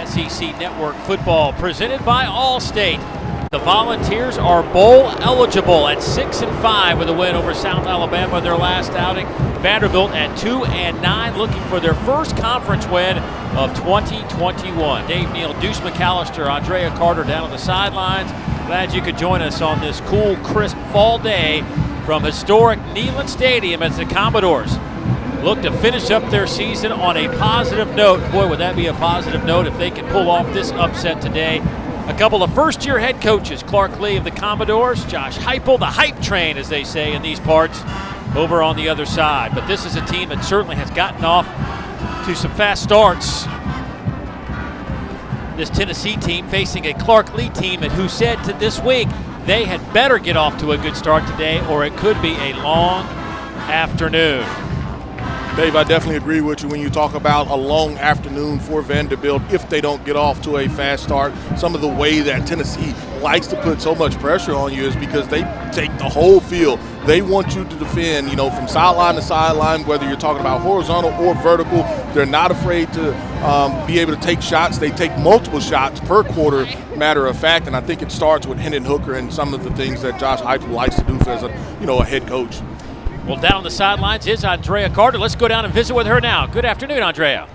SEC Network football presented by Allstate. The Volunteers are bowl eligible at 6-5 with a win over South Alabama in their last outing. Vanderbilt at 2-9, looking for their first conference win of 2021. Dave Neal, Deuce McAllister, Andrea Carter down on the sidelines. Glad you could join us on this cool, crisp fall day from historic Neyland Stadium as the Commodores look to finish up their season on a positive note. Boy, would that be a positive note if they can pull off this upset today. A couple of first-year head coaches, Clark Lee of the Commodores, Josh Heupel, the hype train, as they say in these parts, over on the other side. But this is a team that certainly has gotten off to some fast starts. This Tennessee team facing a Clark Lee team who said to this week they had better get off to a good start today or it could be a long afternoon. Dave, I definitely agree with you when you talk about a long afternoon for Vanderbilt if they don't get off to a fast start. Some of the way that Tennessee likes to put so much pressure on you is because they take the whole field. They want you to defend, from sideline to sideline, whether you're talking about horizontal or vertical. They're not afraid to be able to take shots. They take multiple shots per quarter, matter of fact, and I think it starts with Hendon Hooker and some of the things that Josh Heupel likes to do as a head coach. Well, down on the sidelines is Andrea Carter. Let's go down and visit with her now. Good afternoon, Andrea.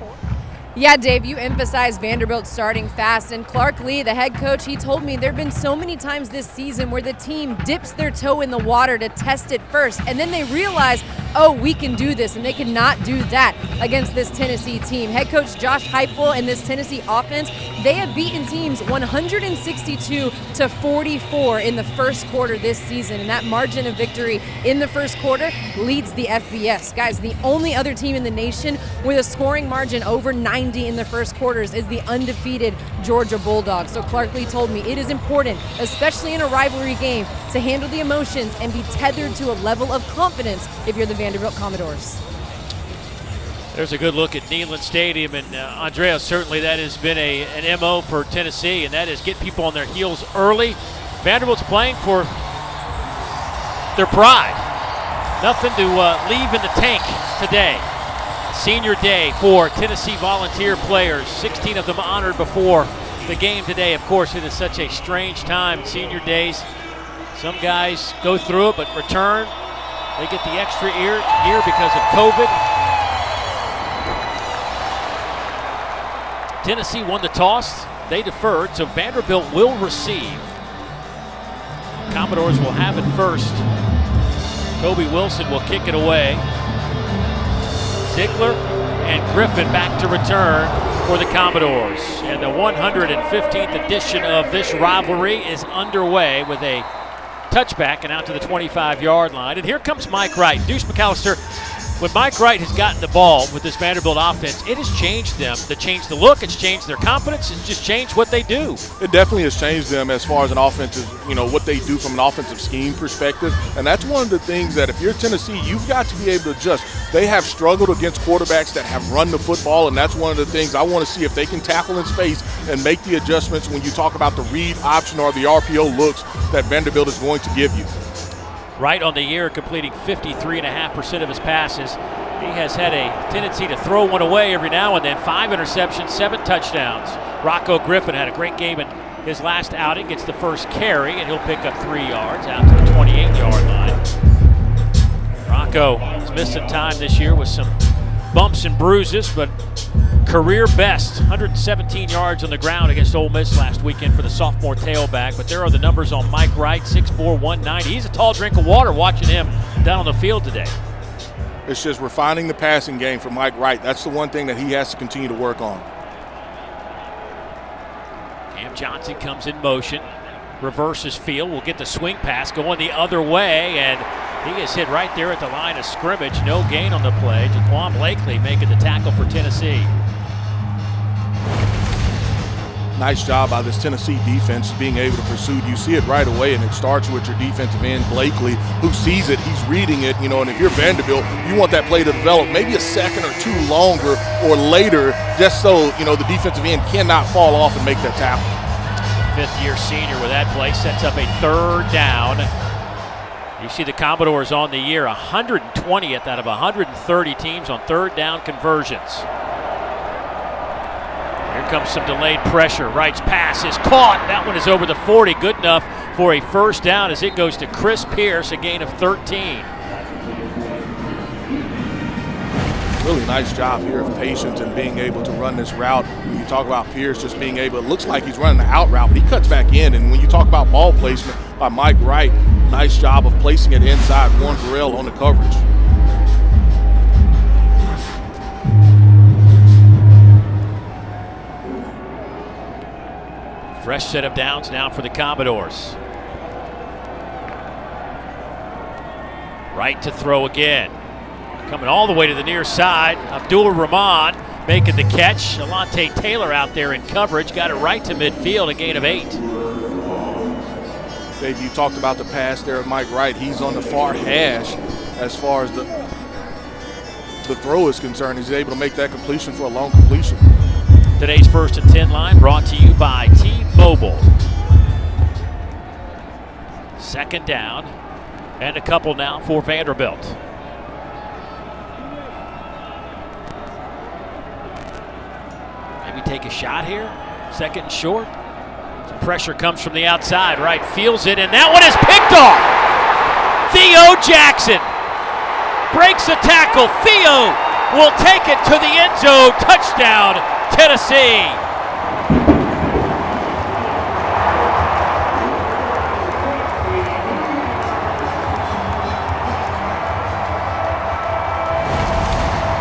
Yeah, Dave, you emphasized Vanderbilt starting fast, and Clark Lee, the head coach, he told me there have been so many times this season where the team dips their toe in the water to test it first, and then they realize, oh, we can do this, and they cannot do that against this Tennessee team. Head coach Josh Heupel and this Tennessee offense, they have beaten teams 162-44 in the first quarter this season, and that margin of victory in the first quarter leads the FBS. Guys, the only other team in the nation with a scoring margin over 90 in the first quarters is the undefeated Georgia Bulldogs. So Clark Lee told me it is important, especially in a rivalry game, to handle the emotions and be tethered to a level of confidence if you're the Vanderbilt Commodores. There's a good look at Neyland Stadium, and Andrea, certainly that has been an MO for Tennessee, and that is get people on their heels early. Vanderbilt's playing for their pride. Nothing to leave in the tank today. Senior day for Tennessee Volunteer players, 16 of them honored before the game today. Of course, it is such a strange time, senior days. Some guys go through it but return. They get the extra year because of COVID. Tennessee won the toss. They deferred, so Vanderbilt will receive. Commodores will have it first. Kobe Wilson will kick it away. Ziegler and Griffin back to return for the Commodores. And the 115th edition of this rivalry is underway with a touchback and out to the 25-yard line. And here comes Mike Wright. Deuce McAllister, when Mike Wright has gotten the ball with this Vanderbilt offense, it has changed them. It changed the look, it's changed their confidence, it's just changed what they do. It definitely has changed them as far as an offensive, what they do from an offensive scheme perspective. And that's one of the things that if you're Tennessee, you've got to be able to adjust. They have struggled against quarterbacks that have run the football, and that's one of the things I want to see if they can tackle in space and make the adjustments when you talk about the read option or the RPO looks that Vanderbilt is going to give you. Right on the year, completing 53.5% of his passes. He has had a tendency to throw one away every now and then. 5 interceptions, 7 touchdowns. Rocco Griffin had a great game in his last outing. Gets the first carry, and he'll pick up 3 yards out to the 28-yard line. Rocco has missed some time this year with some bumps and bruises, but career best, 117 yards on the ground against Ole Miss last weekend for the sophomore tailback. But there are the numbers on Mike Wright, 6'4", 190. He's a tall drink of water watching him down on the field today. It's just refining the passing game for Mike Wright. That's the one thing that he has to continue to work on. Cam Johnson comes in motion, reverses field, will get the swing pass going the other way, and he is hit right there at the line of scrimmage. No gain on the play. Jaquan Blakely making the tackle for Tennessee. Nice job by this Tennessee defense being able to pursue. You see it right away, and it starts with your defensive end, Blakely, who sees it. He's reading it, and if you're Vanderbilt, you want that play to develop maybe a second or two longer or later, just so, the defensive end cannot fall off and make that tackle. Fifth-year senior with that play sets up a 3rd down. You see the Commodores on the year, 120th out of 130 teams on 3rd down conversions. Here Here comes some delayed pressure. Wright's pass is caught. That one is over the 40. Good enough for a first down as it goes to Chris Pierce, a gain of 13. Really nice job here of patience and being able to run this route. When you talk about Pierce just being able, it looks like he's running the out route, but he cuts back in. And when you talk about ball placement by Mike Wright, nice job of placing it inside Warren Burrell on the coverage. Fresh set of downs now for the Commodores. Wright to throw again. Coming all the way to the near side, Abdul-Rahman making the catch. Alontae Taylor out there in coverage, got it right to midfield, a gain of 8. Dave, you talked about the pass there of Mike Wright. He's on the far hash as far as the throw is concerned. He's able to make that completion for a long completion. Today's 1st and 10 line brought to you by T-Mobile. Second down and a couple now for Vanderbilt. Take a shot here. Second and short. Some pressure comes from the outside. Wright feels it, and that one is picked off. Theo Jackson breaks a tackle. Theo will take it to the end zone. Touchdown, Tennessee.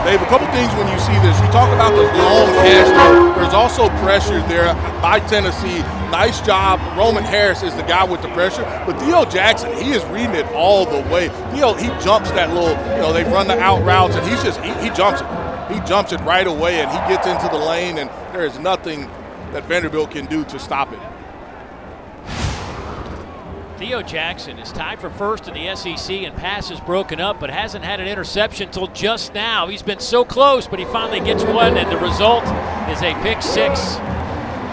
Dave, a couple things when you see this. You talk about the long hash. There's also pressure there by Tennessee. Nice job. Roman Harris is the guy with the pressure. But Theo Jackson, he is reading it all the way. Theo, he jumps that little, they run the out routes, and he jumps it. He jumps it right away, and he gets into the lane, and there is nothing that Vanderbilt can do to stop it. Theo Jackson is tied for first in the SEC in passes broken up, but hasn't had an interception until just now. He's been so close, but he finally gets one, and the result is a pick 6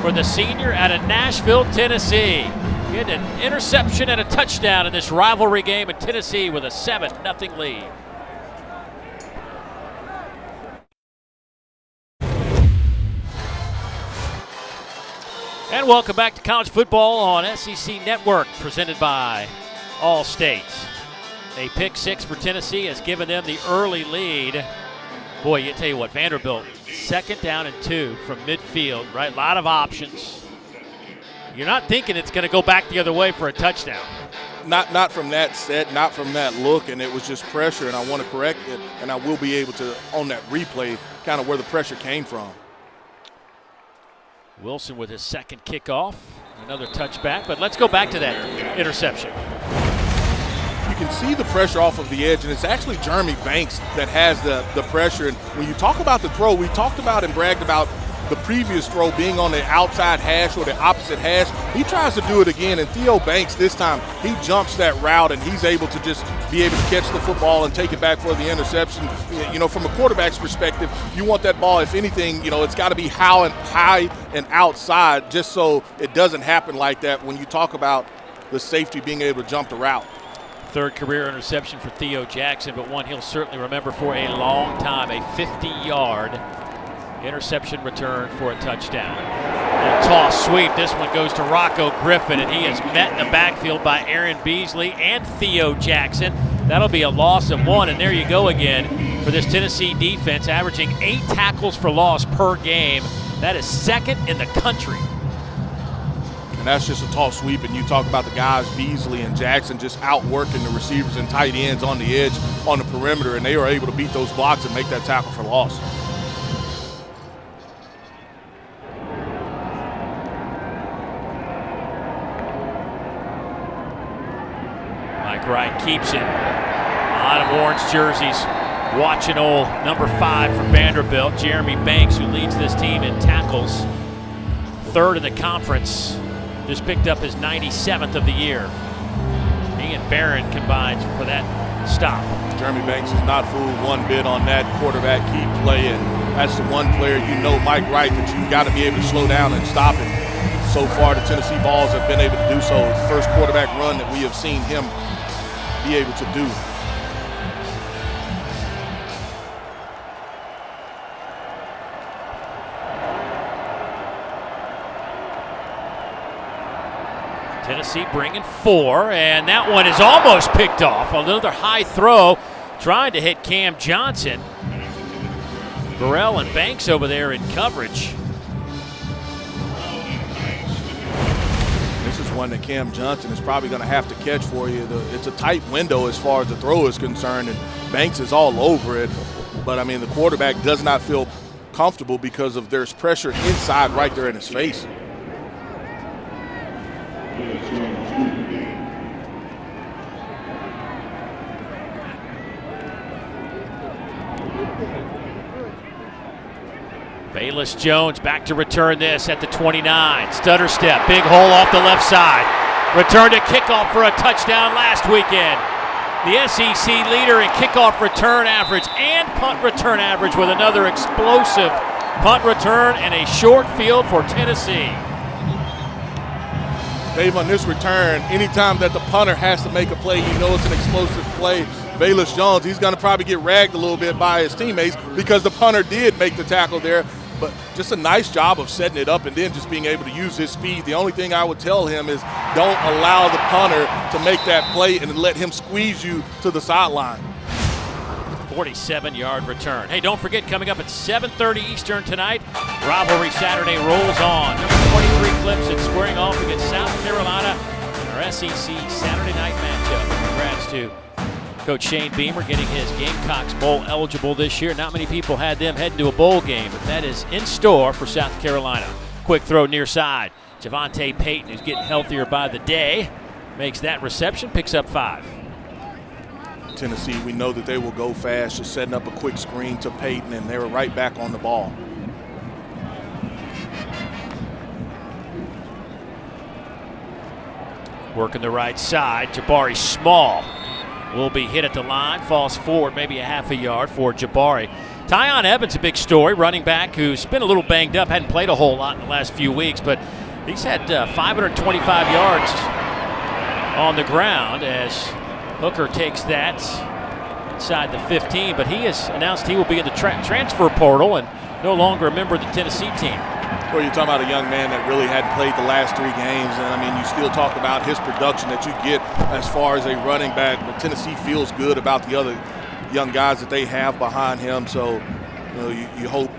for the senior out of Nashville, Tennessee. Getting an interception and a touchdown in this rivalry game in Tennessee with a 7-0 lead. And welcome back to college football on SEC Network, presented by Allstate. A pick 6 for Tennessee has given them the early lead. Boy, you tell you what, Vanderbilt, 2nd down and 2 from midfield, right? A lot of options. You're not thinking it's going to go back the other way for a touchdown. Not from that set, not from that look, and it was just pressure, and I want to correct it, and I will be able to, on that replay, kind of where the pressure came from. Wilson with his second kickoff, another touchback, but let's go back to that interception. You can see the pressure off of the edge, and it's actually Jeremy Banks that has the pressure. And when you talk about the throw, we talked about and bragged about the previous throw being on the outside hash or the opposite hash. He tries to do it again, and Theo Banks this time, he jumps that route, and he's able to just be able to catch the football and take it back for the interception. From a quarterback's perspective, you want that ball, if anything, it's got to be high and outside just so it doesn't happen like that when you talk about the safety being able to jump the route. Third career interception for Theo Jackson, but one he'll certainly remember for a long time, a 50-yard interception return for a touchdown. A toss sweep. This one goes to Rocco Griffin, and he is met in the backfield by Aaron Beasley and Theo Jackson. That'll be a loss of 1, and there you go again for this Tennessee defense, averaging 8 tackles for loss per game. That is 2nd in the country. And that's just a toss sweep, and you talk about the guys, Beasley and Jackson, just outworking the receivers and tight ends on the edge, on the perimeter, and they are able to beat those blocks and make that tackle for loss. Mike Wright keeps it. A lot of orange jerseys watching old number 5 for Vanderbilt, Jeremy Banks, who leads this team in tackles. 3rd in the conference. Just picked up his 97th of the year. He and Barron combined for that stop. Jeremy Banks is not fooled one bit on that quarterback key play, and that's the one player Mike Wright, that you've got to be able to slow down and stop him. So far, the Tennessee Vols have been able to do so. It's the first quarterback run that we have seen him be able to do. Tennessee bringing 4, and that one is almost picked off. Another high throw trying to hit Cam Johnson. Burrell and Banks over there in coverage. This is one that Cam Johnson is probably going to have to catch for you. It's a tight window as far as the throw is concerned, and Banks is all over it. But, I mean, the quarterback does not feel comfortable because of there's pressure inside right there in his face. Bayless Jones back to return this at the 29. Stutter step, big hole off the left side. Returned a kickoff for a touchdown last weekend. The SEC leader in kickoff return average and punt return average with another explosive punt return and a short field for Tennessee. Dave, on this return, anytime that the punter has to make a play, you know it's an explosive play. Bayless Jones, he's going to probably get ragged a little bit by his teammates because the punter did make the tackle there. But just a nice job of setting it up and then just being able to use his speed. The only thing I would tell him is don't allow the punter to make that play and let him squeeze you to the sideline. 47-yard return. Hey, don't forget, coming up at 7:30 Eastern tonight, Rivalry Saturday rolls on. Number 23 Clips and squaring off against South Carolina in our SEC Saturday night matchup. Congrats to Coach Shane Beamer getting his Gamecocks bowl eligible this year. Not many people had them heading to a bowl game, but that is in store for South Carolina. Quick throw near side. Javonte Payton, who's getting healthier by the day, makes that reception, picks up 5. Tennessee, we know that they will go fast, just setting up a quick screen to Payton, and they were right back on the ball. Working the right side, Jabari Small will be hit at the line, falls forward maybe a half a yard for Jabari. Tyon Evans, a big story, running back who's been a little banged up, hadn't played a whole lot in the last few weeks, but he's had 525 yards on the ground as Hooker takes that inside the 15, but he has announced he will be in the transfer portal and no longer a member of the Tennessee team. Well, you're talking about a young man that really hadn't played the last 3 games, and I mean, you still talk about his production that you get as far as a running back, but Tennessee feels good about the other young guys that they have behind him, so you know, you hope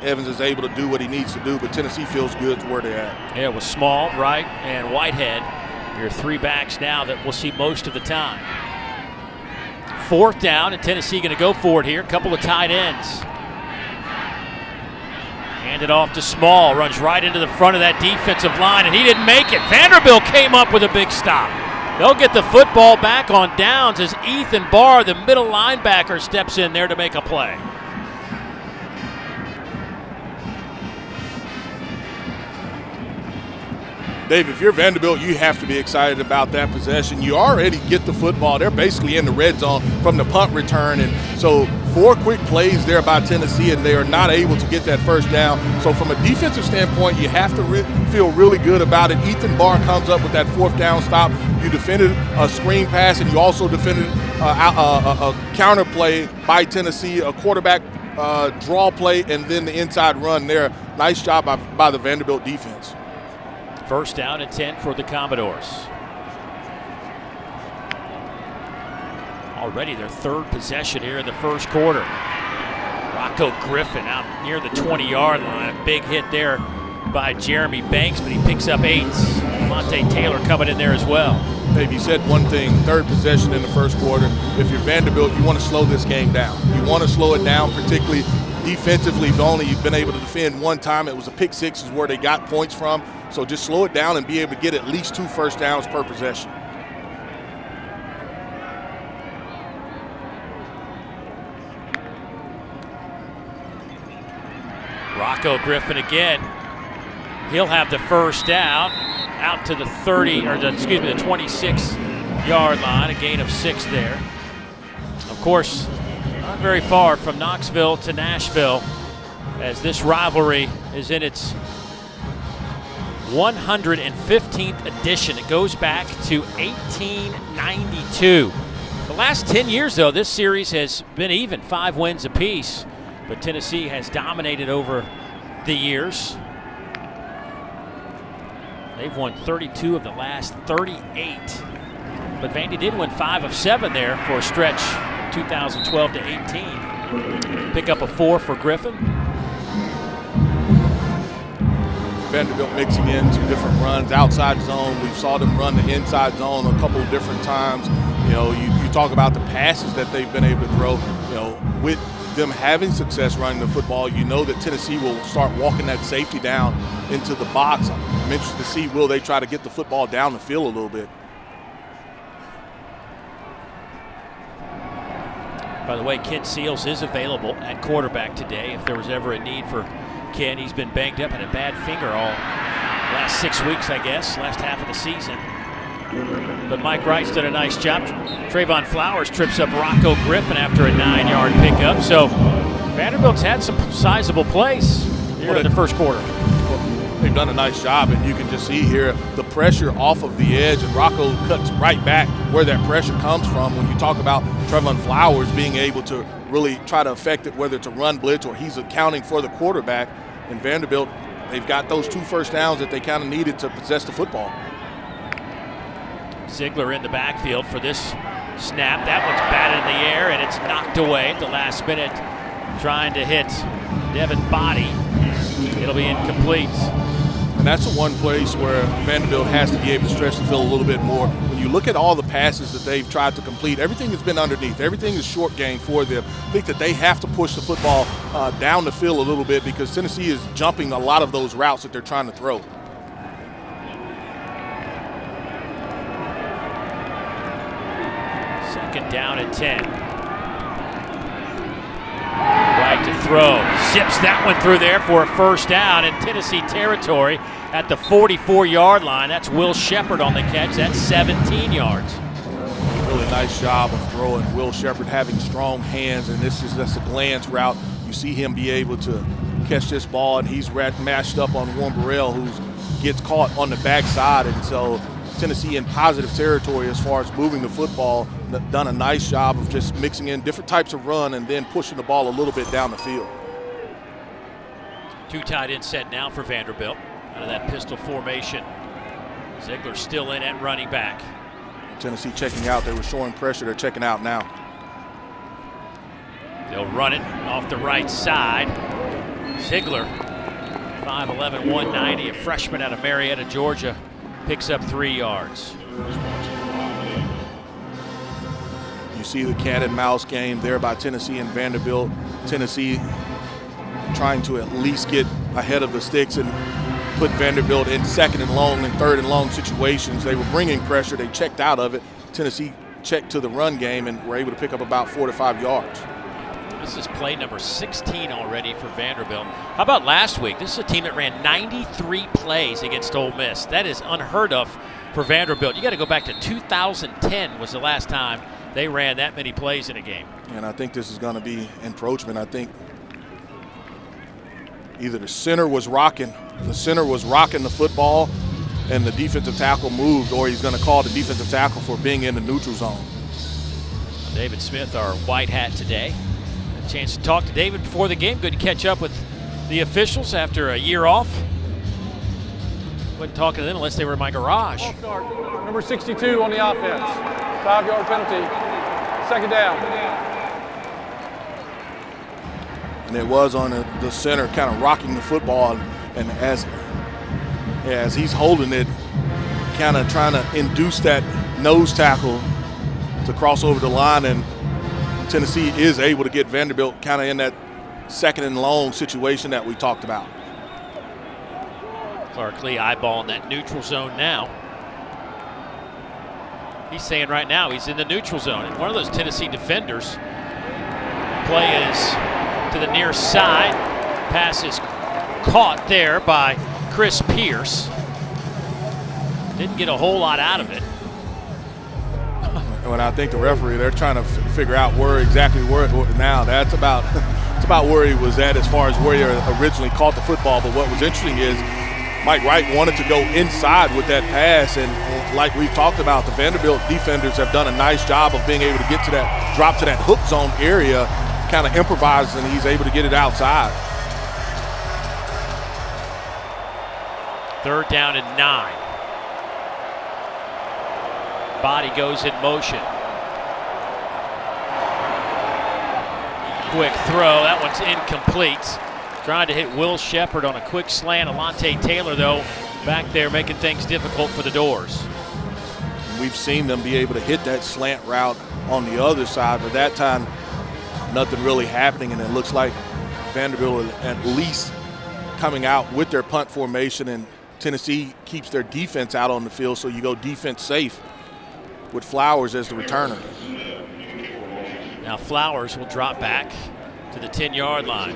Evans is able to do what he needs to do, but Tennessee feels good to where they're at. Yeah, with Small, Wright, and Whitehead, your 3 backs now that we'll see most of the time. 4th down, and Tennessee going to go for it here. A couple of tight ends. Hand it off to Small, runs right into the front of that defensive line, and he didn't make it. Vanderbilt came up with a big stop. They'll get the football back on downs as Ethan Barr, the middle linebacker, steps in there to make a play. Dave, if you're Vanderbilt, you have to be excited about that possession. You already get the football. They're basically in the red zone from the punt return. And so 4 quick plays there by Tennessee, and they are not able to get that first down. So from a defensive standpoint, you have to feel really good about it. Ethan Barr comes up with that 4th down stop. You defended a screen pass, and you also defended a counter play by Tennessee, a quarterback draw play, and then the inside run there. Nice job by the Vanderbilt defense. 1st down and 10 for the Commodores. Already their 3rd possession here in the 1st quarter. Rocco Griffin out near the 20-yard line. A big hit there by Jeremy Banks, but he picks up 8. Monte Taylor coming in there as well. Dave, you said one thing, 3rd possession in the 1st quarter. If you're Vanderbilt, you want to slow this game down. You want to slow it down, particularly defensively. You've been able to defend one time. It was a pick 6 is where they got points from. So just slow it down and be able to get at least 2 first downs per possession. Rocco Griffin again. He'll have the 1st down out to the 30, or the 26-yard line, a gain of 6 there. Of course, not very far from Knoxville to Nashville, as this rivalry is in its 115th edition. It goes back to 1892. The last 10 years, though, this series has been even, 5 wins apiece, but Tennessee has dominated over the years. They've won 32 of the last 38. But Vandy did win 5 of 7 there for a stretch 2012 to 18. Pick up a 4 for Griffin. Vanderbilt mixing in 2 different runs, outside zone. We saw them run the inside zone a couple of different times. You know, you talk about the passes that they've been able to throw. You know, with them having success running the football, you know that Tennessee will start walking that safety down into the box. I'm interested to see, will they try to get the football down the field a little bit. By the way, Ken Seals is available at quarterback today if there was ever a need for Ken. He's been banged up and a bad finger all last 6 weeks, I guess, last half of the season. But Mike Wright's done a nice job. Trayvon Flowers trips up Rocco Griffin after a 9-yard pickup. So Vanderbilt's had some sizable plays here in the first quarter. They've done a nice job, and you can just see here the pressure off of the edge, and Rocco cuts right back where that pressure comes from. When you talk about Trayvon Flowers being able to really try to affect it, whether it's a run blitz or he's accounting for the quarterback, in Vanderbilt, they've got those 2 first downs that they kind of needed to possess the football. Ziegler in the backfield for this snap. That one's batted in the air, and it's knocked away at the last minute, trying to hit Devin Body. It'll be incomplete. And that's the one place where Vanderbilt has to be able to stretch the field a little bit more. When you look at all the passes that they've tried to complete, everything has been underneath. Everything is short game for them. I think that they have to push the football down the field a little bit because Tennessee is jumping a lot of those routes that they're trying to throw. Second down and 10. Right to throw. Zips that one through there for a first down in Tennessee territory at the 44-yard line. That's Will Shepard on the catch. That's 17 yards. Really nice job of throwing. Will Shepard having strong hands, and this is just a glance route. You see him be able to catch this ball, and he's mashed up on Warren Burrell, who gets caught on the backside, and so Tennessee in positive territory as far as moving the football. Done a nice job of just mixing in different types of run and then pushing the ball a little bit down the field. 2 tight end set now for Vanderbilt out of that pistol formation. Ziegler still in at running back. Tennessee checking out. They were showing pressure. They're checking out now. They'll run it off the right side. Ziegler, 5'11", 190, a freshman out of Marietta, Georgia, picks up 3 yards. You see the cat and mouse game there by Tennessee and Vanderbilt. Tennessee trying to at least get ahead of the sticks and put Vanderbilt in second and long and third and long situations. They were bringing pressure. They checked out of it. Tennessee checked to the run game and were able to pick up about 4 to 5 yards. This is play number 16 already for Vanderbilt. How about last week? This is a team that ran 93 plays against Ole Miss. That is unheard of for Vanderbilt. You got to go back to 2010 was the last time they ran that many plays in a game. And I think this is going to be encroachment. I think either the center was rocking the football and the defensive tackle moved, or he's going to call the defensive tackle for being in the neutral zone. David Smith, our white hat today. A chance to talk to David before the game. Good to catch up with the officials after a year off. Wasn't talking to them unless they were in my garage. Number 62 on the offense. 5-yard penalty. Second down. And it was on the center, kind of rocking the football, and as he's holding it, kind of trying to induce that nose tackle to cross over the line, and Tennessee is able to get Vanderbilt kind of in that second and long situation that we talked about. Clark Lee eyeballing that neutral zone now. He's saying right now he's in the neutral zone. And one of those Tennessee defenders. Play is to the near side. Pass is caught there by Chris Pierce. Didn't get a whole lot out of it. When I think the referee, they're trying to figure out exactly where now. That's about it's about where he was at as far as where he originally caught the football. But what was interesting is Mike Wright wanted to go inside with that pass, and like we've talked about, the Vanderbilt defenders have done a nice job of being able to get to that, drop to that hook zone area, kind of improvises, and he's able to get it outside. 3rd down and 9. Body goes in motion. Quick throw, that one's incomplete. Trying to hit Will Shepard on a quick slant. Alontae Taylor, though, back there making things difficult for the Doors. We've seen them be able to hit that slant route on the other side, but that time nothing really happening, and it looks like Vanderbilt at least coming out with their punt formation, and Tennessee keeps their defense out on the field, so you go defense safe with Flowers as the returner. Now Flowers will drop back to the 10-yard line.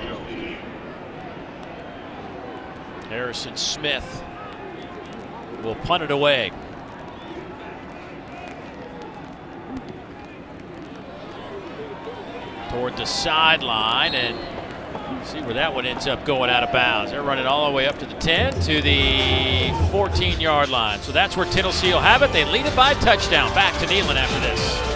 Harrison Smith will punt it away. Toward the sideline, and see where that one ends up going out of bounds. They're running all the way up to the 10 to the 14-yard line. So that's where Tennessee will have it. They lead it by a touchdown. Back to Neyland after this.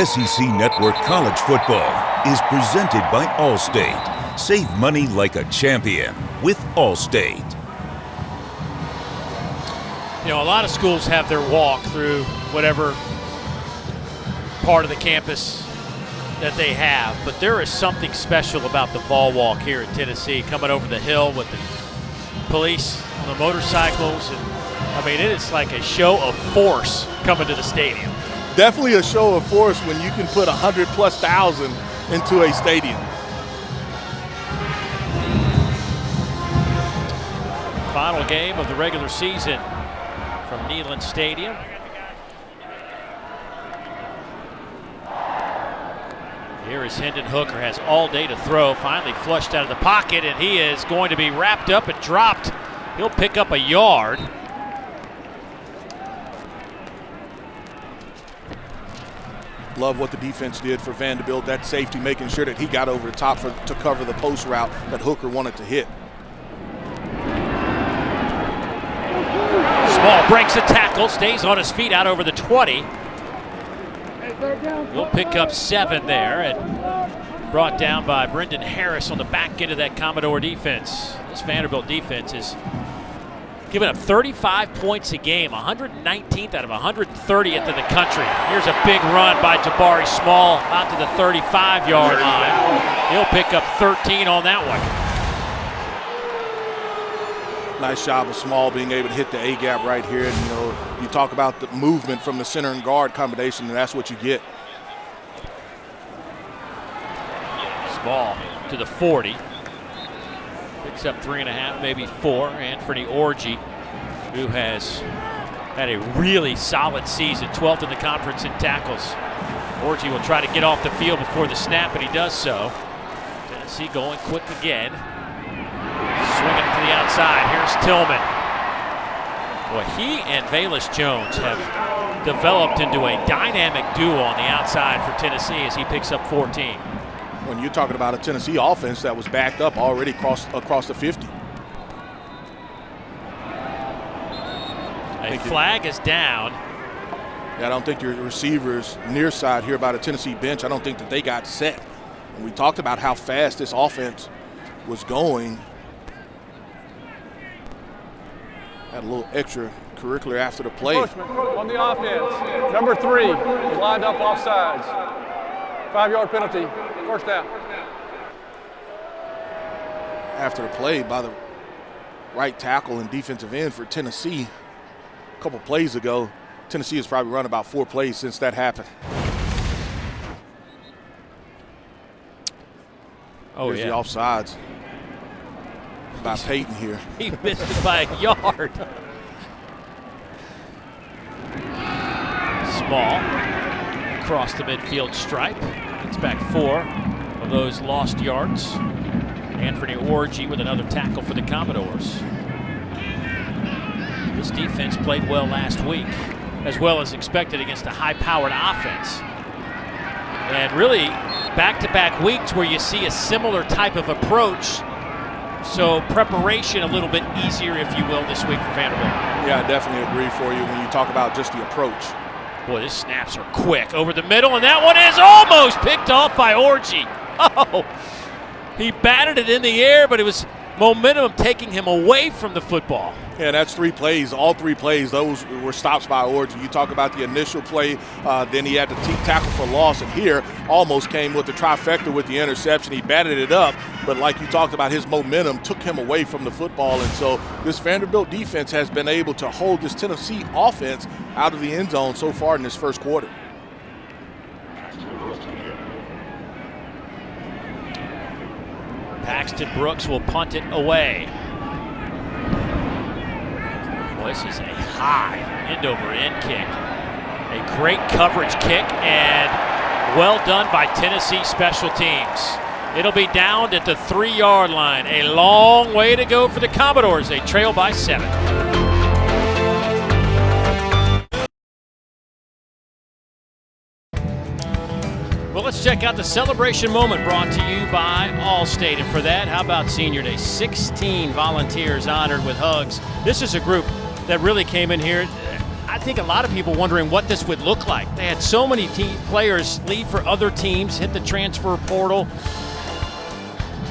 SEC Network College Football is presented by Allstate. Save money like a champion with Allstate. You know, a lot of schools have their walk through whatever part of the campus that they have, but there is something special about the ball walk here in Tennessee, coming over the hill with the police on the motorcycles. And I mean, it is like a show of force coming to the stadium. Definitely a show of force when you can put 100,000+ into a stadium. Final game of the regular season from Neyland Stadium. Here is Hendon Hooker, has all day to throw, finally flushed out of the pocket, and he is going to be wrapped up and dropped. He'll pick up a yard. Love what the defense did for Vanderbilt. That safety making sure that he got over the top to cover the post route that Hooker wanted to hit. Small breaks a tackle, stays on his feet out over the 20. He'll pick up 7 there, and brought down by Brendan Harris on the back end of that Commodore defense. This Vanderbilt defense is giving up 35 points a game, 119th out of 130th in the country. Here's a big run by Jabari Small out to the 35-yard line. He'll pick up 13 on that one. Nice job of Small being able to hit the A-gap right here. And, you know, you talk about the movement from the center and guard combination, and that's what you get. Small to the 40. Picks up 3.5, maybe 4. Anthony Orji, who has had a really solid season, 12th in the conference in tackles. Orji will try to get off the field before the snap, and he does so. Tennessee going quick again. Swinging to the outside. Here's Tillman. Boy, he and Velus Jones have developed into a dynamic duo on the outside for Tennessee as he picks up 14. When you're talking about a Tennessee offense that was backed up already across the 50. A flag is down. Yeah, I don't think your receivers near side here by the Tennessee bench, I don't think that they got set. And we talked about how fast this offense was going. Had a little extra curricular after the play. On the offense, number 3 is lined up offsides. 5-yard penalty, first down. After the play by the right tackle and defensive end for Tennessee a couple plays ago. Tennessee has probably run about 4 plays since that happened. Oh, Here's yeah. the offsides by Peyton here. He missed it by a yard. Small across the midfield stripe. Gets back 4 of those lost yards. Anthony Orji with another tackle for the Commodores. This defense played well last week, as well as expected against a high-powered offense. And really, back-to-back weeks where you see a similar type of approach. So preparation a little bit easier, if you will, this week for Vanderbilt. Yeah, I definitely agree for you when you talk about just the approach. Boy, these snaps are quick over the middle, and that one is almost picked off by Orji. Oh, he batted it in the air, but it was momentum taking him away from the football. Yeah, that's 3 plays. All 3 plays, those were stops by Origin. You talk about the initial play, then he had to tackle for loss, and here almost came with the trifecta with the interception. He batted it up, but like you talked about, his momentum took him away from the football, and so this Vanderbilt defense has been able to hold this Tennessee offense out of the end zone so far in this first quarter. Paxton Brooks will punt it away. Well, this is a high end-over-end kick. A great coverage kick, and well done by Tennessee special teams. It'll be downed at the 3-yard line. A long way to go for the Commodores. They trail by 7. Well, let's check out the celebration moment brought to you by Allstate. And for that, how about Senior Day? 16 volunteers honored with hugs. This is a group that really came in here. I think a lot of people wondering what this would look like. They had so many players leave for other teams, hit the transfer portal.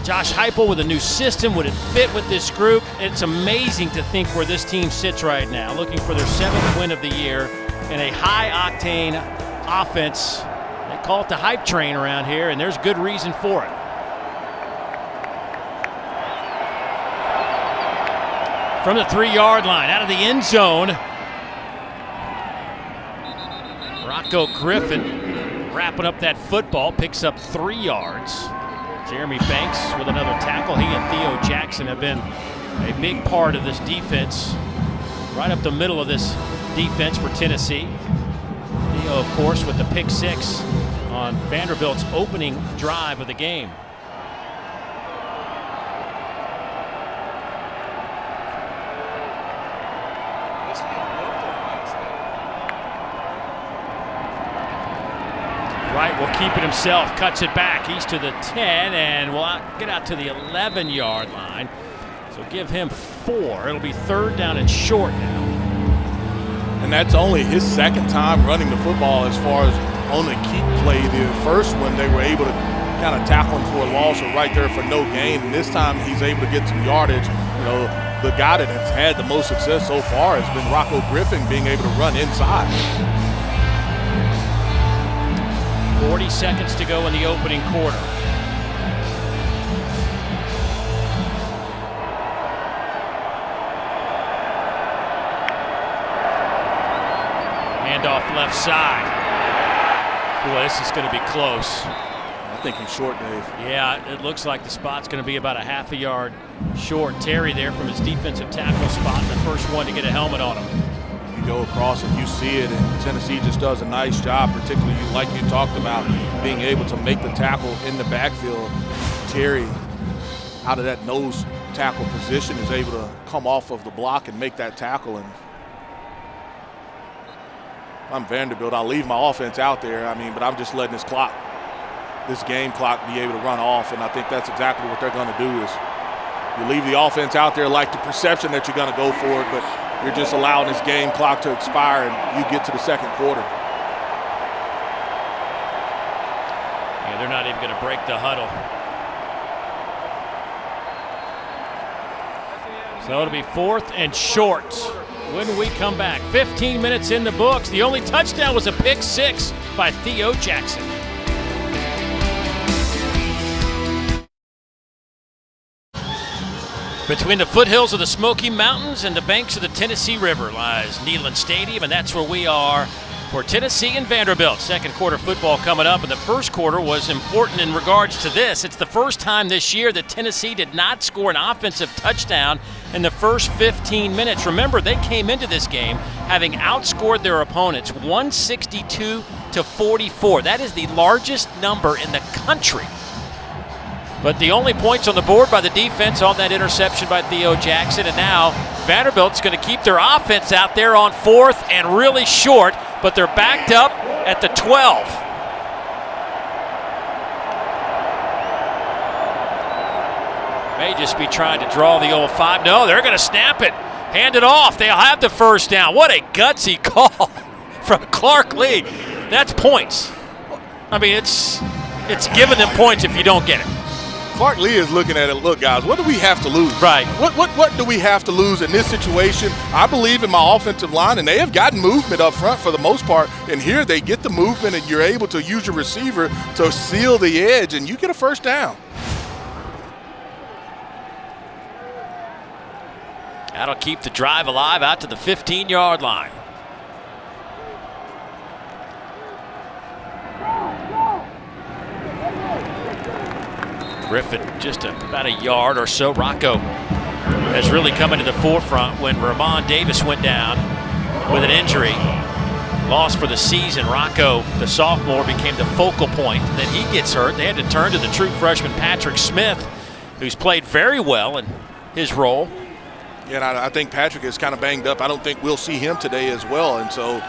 Josh Heupel with a new system. Would it fit with this group? It's amazing to think where this team sits right now, looking for their 7th win of the year in a high-octane offense. They call it the hype train around here, and there's good reason for it. From the 3-yard line, out of the end zone, Rocco Griffin wrapping up that football, picks up 3 yards. Jeremy Banks with another tackle. He and Theo Jackson have been a big part of this defense, right up the middle of this defense for Tennessee. Theo, of course, with the pick 6 on Vanderbilt's opening drive of the game. Wright will keep it himself, cuts it back. He's to the 10 and will get out to the 11-yard line. So give him 4. It'll be 3rd down and short now. And that's only his 2nd time running the football as far as on the keep play. The first one, they were able to kind of tackle him for a loss or right there for no gain. And this time he's able to get some yardage. You know, the guy that has had the most success so far has been Rocco Griffin, being able to run inside. 40 seconds to go in the opening quarter. Handoff left side. Boy, this is going to be close. I think he's short, Dave. Yeah, it looks like the spot's going to be about a half a yard short. Terry there from his defensive tackle spot, the first one to get a helmet on him. You go across and you see it, and Tennessee just does a nice job, particularly like you talked about, being able to make the tackle in the backfield. Terry, out of that nose tackle position, is able to come off of the block and make that tackle. And if I'm Vanderbilt, I'll leave my offense out there. But I'm just letting this game clock be able to run off, and I think that's exactly what they're going to do. Is you leave the offense out there like the perception that you're going to go for it, but you're just allowing this game clock to expire, and you get to the 2nd quarter. Yeah, they're not even going to break the huddle. So it'll be 4th and short when we come back. 15 minutes in the books. The only touchdown was a pick 6 by Theo Jackson. Between the foothills of the Smoky Mountains and the banks of the Tennessee River lies Neyland Stadium, and that's where we are for Tennessee and Vanderbilt. 2nd quarter football coming up, and the 1st quarter was important in regards to this. It's the first time this year that Tennessee did not score an offensive touchdown in the first 15 minutes. Remember, they came into this game having outscored their opponents 162-44. That is the largest number in the country. But the only points on the board by the defense on that interception by Theo Jackson. And now Vanderbilt's going to keep their offense out there on 4th and really short, but they're backed up at the 12. May just be trying to draw the old 5. No, they're going to snap it. Hand it off. They'll have the 1st down. What a gutsy call from Clark Lee. That's points. It's giving them points if you don't get it. Clark Lee is looking at it. Look, guys, what do we have to lose? Right. What do we have to lose in this situation? I believe in my offensive line, and they have gotten movement up front for the most part. And here they get the movement, and you're able to use your receiver to seal the edge, and you get a first down. That'll keep the drive alive out to the 15-yard line. Griffin just about a yard or so. Rocco has really come into the forefront when Ramon Davis went down with an injury. Lost for the season. Rocco, the sophomore, became the focal point. Then he gets hurt. They had to turn to the true freshman Patrick Smith, who's played very well in his role. Yeah, and I think Patrick is kind of banged up. I don't think we'll see him today as well. And so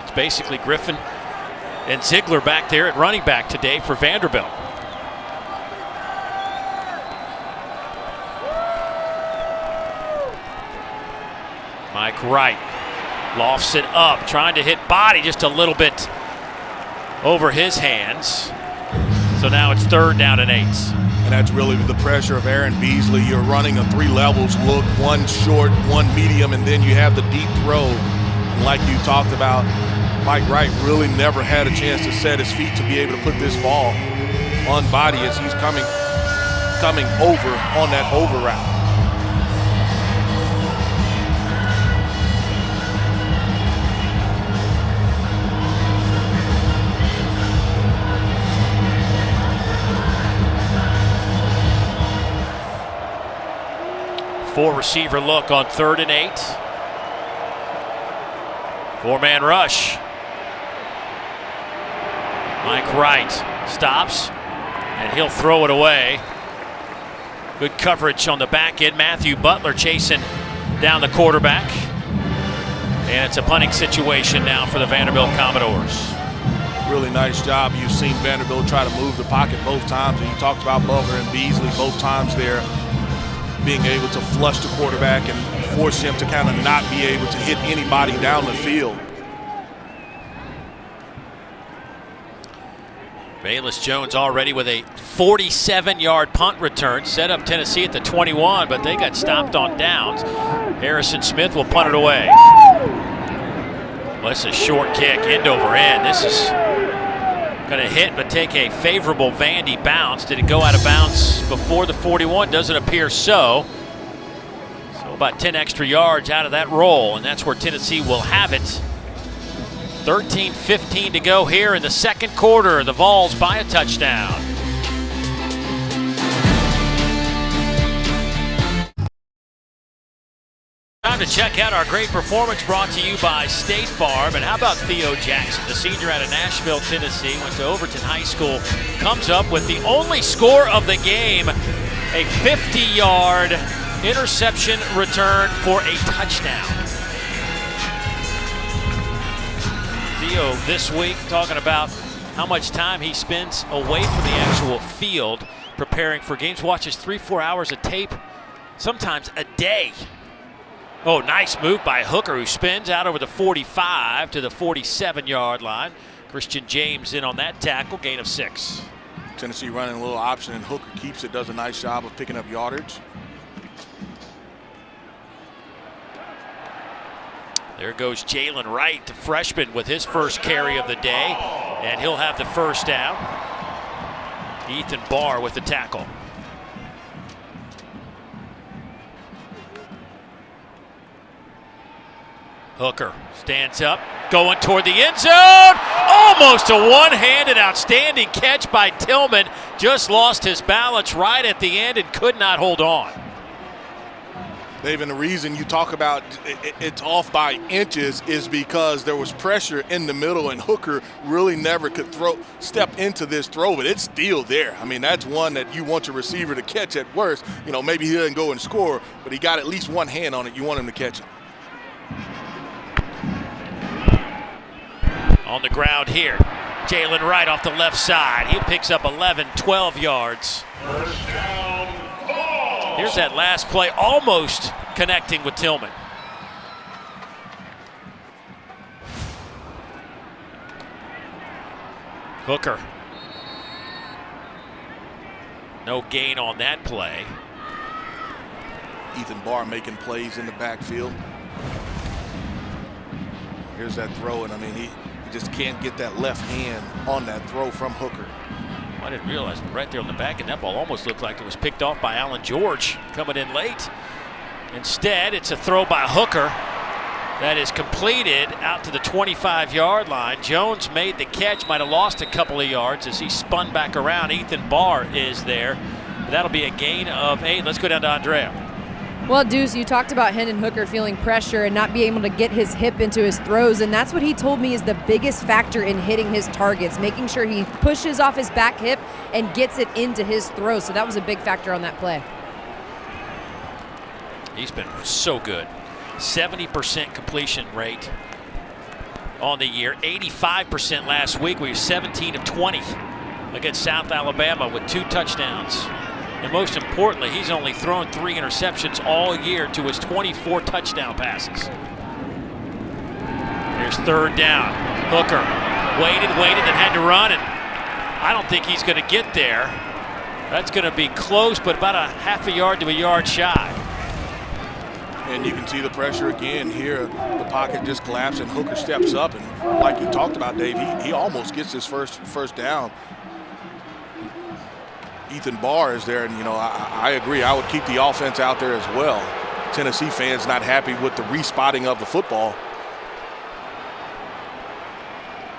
it's basically Griffin and Ziegler back there at running back today for Vanderbilt. Mike Wright lofts it up, trying to hit body just a little bit over his hands. So now it's 3rd down and 8. And that's really the pressure of Aaron Beasley. You're running a 3 levels look, 1 short, 1 medium, and then you have the deep throw. And like you talked about, Mike Wright really never had a chance to set his feet to be able to put this ball on body as he's coming over on that over route. Four-receiver look on 3rd and 8. 4-man rush. Mike Wright stops, and he'll throw it away. Good coverage on the back end. Matthew Butler chasing down the quarterback. And it's a punting situation now for the Vanderbilt Commodores. Really nice job. You've seen Vanderbilt try to move the pocket both times, and you talked about Butler and Beasley both times there, being able to flush the quarterback and force him to kind of not be able to hit anybody down the field. Bayless Jones already with a 47-yard punt return. Set up Tennessee at the 21, but they got stopped on downs. Harrison Smith will punt it away. Well, it's a short kick, end over end. This is going to hit but take a favorable Vandy bounce. Did it go out of bounds before the 41? Doesn't appear so. So about 10 extra yards out of that roll, and that's where Tennessee will have it. 13:15 to go here in the second quarter. The Vols by a touchdown. Time to check out our great performance brought to you by State Farm. And how about Theo Jackson, the senior out of Nashville, Tennessee, went to Overton High School, comes up with the only score of the game, a 50-yard interception return for a touchdown. Theo this week talking about how much time he spends away from the actual field preparing for games, watches 3-4 hours of tape, sometimes a day. Oh, nice move by Hooker, who spins out over the 45 to the 47-yard line. Christian James in on that tackle, gain of 6. Tennessee running a little option, and Hooker keeps it, does a nice job of picking up yardage. There goes Jalen Wright, the freshman, with his first carry of the day, and he'll have the first down. Ethan Barr with the tackle. Hooker stands up, going toward the end zone. Almost a one-handed outstanding catch by Tillman. Just lost his balance right at the end and could not hold on. Dave, and the reason you talk about it's off by inches is because there was pressure in the middle, and Hooker really never could step into this throw, but it's still there. I mean, that's one that you want your receiver to catch at worst. You know, maybe he doesn't go and score, but he got at least one hand on it. You want him to catch it. On the ground here, Jalen Wright off the left side. He picks up 11, 12 yards. First down. Here's that last play, almost connecting with Tillman. Hooker No gain on that play. Ethan Barr making plays in the backfield. Here's that throw, and I mean, he just can't get that left hand on that throw from Hooker. I didn't realize right there on the back, and that ball almost looked like it was picked off by Allen George coming in late. Instead, it's a throw by Hooker that is completed out to the 25-yard line. Jones made the catch, might have lost a couple of yards as he spun back around. Ethan Barr is there. That'll be a gain of 8. Let's go down to Andrea. Well, Deuce, you talked about Hendon Hooker feeling pressure and not being able to get his hip into his throws, and that's what he told me is the biggest factor in hitting his targets, making sure he pushes off his back hip and gets it into his throws. So that was a big factor on that play. He's been so good. 70% completion rate on the year. 85% last week. We were 17 of 20 against South Alabama with 2 touchdowns. And most importantly, he's only thrown 3 interceptions all year to his 24 touchdown passes. Here's 3rd down. Hooker waited, and had to run, and I don't think he's going to get there. That's going to be close, but about a half a yard to a yard shy. And you can see the pressure again here. The pocket just collapsed, and Hooker steps up, and like you talked about, Dave, he almost gets his first down. Ethan Barr is there, and you know, I agree. I would keep the offense out there as well. Tennessee fans not happy with the respotting of the football.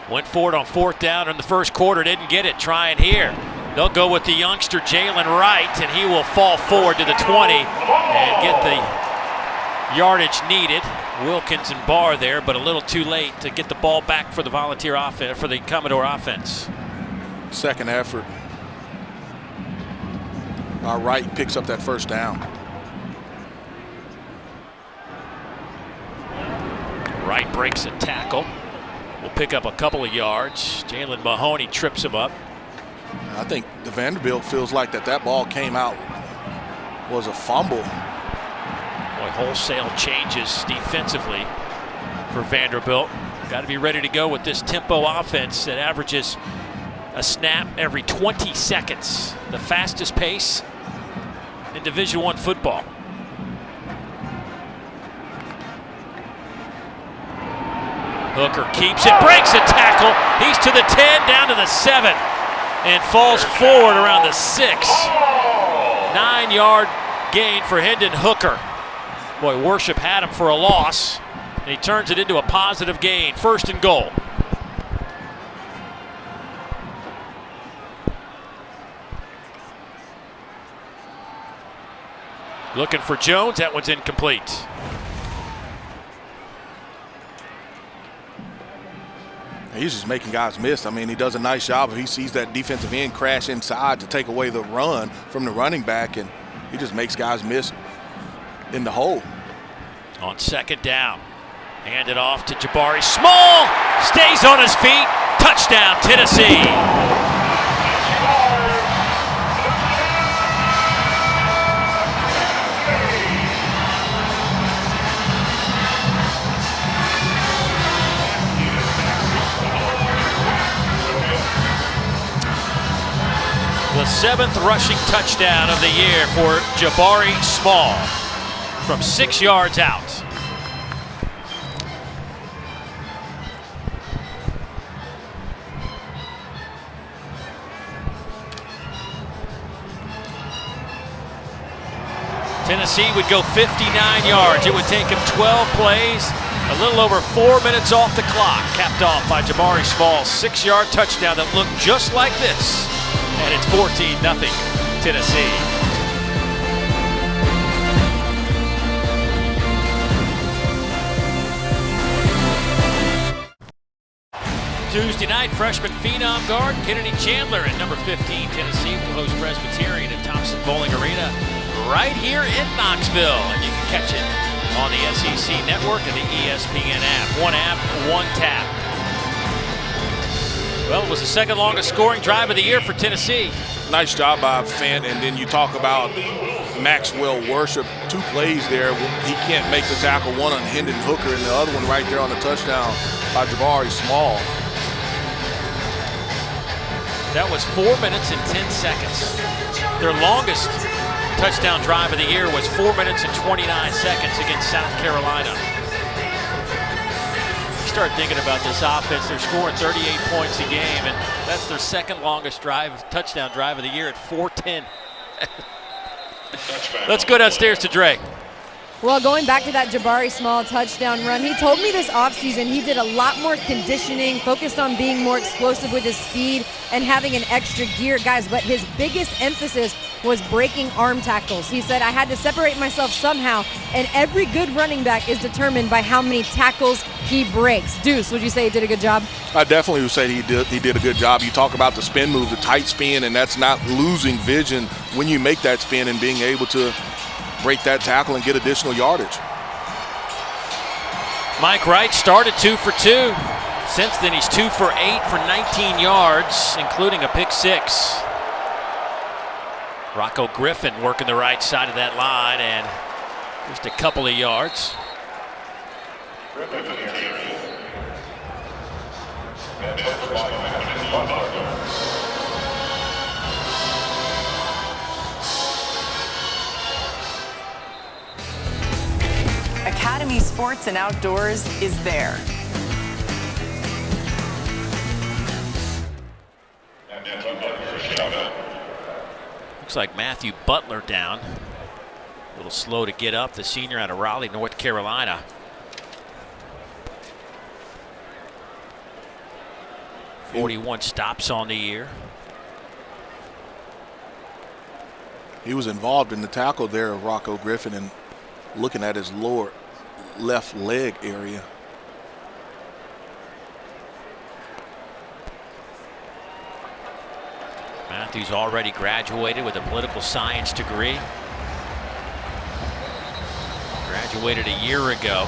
Went for it on 4th down in the first quarter, didn't get it. Try it here. They'll go with the youngster Jalen Wright, and he will fall forward to the 20 and get the yardage needed. Wilkins and Barr there, but a little too late to get the ball back for the Volunteer offense, for the Commodore offense. Second effort. Wright picks up that first down. Wright breaks a tackle. Will pick up a couple of yards. Jalen Mahoney trips him up. I think the Vanderbilt feels like that ball came out was a fumble. Boy, wholesale changes defensively for Vanderbilt. Got to be ready to go with this tempo offense that averages a snap every 20 seconds. The fastest pace in Division I football. Hooker keeps it, breaks a tackle. He's to the 10, down to the 7, and falls forward around the 6. 9-yard gain for Hendon Hooker. Boy, Worship had him for a loss, and he turns it into a positive gain. 1st and goal. Looking for Jones, that one's incomplete. He's just making guys miss. I mean, he does a nice job. He sees that defensive end crash inside to take away the run from the running back, and he just makes guys miss in the hole. On 2nd down, hand it off to Jabari Small, stays on his feet, touchdown Tennessee. The 7th rushing touchdown of the year for Jabari Small from 6 yards out. Tennessee would go 59 yards. It would take him 12 plays, a little over 4 minutes off the clock, capped off by Jabari Small's 6-yard touchdown that looked just like this. And it's 14-0 Tennessee. Tuesday night, freshman phenom guard Kennedy Chandler at number 15. Tennessee will host Presbyterian at Thompson Bowling Arena right here in Knoxville. And you can catch it on the SEC Network and the ESPN app. One app, one tap. Well, it was the 2nd longest scoring drive of the year for Tennessee. Nice job by Fant, and then you talk about Maxwell Worship. 2 plays there. He can't make the tackle, one on Hendon Hooker and the other one right there on the touchdown by Jabari Small. That was 4 minutes and 10 seconds. Their longest touchdown drive of the year was 4 minutes and 29 seconds against South Carolina. You start thinking about this offense, they're scoring 38 points a game, and that's their second longest touchdown drive of the year at 4:10. Let's go downstairs to Dre. Well, going back to that Jabari Small touchdown run, he told me this offseason he did a lot more conditioning, focused on being more explosive with his speed and having an extra gear, guys. But his biggest emphasis was breaking arm tackles. He said, I had to separate myself somehow, and every good running back is determined by how many tackles he breaks. Deuce, would you say he did a good job? I definitely would say he did a good job. You talk about the spin move, the tight spin, and that's not losing vision when you make that spin and being able to break that tackle and get additional yardage. Mike Wright started 2 for 2. Since then, he's 2 for 8 for 19 yards, including a pick 6. Rocco Griffin working the right side of that line, and just a couple of yards. Academy Sports and Outdoors is there. Looks like Matthew Butler down. A little slow to get up, the senior out of Raleigh, North Carolina. .41 stops on the year. He was involved in the tackle there of Rocco Griffin and looking at his lower left leg area. Matthews already graduated with a political science degree. Graduated a year ago.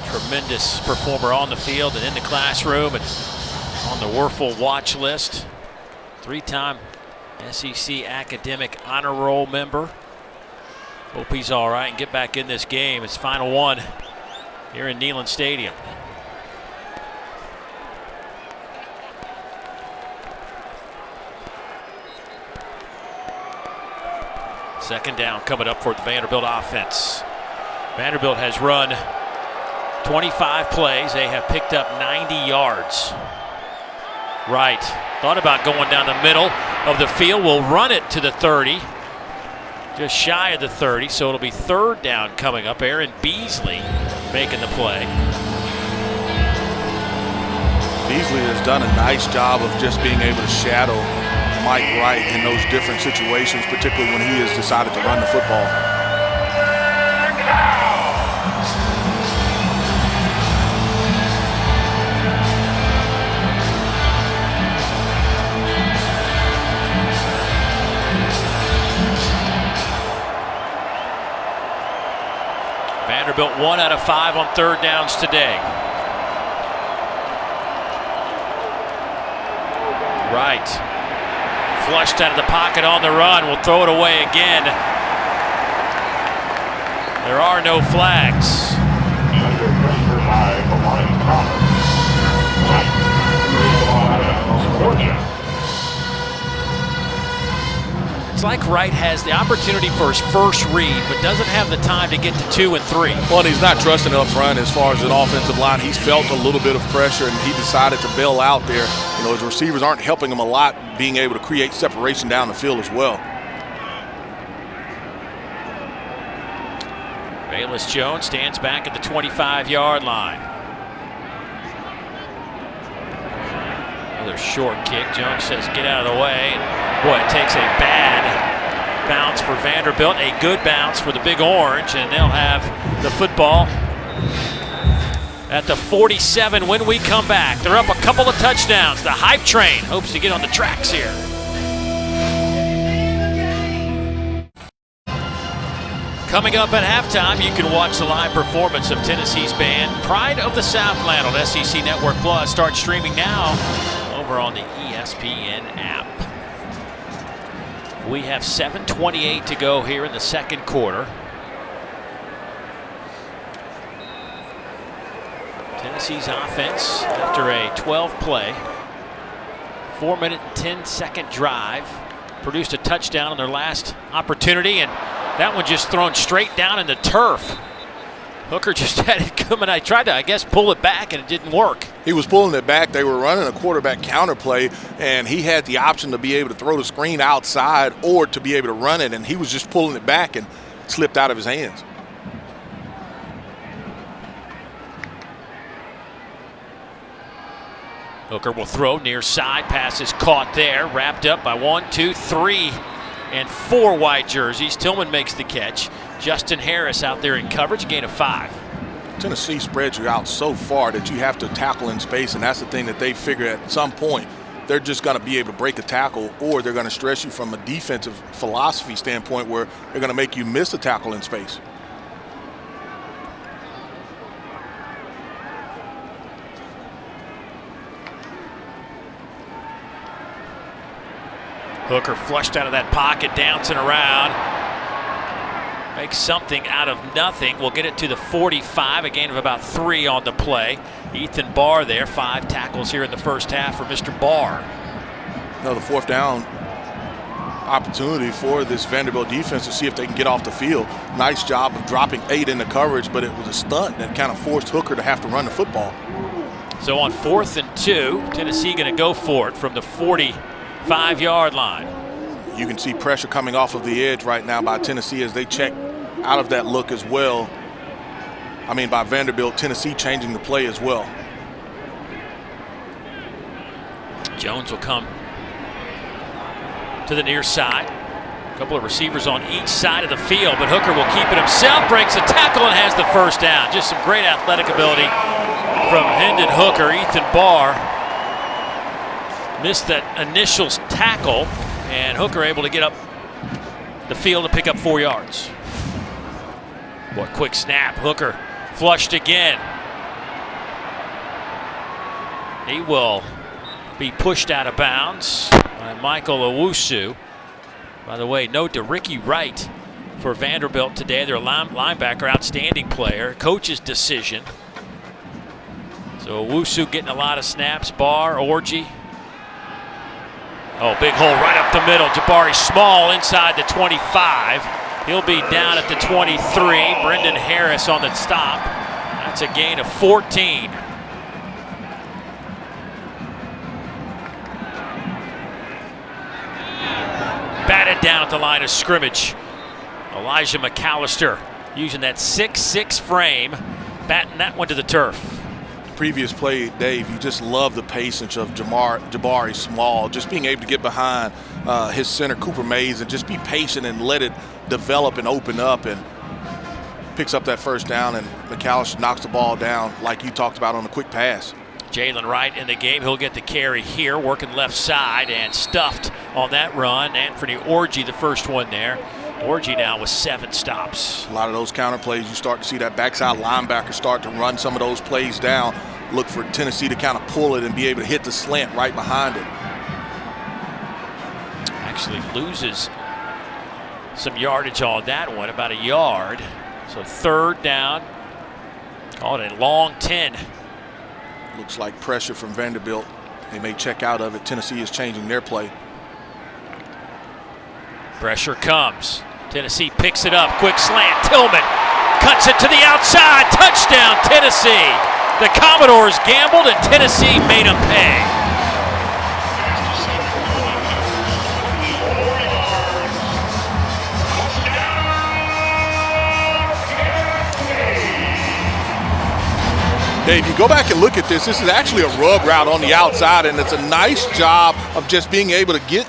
Tremendous performer on the field and in the classroom and on the Werfel watch list. 3-time SEC academic honor roll member. Hope he's all right and get back in this game. It's final one here in Neyland Stadium. Second down coming up for the Vanderbilt offense. Vanderbilt has run 25 plays. They have picked up 90 yards. Right. Thought about going down the middle of the field. Will run it to the 30. Just shy of the 30, so it'll be third down coming up. Aaron Beasley making the play. Beasley has done a nice job of just being able to shadow Mike Wright in those different situations, particularly when he has decided to run the football. Vanderbilt 1 out of 5 on third downs today. Right. Flushed out of the pocket on the run. Will throw it away again. There are no flags. It's like Wright has the opportunity for his first read, but doesn't have the time to get to 2 and 3. Well, and he's not trusting up front as far as an offensive line. He's felt a little bit of pressure, and he decided to bail out there. You know, his receivers aren't helping him a lot, being able to create separation down the field as well. Bayless Jones stands back at the 25-yard line. Another short kick. Jones says, get out of the way. And boy, it takes a bad bounce for Vanderbilt, a good bounce for the Big Orange, and they'll have the football at the 47 when we come back. They're up a couple of touchdowns. The hype train hopes to get on the tracks here. Coming up at halftime, you can watch the live performance of Tennessee's band Pride of the Southland on SEC Network Plus. Start streaming now over on the ESPN app. We have 7:28 to go here in the second quarter. Tennessee's offense, after a 12-play 4-minute and 10-second drive. Produced a touchdown on their last opportunity, and that one just thrown straight down in the turf. Hooker just had it coming. I tried to, I guess, pull it back, and it didn't work. He was pulling it back. They were running a quarterback counter play, and he had the option to be able to throw the screen outside or to be able to run it, and he was just pulling it back and slipped out of his hands. Hooker will throw near side. Pass is caught there. Wrapped up by 1, 2, 3, and 4 white jerseys. Tillman makes the catch. Justin Harris out there in coverage, a gain of 5. Tennessee spreads you out so far that you have to tackle in space, and that's the thing that they figure at some point. They're just going to be able to break a tackle, or they're going to stress you from a defensive philosophy standpoint where they're going to make you miss a tackle in space. Hooker flushed out of that pocket, dancing around. Makes something out of nothing. We'll get it to the 45, a gain of about 3 on the play. Ethan Barr there, 5 tackles here in the first half for Mr. Barr. Another 4th down opportunity for this Vanderbilt defense to see if they can get off the field. Nice job of dropping 8 into coverage, but it was a stunt that kind of forced Hooker to have to run the football. So on 4th and 2, Tennessee going to go for it from the 45-yard line. You can see pressure coming off of the edge right now by Tennessee as they check out of that look as well. I mean, by Vanderbilt, Tennessee changing the play as well. Jones will come to the near side. A couple of receivers on each side of the field, but Hooker will keep it himself, breaks a tackle, and has the first down. Just some great athletic ability from Hendon Hooker. Ethan Barr missed that initial tackle, and Hooker able to get up the field to pick up 4 yards. What quick snap. Hooker flushed again. He will be pushed out of bounds by Michael Owusu. By the way, note to Ricky Wright for Vanderbilt today. Their linebacker, outstanding player. Coach's decision. So Owusu getting a lot of snaps. Barr, Orji. Oh, big hole right up the middle. Jabari Small inside the 25. He'll be down at the 23. Brendan Harris on the stop. That's a gain of 14. Batted down at the line of scrimmage. Elijah McAllister using that 6'6" frame, batting that one to the turf. Previous play, Dave, you just love the patience of Jabari Small, just being able to get behind his center, Cooper Mays, and just be patient and let it develop and open up, and picks up that first down, and McAllister knocks the ball down like you talked about on the quick pass. Jalen Wright in the game. He'll get the carry here, working left side, and stuffed on that run. Anthony Orji, the first one there. Orji now with 7 stops. A lot of those counter plays, you start to see that backside linebacker start to run some of those plays down. Look for Tennessee to kind of pull it and be able to hit the slant right behind it. Actually loses some yardage on that one, about a yard. So 3rd down. Call it a long 10. Looks like pressure from Vanderbilt. They may check out of it. Tennessee is changing their play. Pressure comes. Tennessee picks it up. Quick slant. Tillman cuts it to the outside. Touchdown, Tennessee. The Commodores gambled and Tennessee made them pay. Dave, you go back and look at this. This is actually a rub route on the outside, and it's a nice job of just being able to get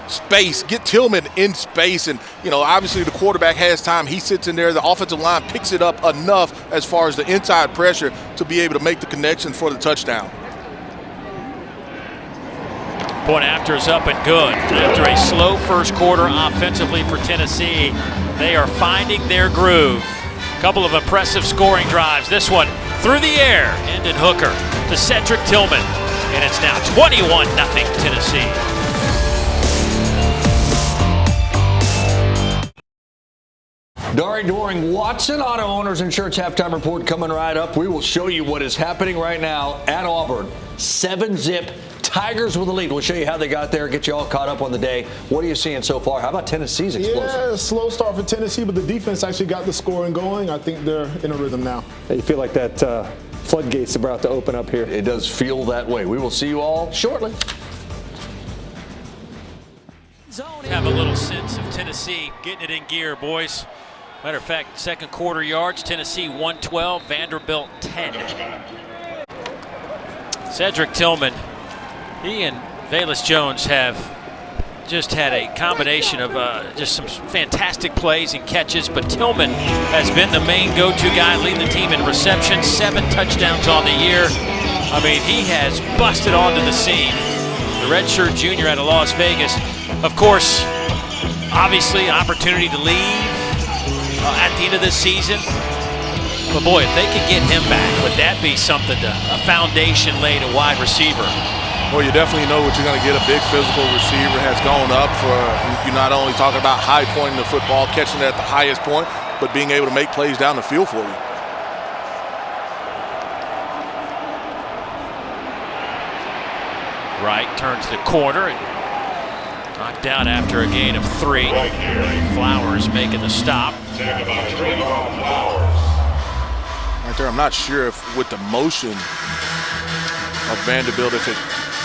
space, get Tillman in space, and obviously the quarterback has time. He sits in there. The offensive line picks it up enough as far as the inside pressure to be able to make the connection for the touchdown. Point after is up and good. After a slow first quarter offensively for Tennessee, they are finding their groove. A couple of impressive scoring drives. This one through the air, Hendon Hooker to Cedric Tillman, and it's now 21-0 Tennessee. During Watson Auto Owners Insurance Halftime Report coming right up. We will show you what is happening right now at Auburn. 7-zip. Tigers with the lead. We'll show you how they got there, get you all caught up on the day. What are you seeing so far? How about Tennessee's explosive? Yeah, slow start for Tennessee, but the defense actually got the scoring going. I think they're in a rhythm now. You feel like that floodgates are about to open up here. It does feel that way. We will see you all shortly. Have a little sense of Tennessee getting it in gear, boys. Matter of fact, second quarter yards, Tennessee 112, Vanderbilt 10. Cedric Tillman, he and Velus Jones have just had a combination of just some fantastic plays and catches, but Tillman has been the main go-to guy, leading the team in receptions, 7 touchdowns on the year. I mean, he has busted onto the scene. The redshirt junior out of Las Vegas. Of course, obviously an opportunity to leave at the end of this season. But boy, if they could get him back, would that be something a foundation laid a wide receiver? Well, you definitely know what you're going to get. A big physical receiver has gone up for you. Not only talking about high pointing the football, catching it at the highest point, but being able to make plays down the field for you. Right, turns the corner and knocked out after a gain of 3. Flowers making the stop. Right there, I'm not sure if with the motion of Vanderbilt, if it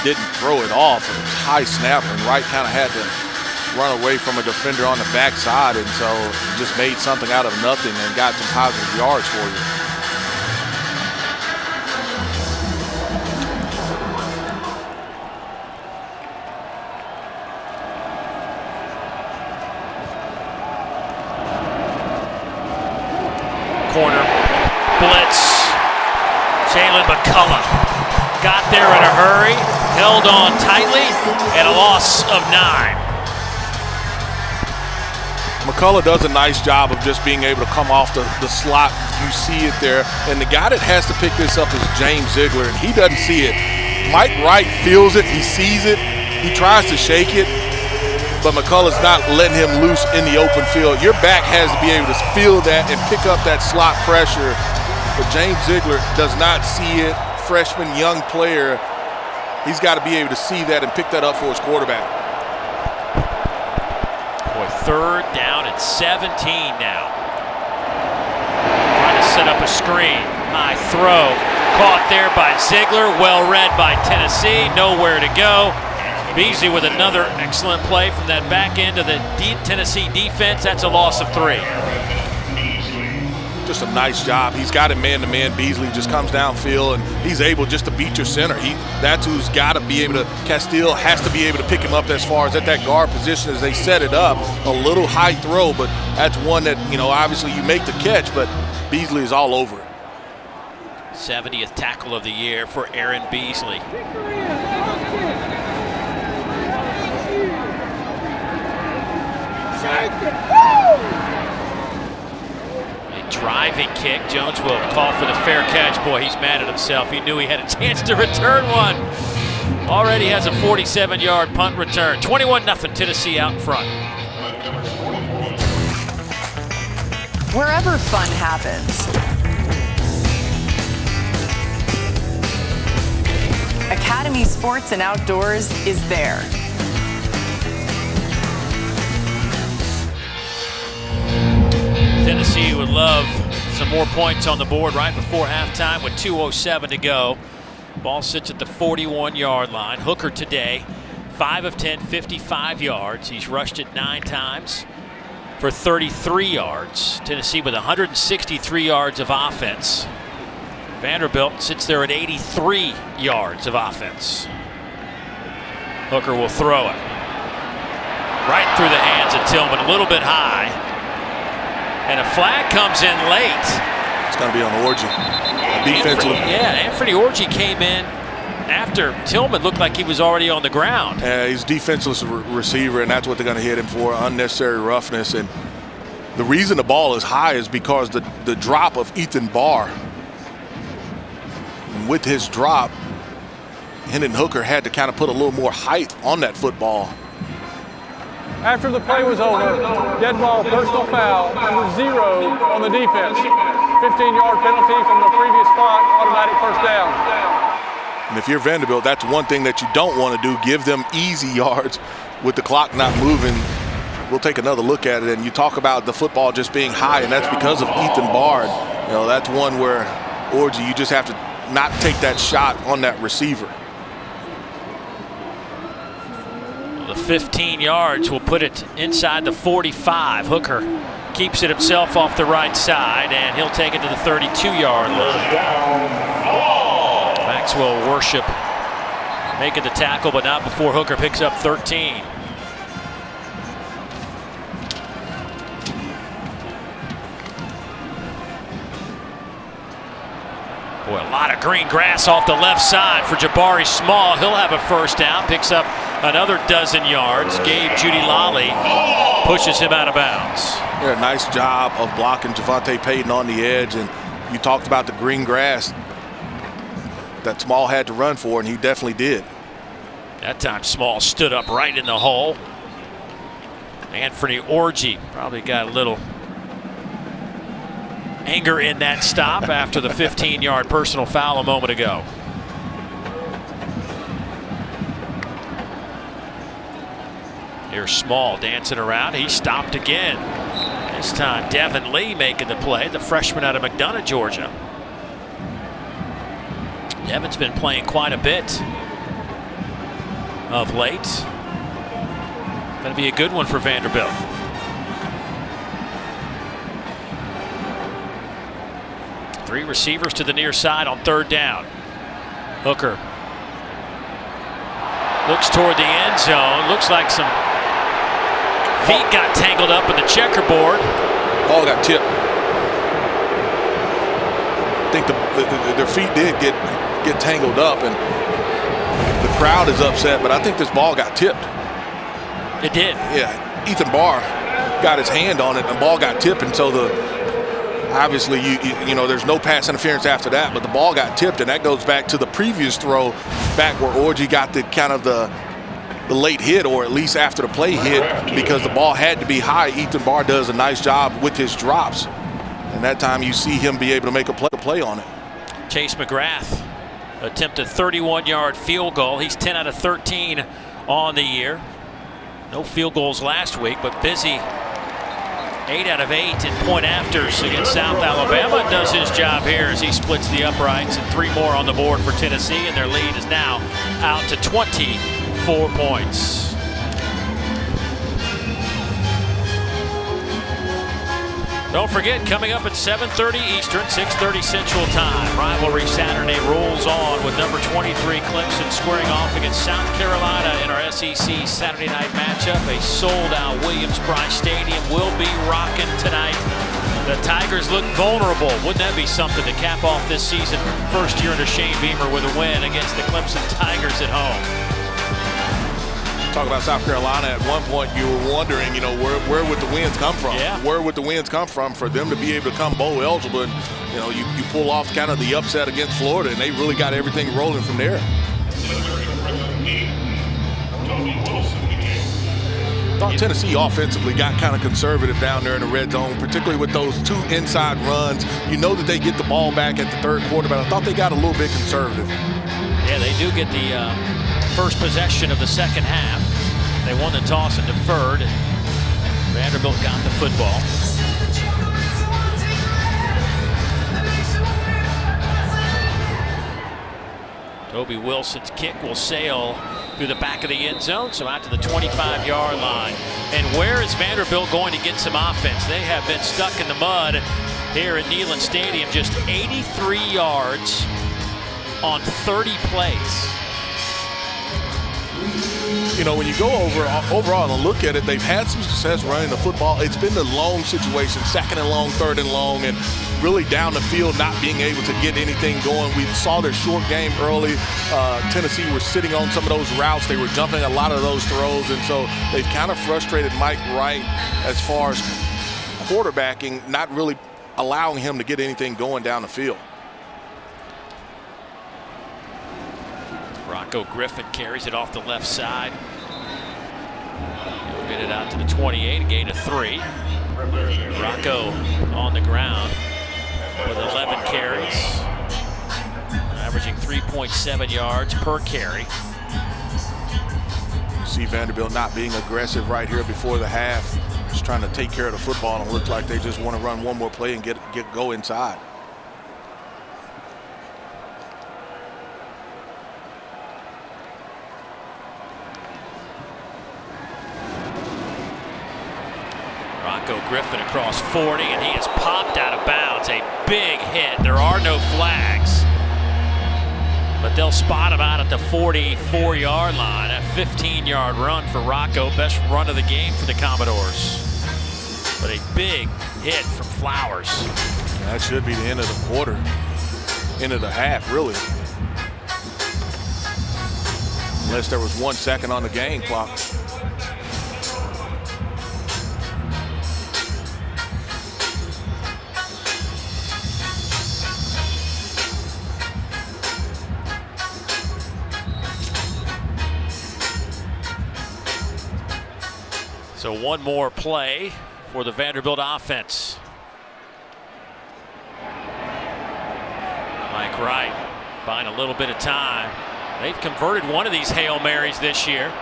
didn't throw it off. It was high snap, and Wright kind of had to run away from a defender on the backside, and so just made something out of nothing and got some positive yards for you. Corner, blitz, Jalen McCullough got there in a hurry, held on tightly, and a loss of 9. McCullough does a nice job of just being able to come off the slot. You see it there, and the guy that has to pick this up is James Ziegler, and he doesn't see it. Mike Wright feels it, he sees it, he tries to shake it, but McCullough's not letting him loose in the open field. Your back has to be able to feel that and pick up that slot pressure. But James Ziegler does not see it. Freshman, young player, he's got to be able to see that and pick that up for his quarterback. Boy, 3rd down and 17 now. Trying to set up a screen. High throw. Caught there by Ziegler. Well read by Tennessee. Nowhere to go. Beasley with another excellent play from that back end of the Tennessee defense. That's a loss of 3. Just a nice job. He's got it man-to-man. Beasley just comes downfield, and he's able just to beat your center. That's who's got to be able to, Castile has to be able to pick him up as far as at that guard position as they set it up. A little high throw, but that's one that, obviously you make the catch, but Beasley is all over it. 70th tackle of the year for Aaron Beasley. A driving kick. Jones will call for the fair catch. Boy, he's mad at himself. He knew he had a chance to return one. Already has a 47-yard punt return. 21-0 Tennessee out in front. Wherever fun happens, Academy Sports and Outdoors is there. Tennessee would love some more points on the board right before halftime with 2:07 to go. Ball sits at the 41-yard line. Hooker today, 5 of 10, 55 yards. He's rushed it 9 times for 33 yards. Tennessee with 163 yards of offense. Vanderbilt sits there at 83 yards of offense. Hooker will throw it. Right through the hands of Tillman, a little bit high. And a flag comes in late. It's going to be on Orji. Defensively. Anthony Orji came in after Tillman looked like he was already on the ground. He's a defenseless receiver, and that's what they're going to hit him for, unnecessary roughness. And the reason the ball is high is because the drop of Ethan Barr. And with his drop, Hendon Hooker had to kind of put a little more height on that football. After the play was over, dead ball, personal foul, number 0 on the defense. 15-yard penalty from the previous spot, automatic first down. And if you're Vanderbilt, that's one thing that you don't want to do, give them easy yards with the clock not moving. We'll take another look at it, and you talk about the football just being high, and that's because of Ethan Bard. You know, that's one where, Orji, you just have to not take that shot on that receiver. The 15 yards will put it inside the 45. Hooker keeps it himself off the right side, and he'll take it to the 32-yard line. Maxwell Worship making the tackle, but not before Hooker picks up 13. Boy, a lot of green grass off the left side for Jabari Small. He'll have a first down, picks up another dozen yards. Gabe Judy-Lally pushes him out of bounds. Yeah, nice job of blocking Javante Payton on the edge, and you talked about the green grass that Small had to run for, and he definitely did. That time Small stood up right in the hole. Anthony Orji probably got a little anger in that stop after the 15-yard personal foul a moment ago. Here's Small dancing around. He stopped again. This time Devin Lee making the play, the freshman out of McDonough, Georgia. Devin's been playing quite a bit of late. Going to be a good one for Vanderbilt. Three receivers to the near side on third down. Hooker looks toward the end zone. Looks like some feet got tangled up in the checkerboard. Ball got tipped. I think their feet did get tangled up, and the crowd is upset, but I think this ball got tipped. It did. Yeah, Ethan Barr got his hand on it, and the ball got tipped, and so obviously you know there's no pass interference after that, but the ball got tipped, and that goes back to the previous throw back where Orji got the kind of the late hit, or at least after the play hit, because the ball had to be high. Ethan Barr does a nice job with his drops, and that time you see him be able to make a play on it. Chase McGrath attempted 31-yard field goal. He's 10 out of 13 on the year. No field goals last week, but busy 8 out of 8 in point afters against South Alabama. Does his job here as he splits the uprights, and 3 more on the board for Tennessee, and their lead is now out to 24 points. Don't forget, coming up at 7:30 Eastern, 6:30 Central Time, Rivalry Saturday rolls on with number 23 Clemson squaring off against South Carolina in our SEC Saturday night matchup. A sold-out Williams-Brice Stadium will be rocking tonight. The Tigers look vulnerable. Wouldn't that be something to cap off this season? First year under Shane Beamer with a win against the Clemson Tigers at home. Talk about South Carolina. At one point, you were wondering, you know, where would the wins come from? Yeah. Where would the wins come from for them to be able to come bowl eligible? And, you know, you pull off kind of the upset against Florida, and they really got everything rolling from there. Thought Tennessee offensively got kind of conservative down there in the red zone, particularly with those 2 inside runs. You know that they get the ball back at the third quarter, but I thought they got a little bit conservative. Yeah, they do get the first possession of the second half. They won the toss and deferred. Vanderbilt got the football. Toby Wilson's kick will sail through the back of the end zone, so out to the 25-yard line. And where is Vanderbilt going to get some offense? They have been stuck in the mud here at Neyland Stadium. Just 83 yards on 30 plays. You know, when you go overall and look at it, they've had some success running the football. It's been the long situation, 2nd and long, 3rd and long, and really down the field not being able to get anything going. We saw their short game early. Tennessee were sitting on some of those routes. They were jumping a lot of those throws, and so they've kind of frustrated Mike Wright as far as quarterbacking, not really allowing him to get anything going down the field. Rocco Griffin carries it off the left side. He'll get it out to the 28, a gain of 3. Rocco on the ground with 11 carries, averaging 3.7 yards per carry. See Vanderbilt not being aggressive right here before the half, just trying to take care of the football, and it looks like they just want to run one more play and go inside. Rocco Griffin across 40, and he is popped out of bounds. A big hit. There are no flags, but they'll spot him out at the 44-yard line. A 15-yard run for Rocco, best run of the game for the Commodores. But a big hit from Flowers. That should be the end of the quarter, end of the half, really. Unless there was 1 second on the game clock. So one more play for the Vanderbilt offense. Mike Wright buying a little bit of time. They've converted one of these Hail Marys this year.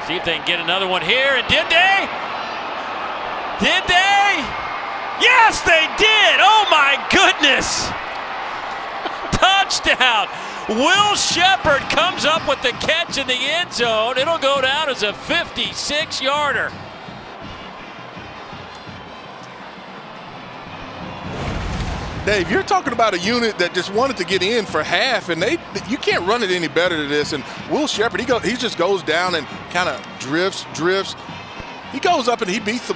See if they can get another one here. And did they? Did they? Yes, they did. Oh my goodness. Touchdown. Will Shepard comes up with the catch in the end zone. It'll go down as a 56-yarder. Dave, you're talking about a unit that just wanted to get in for half, and you can't run it any better than this. And Will Shepard, he just goes down and kind of drifts. He goes up and he beats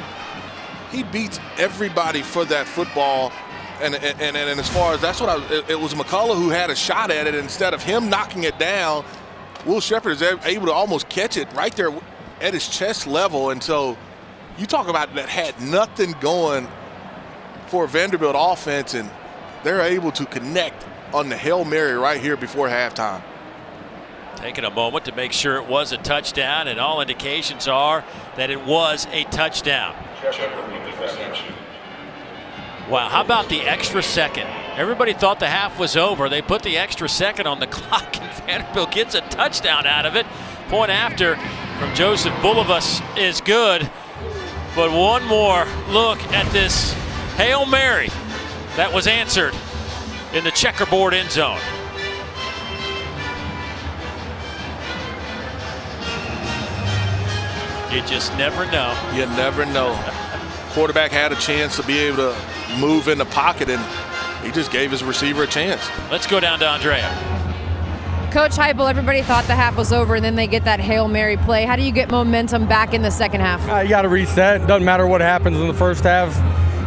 everybody for that football. And as far as it was McCullough who had a shot at it. Instead of him knocking it down, Will Shepard is able to almost catch it right there at his chest level. And so you talk about that had nothing going for Vanderbilt offense, and they're able to connect on the Hail Mary right here before halftime. Taking a moment to make sure it was a touchdown, and all indications are that it was a touchdown. Wow, how about the extra second? Everybody thought the half was over. They put the extra second on the clock, and Vanderbilt gets a touchdown out of it. Point after from Joseph Bulovas is good. But one more look at this Hail Mary that was answered in the checkerboard end zone. You just never know. You never know. Quarterback had a chance to be able to move in the pocket, and he just gave his receiver a chance. Let's go down to Andrea. Coach Heupel, everybody thought the half was over, and then they get that Hail Mary play. How do you get momentum back in the second half? You got to reset. Doesn't matter what happens in the first half.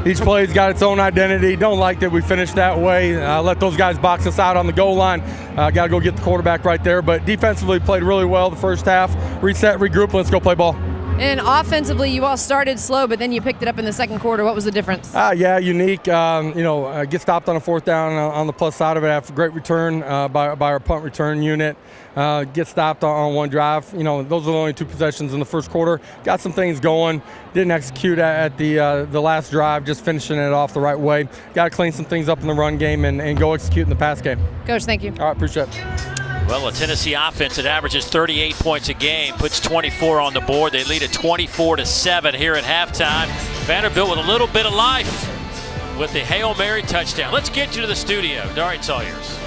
Each play's got its own identity. Don't like that we finished that way. Let those guys box us out on the goal line. Got to go get the quarterback right there. But defensively played really well the first half. Reset, regroup, let's go play ball. And offensively, you all started slow, but then you picked it up in the second quarter. What was the difference? Yeah, unique. Get stopped on a fourth down on the plus side of it. Have a great return by our punt return unit. Get stopped on one drive. Those are the only 2 possessions in the first quarter. Got some things going. Didn't execute at the last drive, just finishing it off the right way. Got to clean some things up in the run game and go execute in the pass game. Coach, thank you. All right, appreciate it. Well, a Tennessee offense that averages 38 points a game, puts 24 on the board. They lead at 24-7 here at halftime. Vanderbilt with a little bit of life with the Hail Mary touchdown. Let's get you to the studio. All right, it's all yours.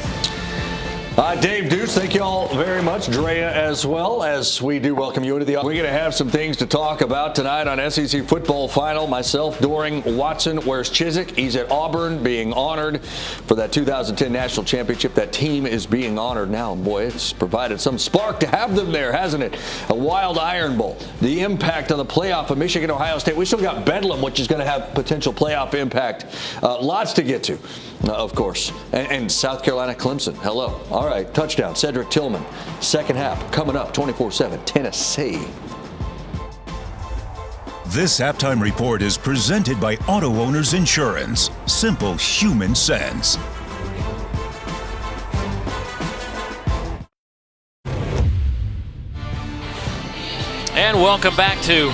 Dave, Deuce, thank you all very much. Drea as well, as we do welcome you into the. We're going to have some things to talk about tonight on SEC Football Final. Myself, Doring, Watson. Where's Chiswick? He's at Auburn being honored for that 2010 National Championship. That team is being honored now. Boy, it's provided some spark to have them there, hasn't it? A Wild Iron Bowl. The impact on the playoff of Michigan, Ohio State. We still got Bedlam, which is going to have potential playoff impact. Lots to get to, of course. And South Carolina, Clemson. Hello. All right, touchdown, Cedric Tillman. Second half coming up, 24-7, Tennessee. This halftime report is presented by Auto Owners Insurance. Simple human sense. And welcome back to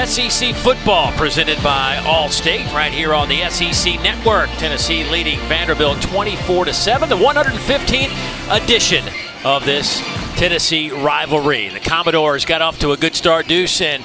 SEC football presented by Allstate right here on the SEC Network. Tennessee leading Vanderbilt 24-7, the 115th edition of this Tennessee rivalry. The Commodores got off to a good start, Deuce, and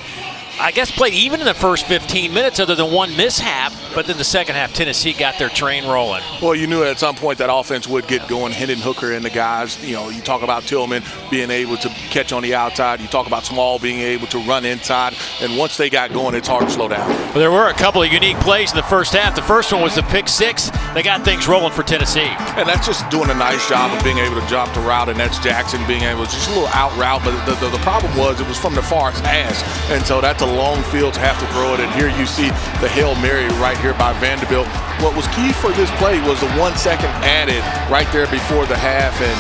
I guess played even in the first 15 minutes other than one mishap, but then the second half Tennessee got their train rolling. Well, you knew at some point that offense would get going. Hendon Hooker and the guys, you talk about Tillman being able to catch on the outside. You talk about Small being able to run inside. And once they got going, it's hard to slow down. Well, there were a couple of unique plays in the first half. The first one was the pick six. They got things rolling for Tennessee. And that's just doing a nice job of being able to drop the route, and that's Jackson being able to just a little out route. But the problem was it was from the far hash. And so that's a long field to have to throw it. And here you see the Hail Mary right here by Vanderbilt. What was key for this play was the 1 second added right there before the half, and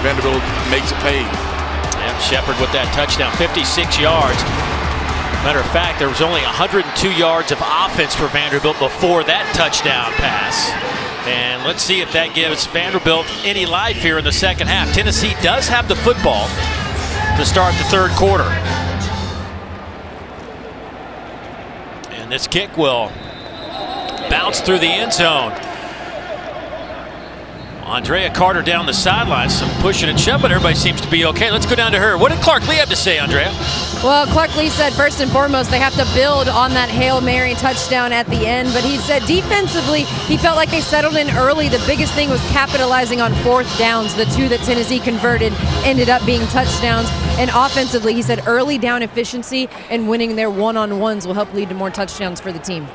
Vanderbilt makes it pay. Yeah, Shepard with that touchdown, 56 yards. Matter of fact, there was only 102 yards of offense for Vanderbilt before that touchdown pass. And let's see if that gives Vanderbilt any life here in the second half. Tennessee does have the football to start the third quarter. And this kick will bounce through the end zone. Andrea Carter down the sidelines, some pushing and shoving, but everybody seems to be okay. Let's go down to her. What did Clark Lee have to say, Andrea? Well, Clark Lee said first and foremost they have to build on that Hail Mary touchdown at the end, but he said defensively he felt like they settled in early. The biggest thing was capitalizing on fourth downs. The two that Tennessee converted ended up being touchdowns. And offensively, he said early down efficiency and winning their one-on-ones will help lead to more touchdowns for the team.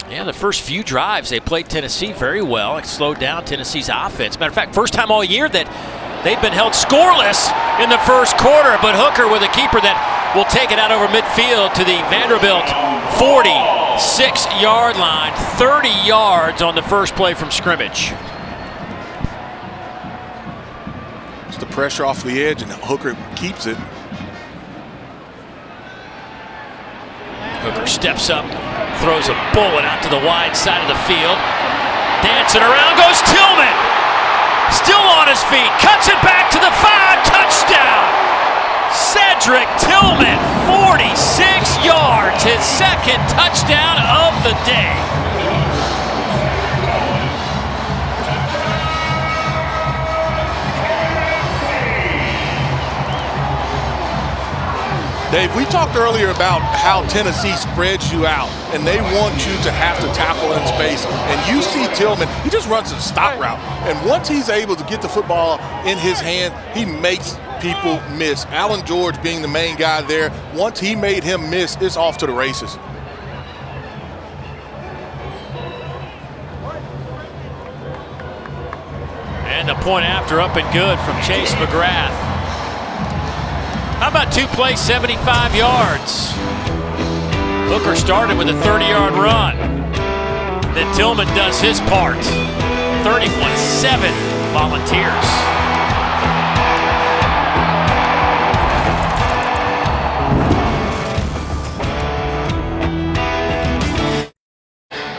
Yeah, the first few drives, they played Tennessee very well. It slowed down Tennessee's offense. Matter of fact, first time all year that they've been held scoreless in the first quarter. But Hooker with a keeper that will take it out over midfield to the Vanderbilt 46-yard line. 30 yards on the first play from scrimmage. It's the pressure off the edge, and Hooker keeps it. Hooker steps up, throws a bullet out to the wide side of the field. Dancing around goes Tillman. Still on his feet, cuts it back to the 5, touchdown. Cedric Tillman, 46 yards, his second touchdown of the day. Dave, we talked earlier about how Tennessee spreads you out, and they want you to have to tackle in space. And you see Tillman, he just runs a stop route. And once he's able to get the football in his hand, he makes people miss. Allen George being the main guy there, once he made him miss, it's off to the races. And the point after up and good from Chase McGrath. How about two plays, 75 yards? Hooker started with a 30-yard run. Then Tillman does his part. 31-7 Volunteers.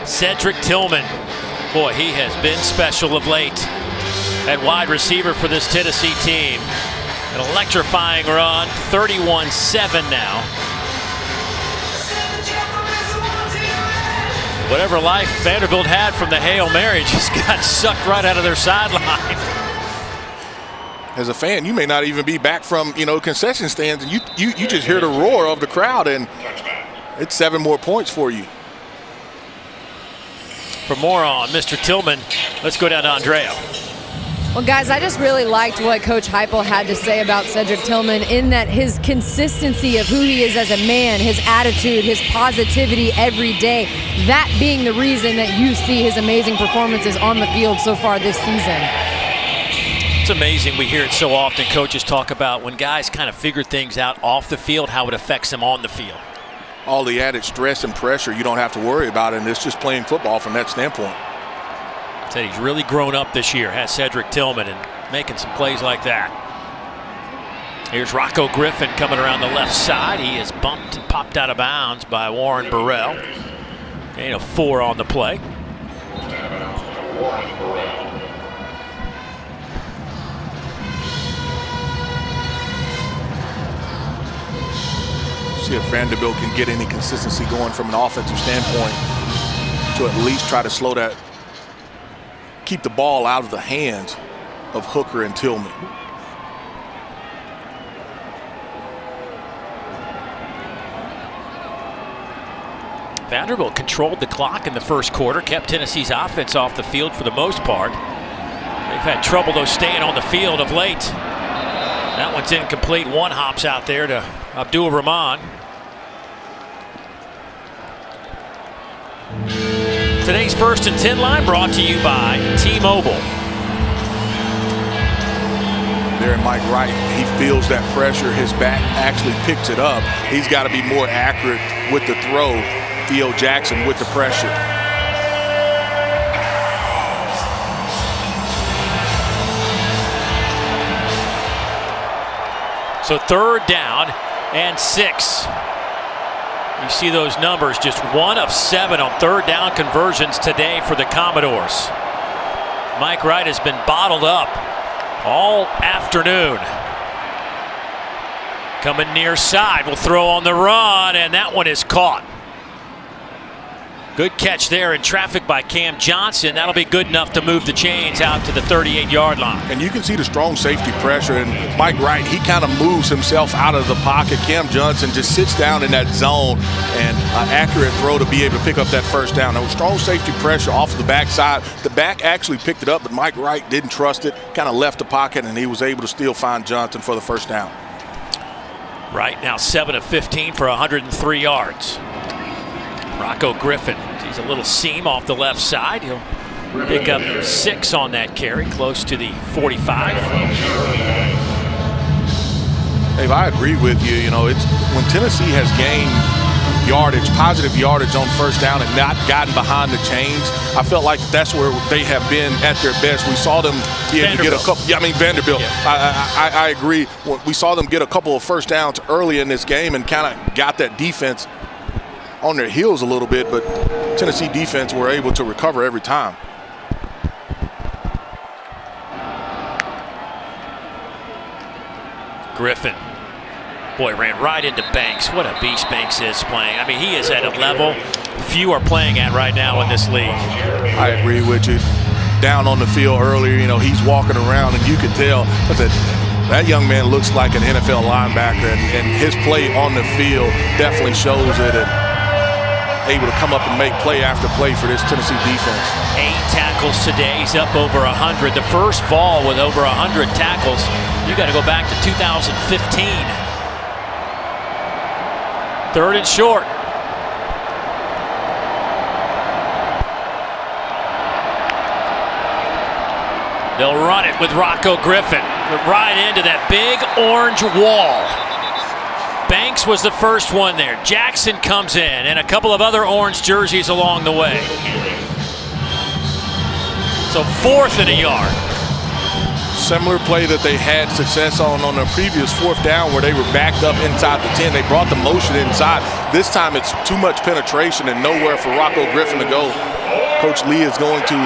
Cedric Tillman. Boy, he has been special of late at wide receiver for this Tennessee team. An electrifying run, 31-7 now. Whatever life Vanderbilt had from the Hail Mary just got sucked right out of their sideline. As a fan, you may not even be back from, concession stands, and you just hear the roar of the crowd, and it's 7 more points for you. For more on Mr. Tillman, let's go down to Andrea. Well, guys, I just really liked what Coach Heupel had to say about Cedric Tillman in that his consistency of who he is as a man, his attitude, his positivity every day, that being the reason that you see his amazing performances on the field so far this season. It's amazing we hear it so often. Coaches talk about when guys kind of figure things out off the field, how it affects them on the field. All the added stress and pressure you don't have to worry about, and it's just playing football from that standpoint. Said he's really grown up this year, has Cedric Tillman, and making some plays like that. Here's Rocco Griffin coming around the left side. He is bumped and popped out of bounds by Warren Burrell. Gain of 4 on the play. See if Vanderbilt can get any consistency going from an offensive standpoint to at least try to slow that, keep the ball out of the hands of Hooker and Tillman. Vanderbilt controlled the clock in the first quarter, kept Tennessee's offense off the field for the most part. They've had trouble, though, staying on the field of late. That one's incomplete. One hops out there to Abdul Rahman. Today's 1st and 10 line brought to you by T-Mobile. There, Mike Wright, he feels that pressure. His back actually picks it up. He's got to be more accurate with the throw. Theo Jackson with the pressure. So 3rd down and 6. You see those numbers, just 1 of 7 on 3rd down conversions today for the Commodores. Mike Wright has been bottled up all afternoon. Coming near side, will throw on the run, and that one is caught. Good catch there in traffic by Cam Johnson. That'll be good enough to move the chains out to the 38-yard line. And you can see the strong safety pressure. And Mike Wright, he kind of moves himself out of the pocket. Cam Johnson just sits down in that zone, and an accurate throw to be able to pick up that 1st down. There was strong safety pressure off of the backside. The back actually picked it up, but Mike Wright didn't trust it, kind of left the pocket, and he was able to still find Johnson for the 1st down. Right now 7 of 15 for 103 yards. Rocco Griffin sees a little seam off the left side. He'll pick up 6 on that carry, close to the 45. Dave, I agree with you. You know, it's when Tennessee has gained yardage, positive yardage on 1st down and not gotten behind the chains, I felt like that's where they have been at their best. We saw them be able to get a couple. Yeah, I mean Vanderbilt. Yeah. I agree. We saw them get a couple of 1st downs early in this game and kind of got that defense on their heels a little bit, but Tennessee defense were able to recover every time. Griffin, boy, ran right into Banks. What a beast Banks is playing. I mean, he is at a level few are playing at right now in this league. I agree with you. Down on the field earlier, you know, he's walking around and you could tell that young man looks like an NFL linebacker, and his play on the field definitely shows it. And able to come up and make play after play for this Tennessee defense. 8 tackles today. He's up over 100. The first ball with over 100 tackles. You got to go back to 2015. 3rd and short. They'll run it with Rocco Griffin. Right into that big orange wall. Banks was the first one there. Jackson comes in, and a couple of other orange jerseys along the way. So 4th and a yard. Similar play that they had success on the previous 4th down where they were backed up inside the 10. They brought the motion inside. This time it's too much penetration and nowhere for Rocco Griffin to go. Coach Lee is going to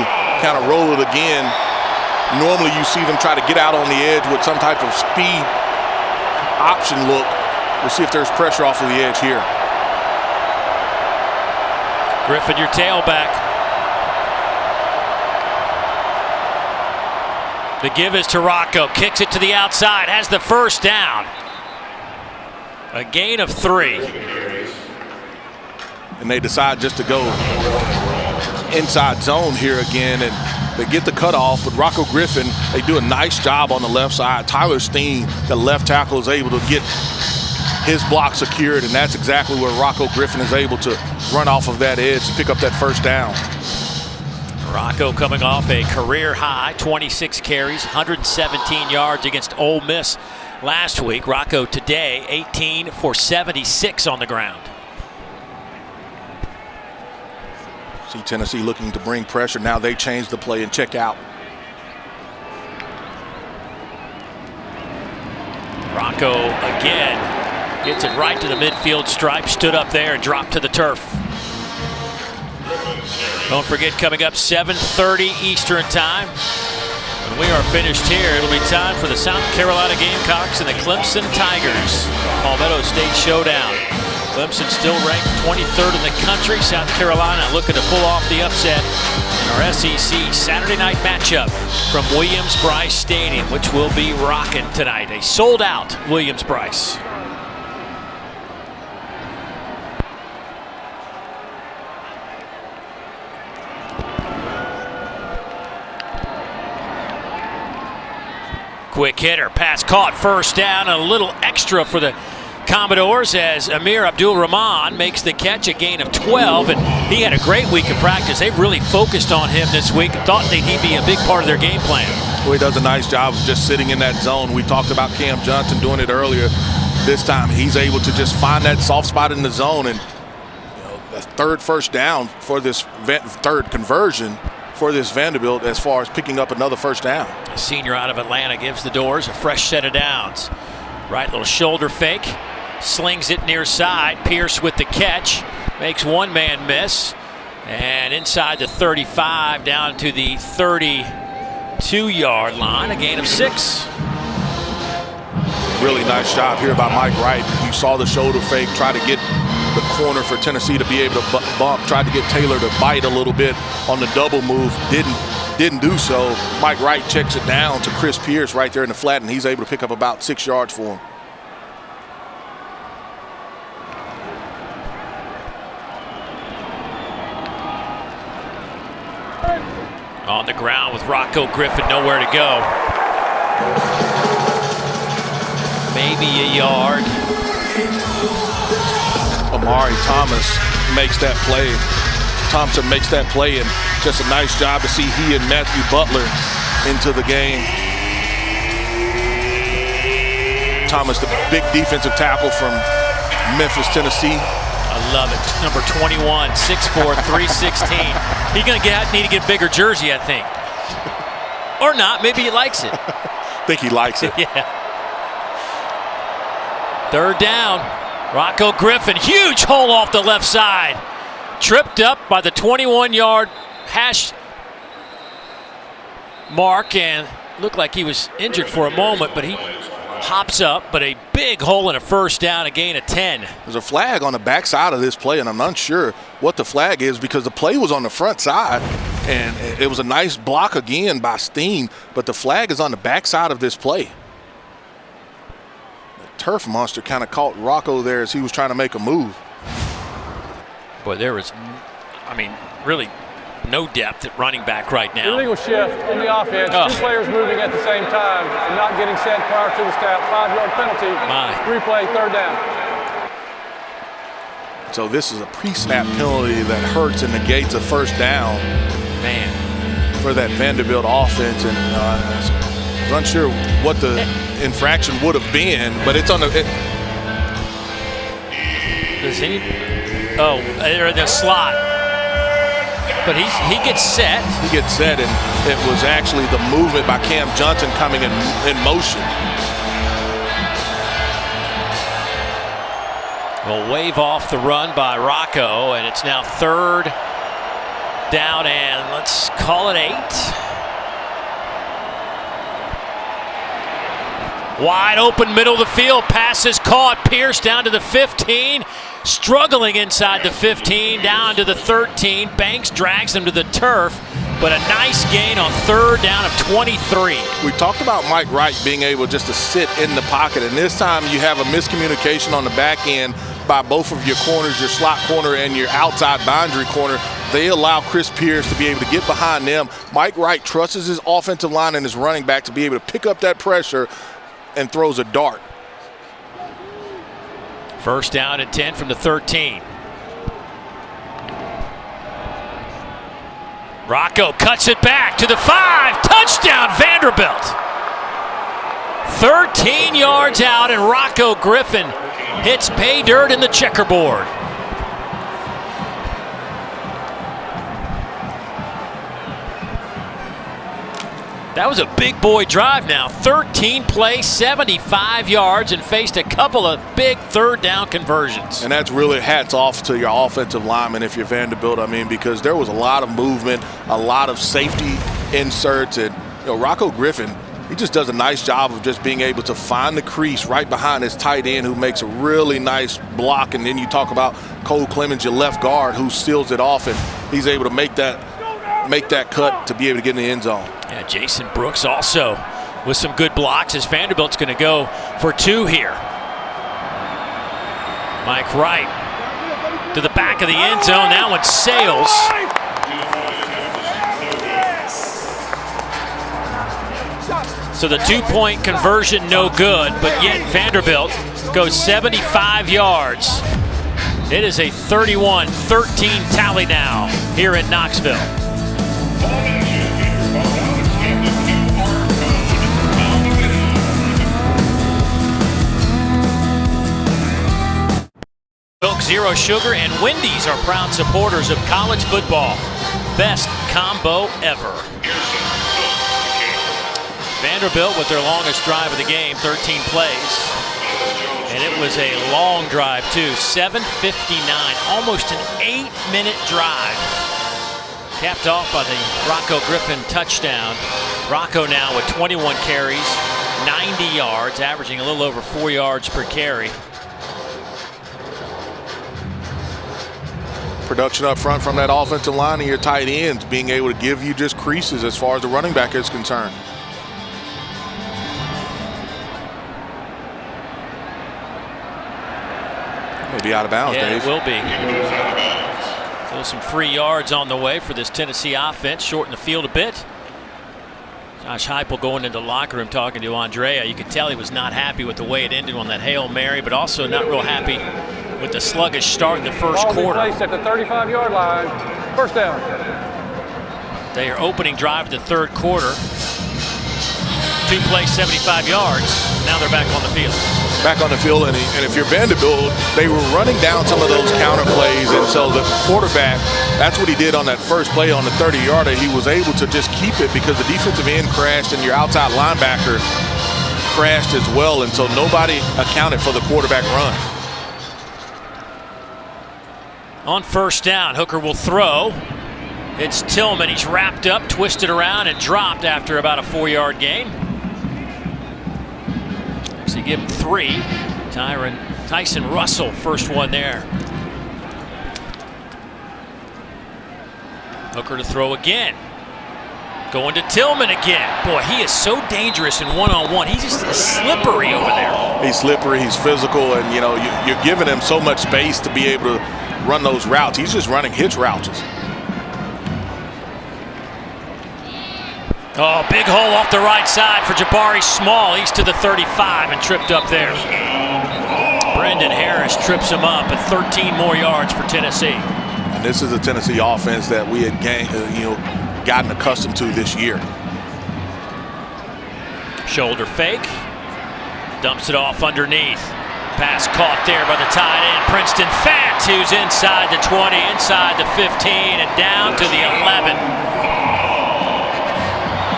kind of roll it again. Normally you see them try to get out on the edge with some type of speed option look. We'll see if there's pressure off of the edge here. Griffin, your tailback. The give is to Rocco. Kicks it to the outside. Has the 1st down. A gain of 3. And they decide just to go inside zone here again, and they get the cutoff. But Rocco Griffin, they do a nice job on the left side. Tyler Steen, the left tackle, is able to get his block secured, and that's exactly where Rocco Griffin is able to run off of that edge to pick up that 1st down. Rocco coming off a career high, 26 carries, 117 yards against Ole Miss last week. Rocco today, 18 for 76 on the ground. See Tennessee looking to bring pressure. Now they change the play and check out. Rocco again gets it right to the midfield stripe, stood up there and dropped to the turf. Don't forget, coming up 7:30 Eastern time. When we are finished here, it'll be time for the South Carolina Gamecocks and the Clemson Tigers. Palmetto State Showdown. Clemson still ranked 23rd in the country. South Carolina looking to pull off the upset in our SEC Saturday night matchup from Williams-Brice Stadium, which will be rocking tonight. A sold-out Williams-Brice. Quick hitter, pass caught, first down, and a little extra for the Commodores as Amir Abdul-Rahman makes the catch, a gain of 12, and he had a great week of practice. They've really focused on him this week and thought that he'd be a big part of their game plan. Well, he does a nice job of just sitting in that zone. We talked about Cam Johnson doing it earlier. This time he's able to just find that soft spot in the zone, and a third first down for this third conversion for this Vanderbilt as far as picking up another first down. A senior out of Atlanta gives the Doors a fresh set of downs. Right, little shoulder fake. Slings it near side. Pierce with the catch. Makes one man miss. And inside the 35 down to the 32-yard line. A gain of 6. Really nice job here by Mike Wright. You saw the shoulder fake. Try to get the corner for Tennessee to be able to bump. Tried to get Taylor to bite a little bit on the double move. Didn't do so. Mike Wright checks it down to Chris Pierce right there in the flat, and he's able to pick up about 6 yards for him. On the ground with Rocco Griffin, nowhere to go. Maybe a yard. Amari Thomas makes that play. Thompson makes that play, and just a nice job to see he and Matthew Butler into the game. Thomas, the big defensive tackle from Memphis, Tennessee. I love it. Number 21, 6'4", 316. He's going to need to get a bigger jersey, I think. Or not. Maybe he likes it. I think he likes it. Yeah. Third down. Rocco Griffin. Huge hole off the left side. Tripped up by the 21-yard hash mark and looked like he was injured for a moment, but he hops up, but a big hole in a first down, a gain of 10. There's a flag on the backside of this play, and I'm not sure what the flag is because the play was on the front side, and it was a nice block again by Steen, but the flag is on the backside of this play. The turf monster kind of caught Rocco there as he was trying to make a move. Boy, there was, really no depth at running back right now. Illegal shift in the offense. Two players moving at the same time and not getting set prior to the snap. 5-yard penalty. Replay, third down. So this is a pre-snap penalty that hurts and negates a first down. Man. For that Vanderbilt offense, and I was unsure what the infraction would have been, but it's on the. Does he? Oh, they're in the slot. But he gets set. He gets set, and it was actually the movement by Cam Johnson coming in motion. We'll wave off the run by Rocco, and it's now third down, and let's call it 8. Wide open middle of the field, pass is caught. Pierce down to the 15. Struggling inside the 15, down to the 13. Banks drags him to the turf, but a nice gain on third down of 23. We talked about Mike Wright being able just to sit in the pocket, and this time you have a miscommunication on the back end by both of your corners, your slot corner and your outside boundary corner. They allow Chris Pierce to be able to get behind them. Mike Wright trusts his offensive line and his running back to be able to pick up that pressure and throws a dart. First down and 10 from the 13. Rocco cuts it back to the 5. Touchdown, Vanderbilt. 13 yards out, and Rocco Griffin hits pay dirt in the checkerboard. That was a big boy drive now. 13 plays, 75 yards, and faced a couple of big third down conversions. And that's really hats off to your offensive lineman if you're Vanderbilt. Because there was a lot of movement, a lot of safety inserts, and Rocco Griffin He just does a nice job of just being able to find the crease right behind his tight end, who makes a really nice block. And then you talk about Cole Clemens, your left guard, who steals it off, and he's able to make that cut to be able to get in the end zone. Yeah, Jason Brooks also with some good blocks as Vanderbilt's going to go for 2 here. Mike Wright to the back of the end zone. That one sails. So the 2-point conversion no good, but yet Vanderbilt goes 75 yards. It is a 31-13 tally now here in Knoxville. Milk Zero Sugar and Wendy's are proud supporters of college football. Best combo ever. Vanderbilt with their longest drive of the game, 13 plays. And it was a long drive too, 7:59, almost an 8-minute drive. Capped off by the Rocco Griffin touchdown. Rocco now with 21 carries, 90 yards, averaging a little over 4 yards per carry. Production up front from that offensive line and your tight ends being able to give you just creases as far as the running back is concerned. Maybe out of bounds, yeah, Dave. It will be. So some free yards on the way for this Tennessee offense. Shorten the field a bit. Josh Heupel going into the locker room talking to Andrea. You could tell he was not happy with the way it ended on that Hail Mary, but also not real happy with the sluggish start in the first quarter. Ball placed at the 35-yard line. First down. They are opening drive of the third quarter. 2 plays, 75 yards. Now they're back on the field. Back on the field, and if you're Vanderbilt, they were running down some of those counter plays, and so the quarterback, that's what he did on that first play on the 30-yarder. He was able to just keep it because the defensive end crashed and your outside linebacker crashed as well, and so nobody accounted for the quarterback run. On first down, Hooker will throw. It's Tillman. He's wrapped up, twisted around, and dropped after about a 4-yard gain. Actually, give him 3. Tyson Russell, first one there. Hooker to throw again. Going to Tillman again. Boy, he is so dangerous in one-on-one. He's just slippery over there. He's slippery, he's physical, and you're giving him so much space to be able to run those routes. He's just running hitch routes. Oh, big hole off the right side for Jabari Small. He's to the 35 and tripped up there. Brendan Harris trips him up at 13 more yards for Tennessee. And this is a Tennessee offense that we had gotten accustomed to this year. Shoulder fake. Dumps it off underneath. Pass caught there by the tight end, Princeton Fant, who's inside the 20, inside the 15, and down to the 11.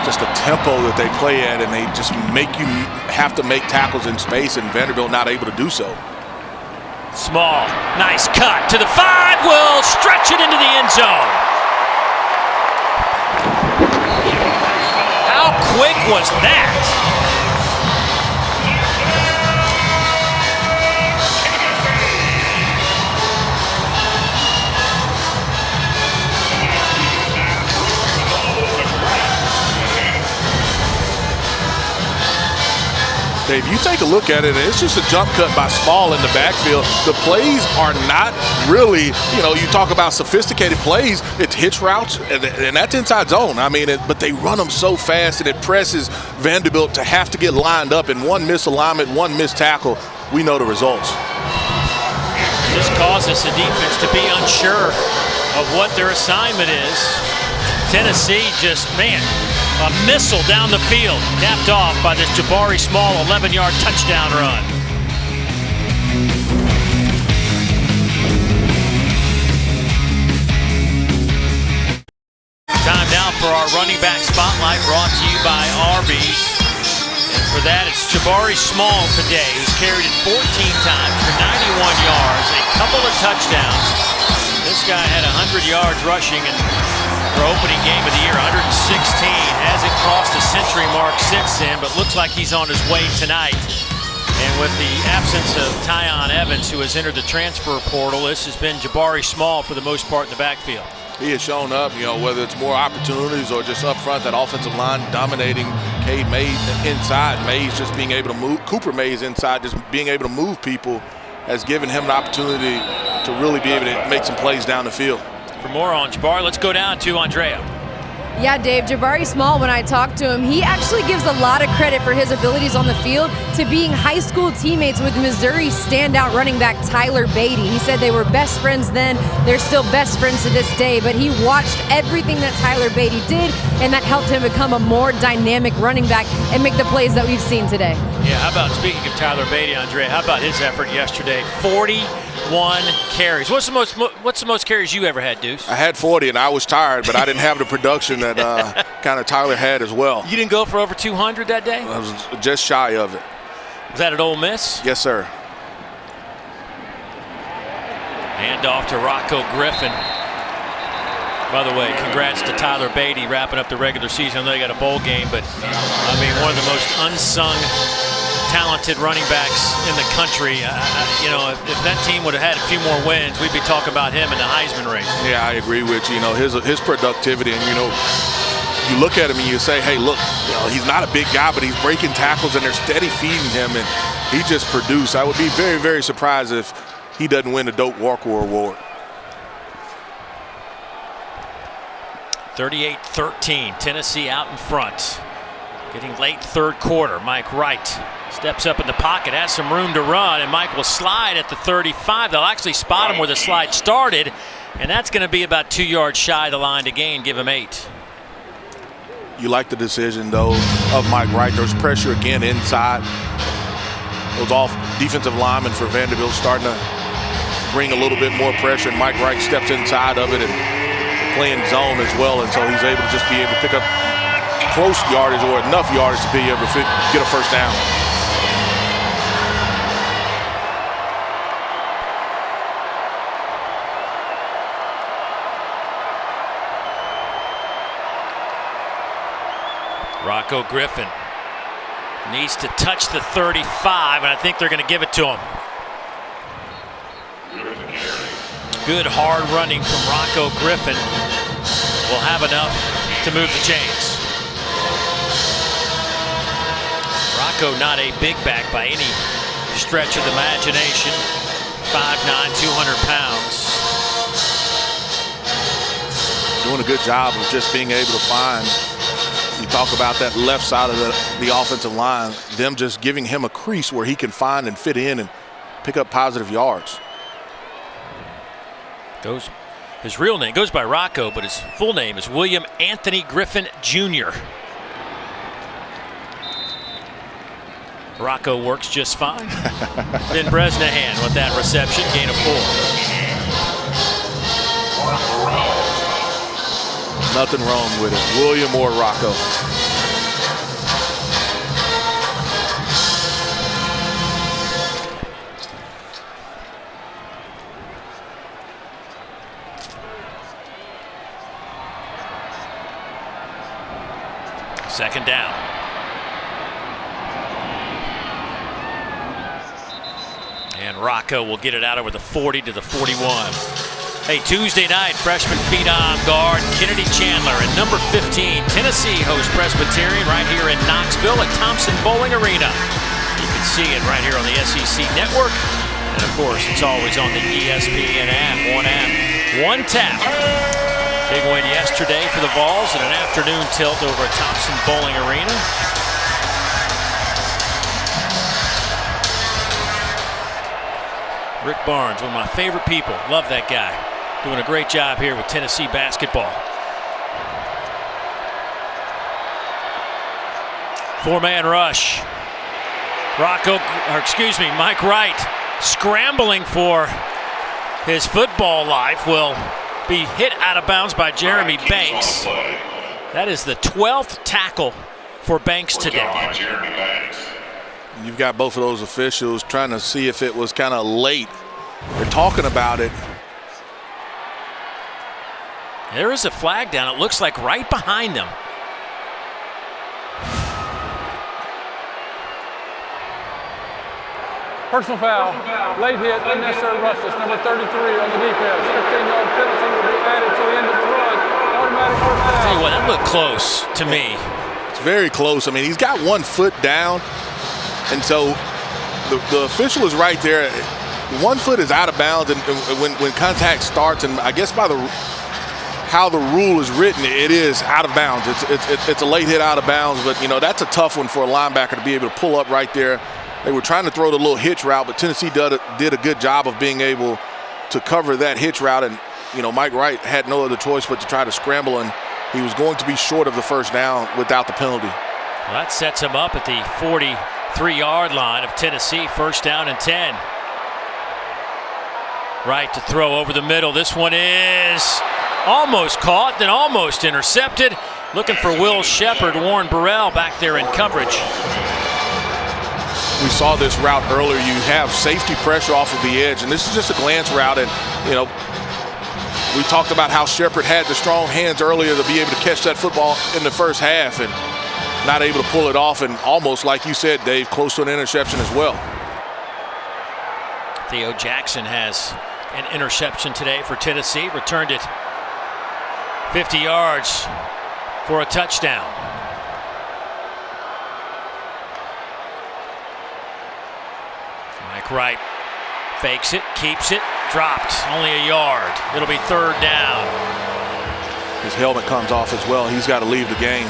Just the tempo that they play at, and they just make you have to make tackles in space, and Vanderbilt not able to do so. Small, nice cut to the 5, will stretch it into the end zone. How quick was that? Dave, you take a look at it, and it's just a jump cut by Small in the backfield. The plays are not really, you talk about sophisticated plays. It's hitch routes, and that's inside zone. I mean, but they run them so fast, and it presses Vanderbilt to have to get lined up. And one misalignment, one missed tackle, we know the results. This causes the defense to be unsure of what their assignment is. Tennessee just, a missile down the field, capped off by this Jabari Small 11-yard touchdown run. Time now for our running back spotlight, brought to you by Arby's. And for that, it's Jabari Small today, who's carried it 14 times for 91 yards, a couple of touchdowns. This guy had 100 yards rushing and Their opening game of the year, 116. Hasn't crossed the century mark since then, but looks like he's on his way tonight. And with the absence of Tyon Evans, who has entered the transfer portal, this has been Jabari Small for the most part in the backfield. He has shown up, whether it's more opportunities or just up front, that offensive line dominating Cade Mays inside. Mays just being able to move, Cooper Mays inside, just being able to move people has given him an opportunity to really be able to make some plays down the field. For more on Jabari, let's go down to Andrea. Yeah, Dave, Jabari Small, when I talked to him, he actually gives a lot of credit for his abilities on the field to being high school teammates with Missouri standout running back Tyler Beatty. He said they were best friends then. They're still best friends to this day, but he watched everything that Tyler Beatty did, and that helped him become a more dynamic running back and make the plays that we've seen today. Yeah, how about, speaking of Tyler Beatty, Andrea, how about his effort yesterday? 41 carries. What's the most carries you ever had, Deuce? I had 40, and I was tired, but I didn't have the production that kind of Tyler had as well. You didn't go for over 200 that day? I was just shy of it. Was that at Ole Miss? Yes, sir. Hand off to Rocco Griffin. By the way, congrats to Tyler Beatty wrapping up the regular season. I know they got a bowl game, but I mean, one of the most unsung, talented running backs in the country. If that team would have had a few more wins, we'd be talking about him in the Heisman race. Yeah, I agree with you. His productivity, and you look at him and you say, hey, look, he's not a big guy, but he's breaking tackles and they're steady feeding him, and he just produced. I would be very, very surprised if he doesn't win the Doak Walker Award. 38-13, Tennessee out in front. Getting late third quarter, Mike Wright steps up in the pocket, has some room to run, and Mike will slide at the 35. They'll actually spot him where the slide started, and that's going to be about 2 yards shy of the line to gain, give him 8. You like the decision, though, of Mike Wright. There's pressure again inside. Those off defensive linemen for Vanderbilt starting to bring a little bit more pressure, and Mike Wright steps inside of it and playing zone as well, and so he's able to just be able to pick up close yardage or enough yardage to be able to get a first down. Rocco Griffin needs to touch the 35, and I think they're going to give it to him. Good hard running from Rocco Griffin will have enough to move the chains. Rocco not a big back by any stretch of the imagination. 5'9", 200 pounds. Doing a good job of just being able to find, you talk about that left side of the offensive line, them just giving him a crease where he can find and fit in and pick up positive yards. His real name goes by Rocco, but his full name is William Anthony Griffin Jr. Rocco works just fine. Ben Bresnahan with that reception, gain of 4. Nothing wrong with it. William or Rocco. Second down. And Rocco will get it out over the 40 to the 41. Hey, Tuesday night, freshman phenom guard Kennedy Chandler and number 15, Tennessee hosts Presbyterian right here in Knoxville at Thompson Bowling Arena. You can see it right here on the SEC Network. And of course, it's always on the ESPN app. One tap. Big win yesterday for the Vols in an afternoon tilt over at Thompson Bowling Arena. Rick Barnes, one of my favorite people. Love that guy. Doing a great job here with Tennessee basketball. 4-man rush. Mike Wright scrambling for his football life will be hit out of bounds by Jeremy Banks. That is the 12th tackle for Banks today. You've got both of those officials trying to see if it was kind of late. They're talking about it. There is a flag down, it looks like right behind them. Personal foul, late hit, unnecessary roughness, number 33 on the defense. 15-yard penalty will be added to the end of the run. Automatic first down. Tell you what, that looked close to me. It's very close. I mean, he's got 1 foot down, and so the official is right there. 1 foot is out of bounds, and when contact starts, and I guess by how the rule is written, it is out of bounds. It's a late hit out of bounds, but you know that's a tough one for a linebacker to be able to pull up right there. They were trying to throw the little hitch route, but Tennessee did a good job of being able to cover that hitch route, and you know Mike Wright had no other choice but to try to scramble, and he was going to be short of the first down without the penalty. Well, that sets him up at the 43-yard line of Tennessee, first down and 10. Right to throw over the middle. This one is almost caught, then almost intercepted. Looking for Will Shepard. Warren Burrell back there in coverage. We saw this route earlier. You have safety pressure off of the edge, and this is just a glance route. And you know, we talked about how Shepard had the strong hands earlier to be able to catch that football in the first half, and not able to pull it off, and almost like you said, Dave, close to an interception as well. Theo Jackson has an interception today for Tennessee. Returned it 50 yards for a touchdown. Mike Wright fakes it, keeps it, dropped, only a yard. It'll be third down. His helmet comes off as well. He's got to leave the game.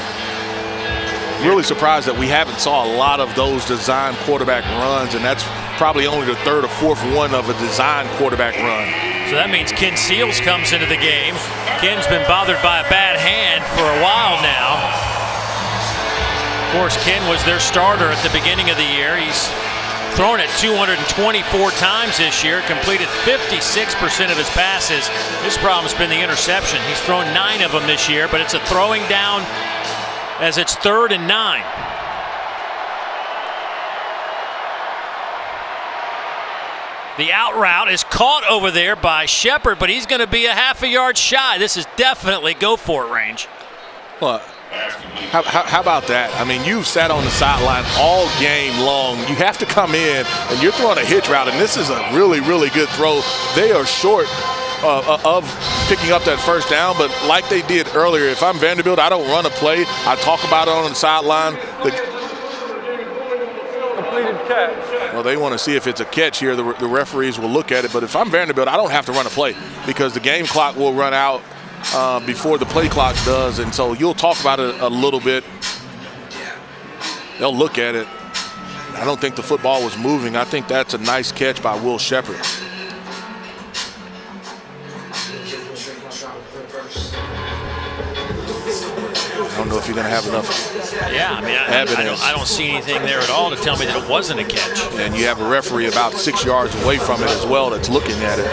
Really surprised that we haven't saw a lot of those design quarterback runs, and that's probably only the third or fourth one of a design quarterback run. So that means Ken Seals comes into the game. Ken's been bothered by a bad hand for a while now. Of course, Ken was their starter at the beginning of the year. He's thrown it 224 times this year, completed 56% of his passes. His problem's been the interception. He's thrown 9 of them this year, but it's a throwing down as it's 3rd and 9. The out route is caught over there by Shepard, but he's going to be a half a yard shy. This is definitely go for it range. Well, how about that? I mean, you've sat on the sideline all game long. You have to come in, and you're throwing a hitch route, and this is a really, really good throw. They are short of picking up that first down, but like they did earlier, if I'm Vanderbilt, I don't run a play. I talk about it on the sideline. Completed catch. Well, they want to see if it's a catch here. The referees will look at it, but if I'm Vanderbilt, I don't have to run a play because the game clock will run out before the play clock does, and so you'll talk about it a little bit. They'll look at it. I don't think the football was moving. I think that's a nice catch by Will Shepard. I don't know if you're going to have enough. Yeah, I mean, I don't see anything there at all to tell me that it wasn't a catch. And you have a referee about 6 yards away from it as well that's looking at it.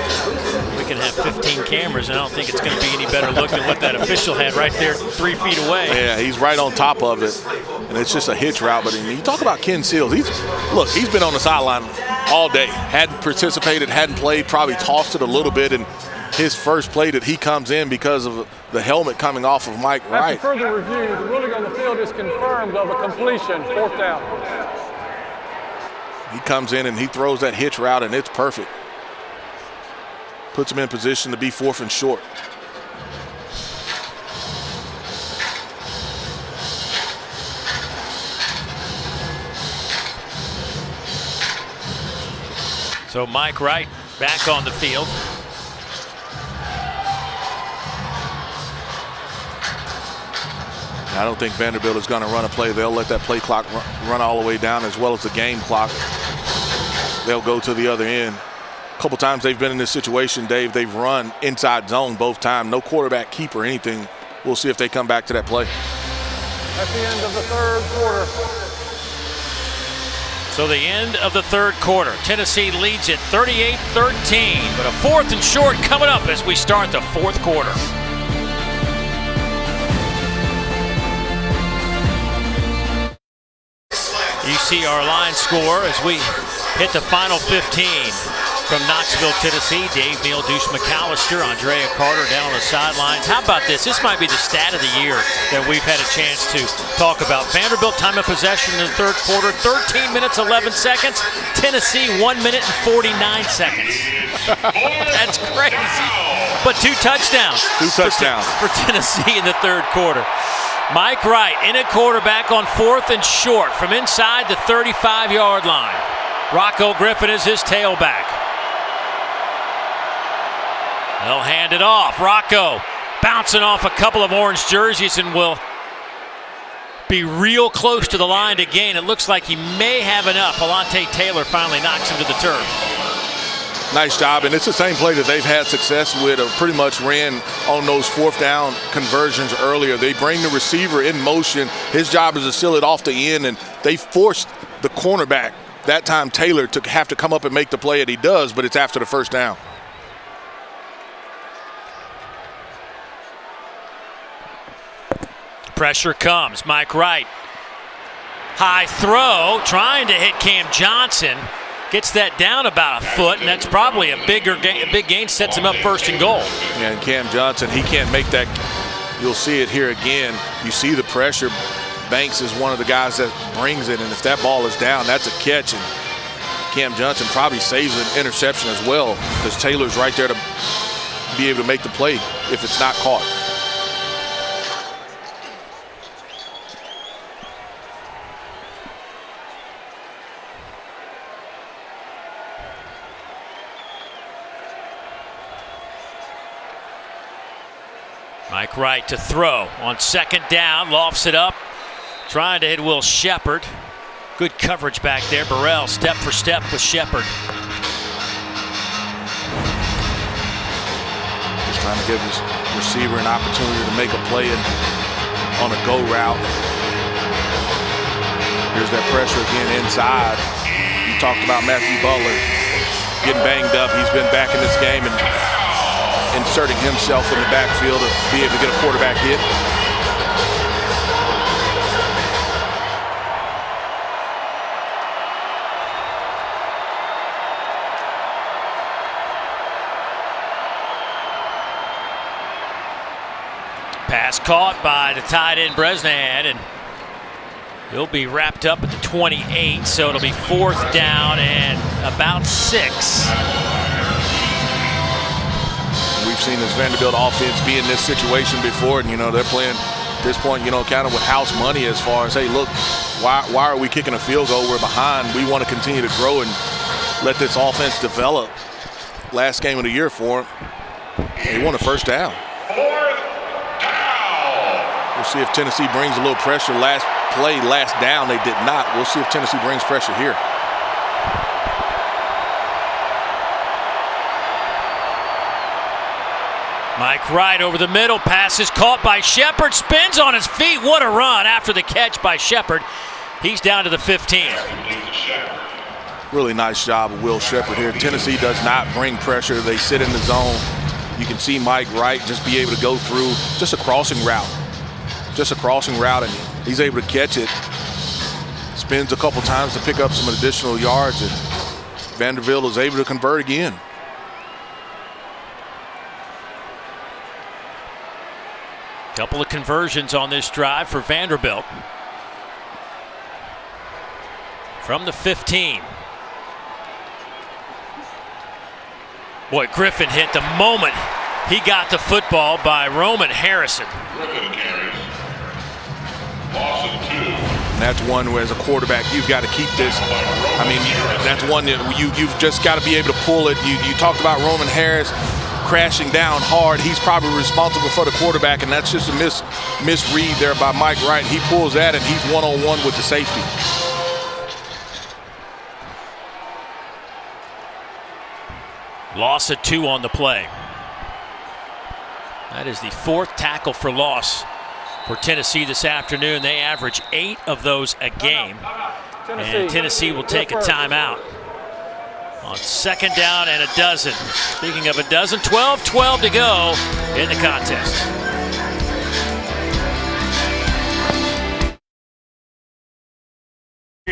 We can have 15 cameras, and I don't think it's going to be any better look than what that official had right there 3 feet away. Yeah, he's right on top of it, and it's just a hitch route. But you talk about Ken Seals. He's been on the sideline all day. Hadn't participated, hadn't played, probably tossed it a little bit, and his first play that he comes in because of the helmet coming off of Mike Wright. After further review, the ruling on the field is confirmed of a completion, 4th down. He comes in and he throws that hitch route, and it's perfect. Puts him in position to be 4th and short. So Mike Wright back on the field. I don't think Vanderbilt is going to run a play. They'll let that play clock run all the way down as well as the game clock. They'll go to the other end. A couple times they've been in this situation, Dave. They've run inside zone both times. No quarterback keep or anything. We'll see if they come back to that play. At the end of the 3rd quarter. So the end of the 3rd quarter. Tennessee leads it 38-13, but a 4th and short coming up as we start the 4th quarter. You see our line score as we hit the final 15. from Knoxville, Tennessee. Dave Neal, Deuce McAllister, Andrea Carter down on the sidelines. How about this? This might be the stat of the year that we've had a chance to talk about. Vanderbilt time of possession in the third quarter, 13 minutes, 11 seconds. Tennessee, 1 minute and 49 seconds. That's crazy. But 2 touchdowns. 2 touchdowns. For Tennessee in the third quarter. Mike Wright in at quarterback on 4th and short from inside the 35-yard line. Rocco Griffin is his tailback. They'll hand it off. Rocco bouncing off a couple of orange jerseys and will be real close to the line to gain. It looks like he may have enough. Alante Taylor finally knocks him to the turf. Nice job, and it's the same play that they've had success with, or pretty much ran on those 4th down conversions earlier. They bring the receiver in motion. His job is to seal it off the end, and they forced the cornerback, that time Taylor, to have to come up and make the play that he does, but it's after the 1st down. Pressure comes. Mike Wright. High throw, trying to hit Cam Johnson. Gets that down about a foot, and that's probably a big gain, sets him up 1st and goal. Yeah, and Cam Johnson, he can't make that. You'll see it here again. You see the pressure. Banks is one of the guys that brings it, and if that ball is down, that's a catch. And Cam Johnson probably saves an interception as well, because Taylor's right there to be able to make the play if it's not caught. Mike Wright to throw on 2nd down, lofts it up, trying to hit Will Shepard. Good coverage back there. Burrell step for step with Shepard. Just trying to give his receiver an opportunity to make a play on a go route. Here's that pressure again inside. You talked about Matthew Butler getting banged up. He's been back in this game and inserting himself in the backfield to be able to get a quarterback hit. Pass caught by the tight end Bresnahan, and he'll be wrapped up at the 28, so it'll be 4th down and about 6. We've seen this Vanderbilt offense be in this situation before, and they're playing at this point, kind of with house money as far as, hey, look, why are we kicking a field goal? We're behind. We want to continue to grow and let this offense develop. Last game of the year for them. They won a 1st down. 4th down. We'll see if Tennessee brings a little pressure. Last play, last down, they did not. We'll see if Tennessee brings pressure here. Mike Wright over the middle, pass is caught by Shepard, spins on his feet. What a run after the catch by Shepard. He's down to the 15. Really nice job of Will Shepard here. Tennessee does not bring pressure. They sit in the zone. You can see Mike Wright just be able to go through just a crossing route. Just a crossing route, and he's able to catch it. Spins a couple times to pick up some additional yards, and Vanderbilt is able to convert again. Couple of conversions on this drive for Vanderbilt. From the 15. Boy, Griffin hit the moment he got the football by Roman Harrison. And that's one where, as a quarterback, you've got to keep this. I mean, that's one that you've just got to be able to pull it. You talked about Roman Harris crashing down hard. He's probably responsible for the quarterback, and that's just a misread there by Mike Wright. He pulls that, and he's one-on-one with the safety. Loss of 2 on the play. That is the 4th tackle for loss for Tennessee this afternoon. They average 8 of those a game. And Tennessee will take a timeout on 2nd down and a dozen. Speaking of a dozen, 12-12 to go in the contest.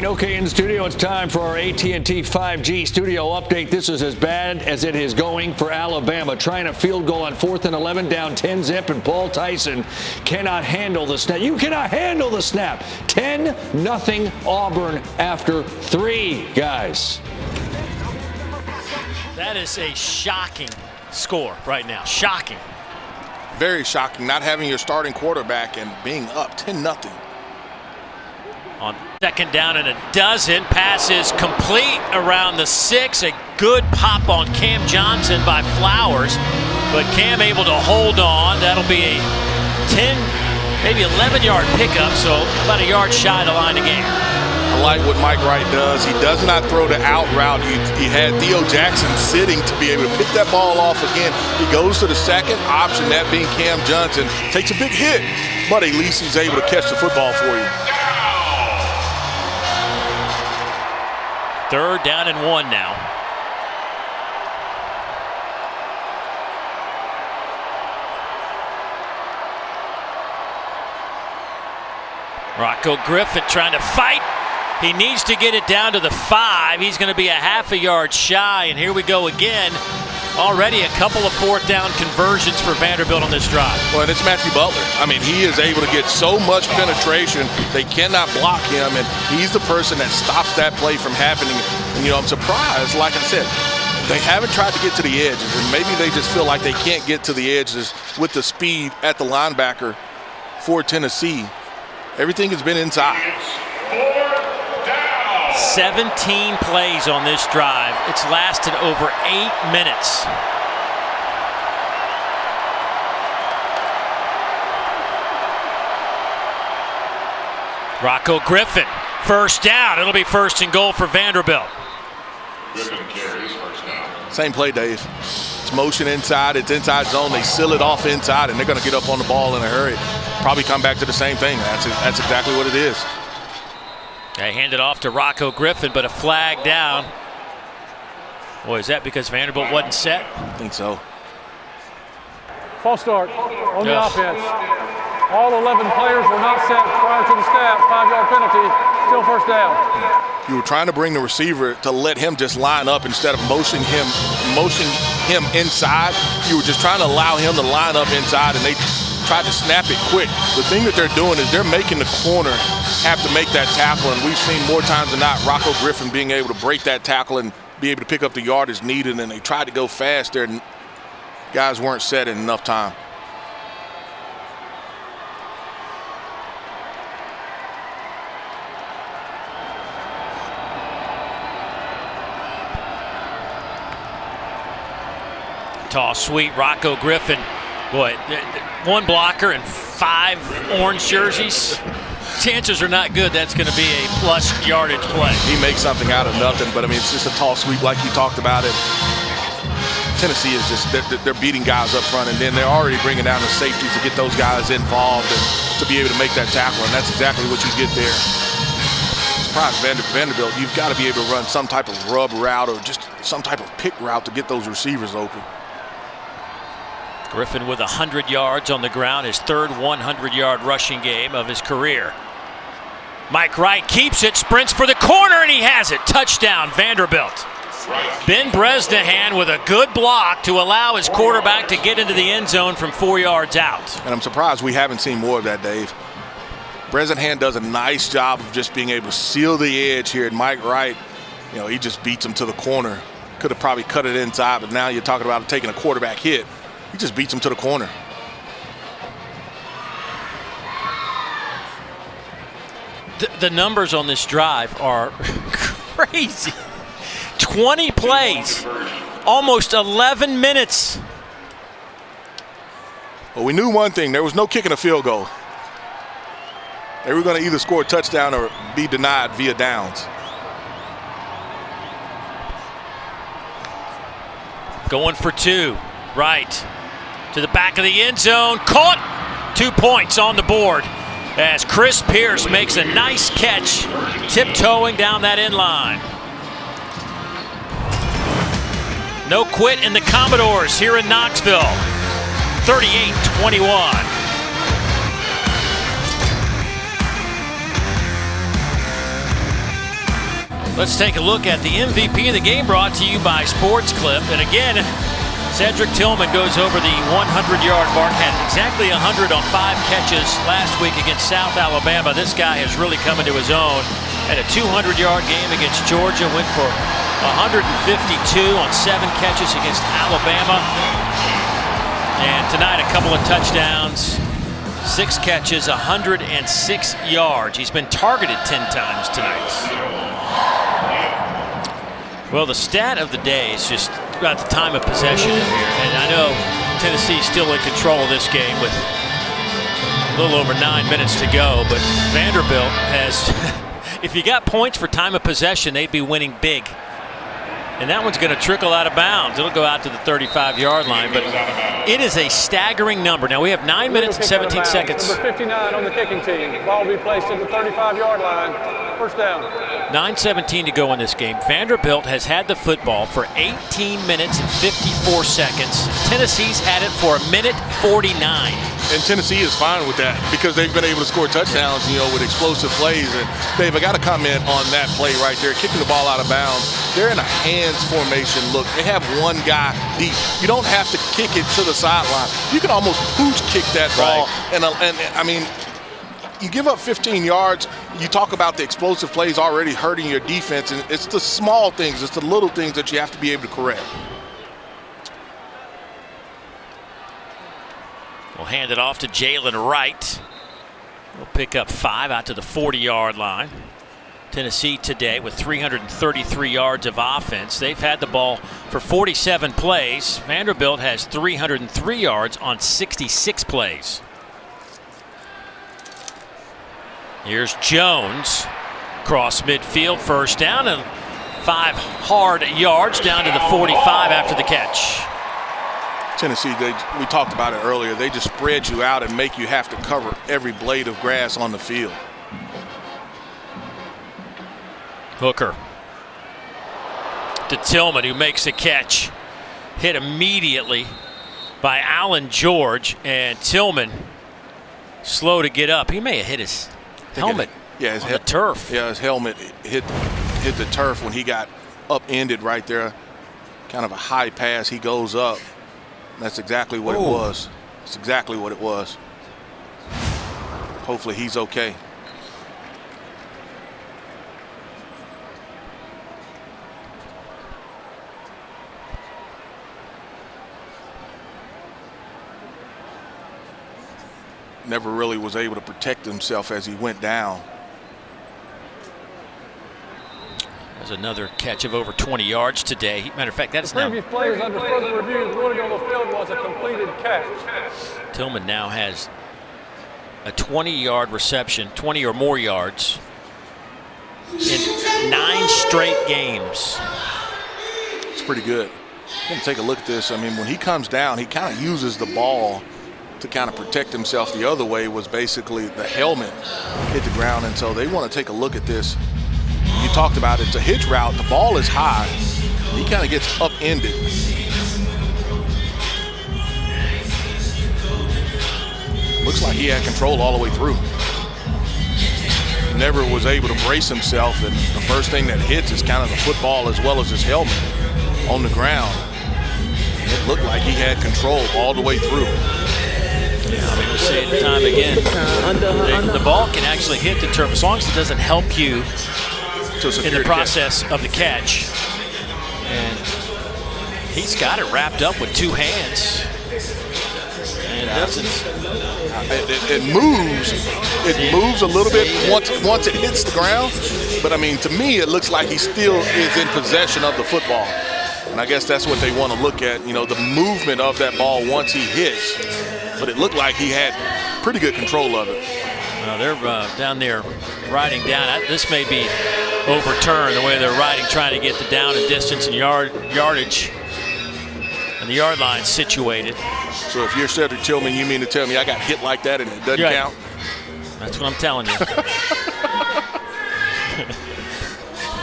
Green. Okay, in the studio, it's time for our AT&T 5G studio update. This is as bad as it is going for Alabama. Trying a field goal on 4th and 11, down 10-zip, and Paul Tyson cannot handle the snap. You cannot handle the snap. 10-0 Auburn after 3, guys. That is a shocking score right now. Shocking. Very shocking, not having your starting quarterback and being up 10-0. On 2nd down and a dozen, passes complete around the 6. A good pop on Cam Johnson by Flowers, but Cam able to hold on. That'll be a 10, maybe 11-yard pickup, so about a yard shy of the line of game. I like what Mike Wright does. He does not throw the out route. He had Theo Jackson sitting to be able to pick that ball off again. He goes to the second option, that being Cam Johnson. Takes a big hit, but at least he's able to catch the football for you. 3rd down and 1 now. Rocco Griffin trying to fight. He needs to get it down to the 5. He's going to be a half a yard shy, and here we go again. Already a couple of 4th down conversions for Vanderbilt on this drive. Well, and it's Matthew Butler. I mean, he is able to get so much penetration, they cannot block him, and he's the person that stops that play from happening. And, I'm surprised, like I said, they haven't tried to get to the edges, and maybe they just feel like they can't get to the edges with the speed at the linebacker for Tennessee. Everything has been inside. 17 plays on this drive. It's lasted over 8 minutes. Rocco Griffin, 1st down. It'll be 1st and goal for Vanderbilt. Same play, Dave. It's motion inside. It's inside zone. They seal it off inside, and they're going to get up on the ball in a hurry. Probably come back to the same thing. That's exactly what it is. They hand it off to Rocco Griffin, but a flag down. Boy, is that because Vanderbilt wasn't set? I think so. False start on the offense. All 11 players were not set prior to the snap. 5-yard penalty. Still 1st down. You were trying to bring the receiver to let him just line up instead of motioning him inside. You were just trying to allow him to line up inside, and they tried to snap it quick. The thing that they're doing is they're making the corner have to make that tackle, and we've seen more times than not Rocco Griffin being able to break that tackle and be able to pick up the yardage needed, and they tried to go fast there, and guys weren't set in enough time. Toss sweet, Rocco Griffin. Boy, 1 blocker and 5 orange jerseys. Chances are not good that's going to be a plus yardage play. He makes something out of nothing, but I mean, it's just a tall sweep like you talked about it. Tennessee is just, they're beating guys up front, and then they're already bringing down the safeties to get those guys involved and to be able to make that tackle, and that's exactly what you get there. Surprise, Vanderbilt, you've got to be able to run some type of rub route or just some type of pick route to get those receivers open. Griffin with 100 yards on the ground, his 3rd 100-yard rushing game of his career. Mike Wright keeps it, sprints for the corner, and he has it. Touchdown, Vanderbilt. Ben Bresnahan with a good block to allow his quarterback to get into the end zone from 4 yards out. And I'm surprised we haven't seen more of that, Dave. Bresnahan does a nice job of just being able to seal the edge here, and Mike Wright, he just beats him to the corner. Could have probably cut it inside, but now you're talking about taking a quarterback hit. He just beats him to the corner. The numbers on this drive are crazy. 20 plays, almost 11 minutes. Well, we knew one thing. There was no kicking a field goal. They were going to either score a touchdown or be denied via downs. Going for 2. Right to the back of the end zone. Caught. 2 points on the board as Chris Pierce makes a nice catch, tiptoeing down that end line. No quit in the Commodores here in Knoxville. 38-21. Let's take a look at the MVP of the game, brought to you by Sports Clip. And again, Cedric Tillman goes over the 100-yard mark, had exactly 100 on 5 catches last week against South Alabama. This guy has really come into his own. Had a 200-yard game against Georgia, went for 152 on 7 catches against Alabama. And tonight, a couple of touchdowns, 6 catches, 106 yards. He's been targeted 10 times tonight. Well, the stat of the day is just about the time of possession in here. And I know Tennessee's still in control of this game with a little over 9 minutes to go, but Vanderbilt has, if you got points for time of possession, they'd be winning big. And that one's going to trickle out of bounds. It'll go out to the 35-yard line, but it is a staggering number. Now we have 9 minutes and 17 seconds. Number 59 on the kicking team. Ball will be placed at the 35-yard line. First down. 9:17 to go in this game. Vanderbilt has had the football for 18 minutes and 54 seconds. Tennessee's had it for 1:49. And Tennessee is fine with that because they've been able to score touchdowns, with explosive plays. And Dave, I got to comment on that play right there, kicking the ball out of bounds. They're in a hands formation look. They have one guy deep. You don't have to kick it to the sideline. You can almost pooch kick that ball. Right. And I mean, you give up 15 yards, you talk about the explosive plays already hurting your defense, and it's the small things, it's the little things that you have to be able to correct. We'll hand it off to Jalen Wright. We'll pick up 5 out to the 40-yard line. Tennessee today with 333 yards of offense. They've had the ball for 47 plays. Vanderbilt has 303 yards on 66 plays. Here's Jones. Cross midfield, first down, and 5 hard yards down to the 45 after the catch. Tennessee, we talked about it earlier, they just spread you out and make you have to cover every blade of grass on the field. Hooker to Tillman, who makes the catch. Hit immediately by Allen George, and Tillman slow to get up. He may have hit his helmet on the turf. Yeah, his helmet hit the turf when he got upended right there. Kind of a high pass. He goes up. That's exactly what it was. That's exactly what it was. Hopefully he's okay. Never really was able to protect himself as he went down. There's another catch of over 20 yards today. Matter of fact, that's now. Previous players under further review, the ruling on the field was a completed catch. Tillman now has a 20-yard reception, 20 or more yards in 9 straight games. It's pretty good. I'm going to take a look at this. I mean, when he comes down, he kind of uses the ball to kind of protect himself. The other way was basically the helmet hit the ground, and so they want to take a look at this. You talked about it. It's a hitch route. The ball is high. He kind of gets upended. Looks like he had control all the way through. Never was able to brace himself, and the first thing that hits is kind of the football as well as his helmet on the ground. It looked like he had control all the way through. Yeah, I mean, we'll say it time again. The ball can actually hit the turf as long as it doesn't help you in the process of the catch. And he's got it wrapped up with 2 hands. And it moves. It moves a little bit once it hits the ground. But I mean, to me, it looks like he still is in possession of the football. And I guess that's what they want to look at, the movement of that ball once he hits. But it looked like he had pretty good control of it. They're down there riding down. This may be overturned, the way they're riding, trying to get the down and distance and yardage and the yard line situated. So if you're Cedric Tillman, you mean to tell me I got hit like that and it doesn't count? That's what I'm telling you.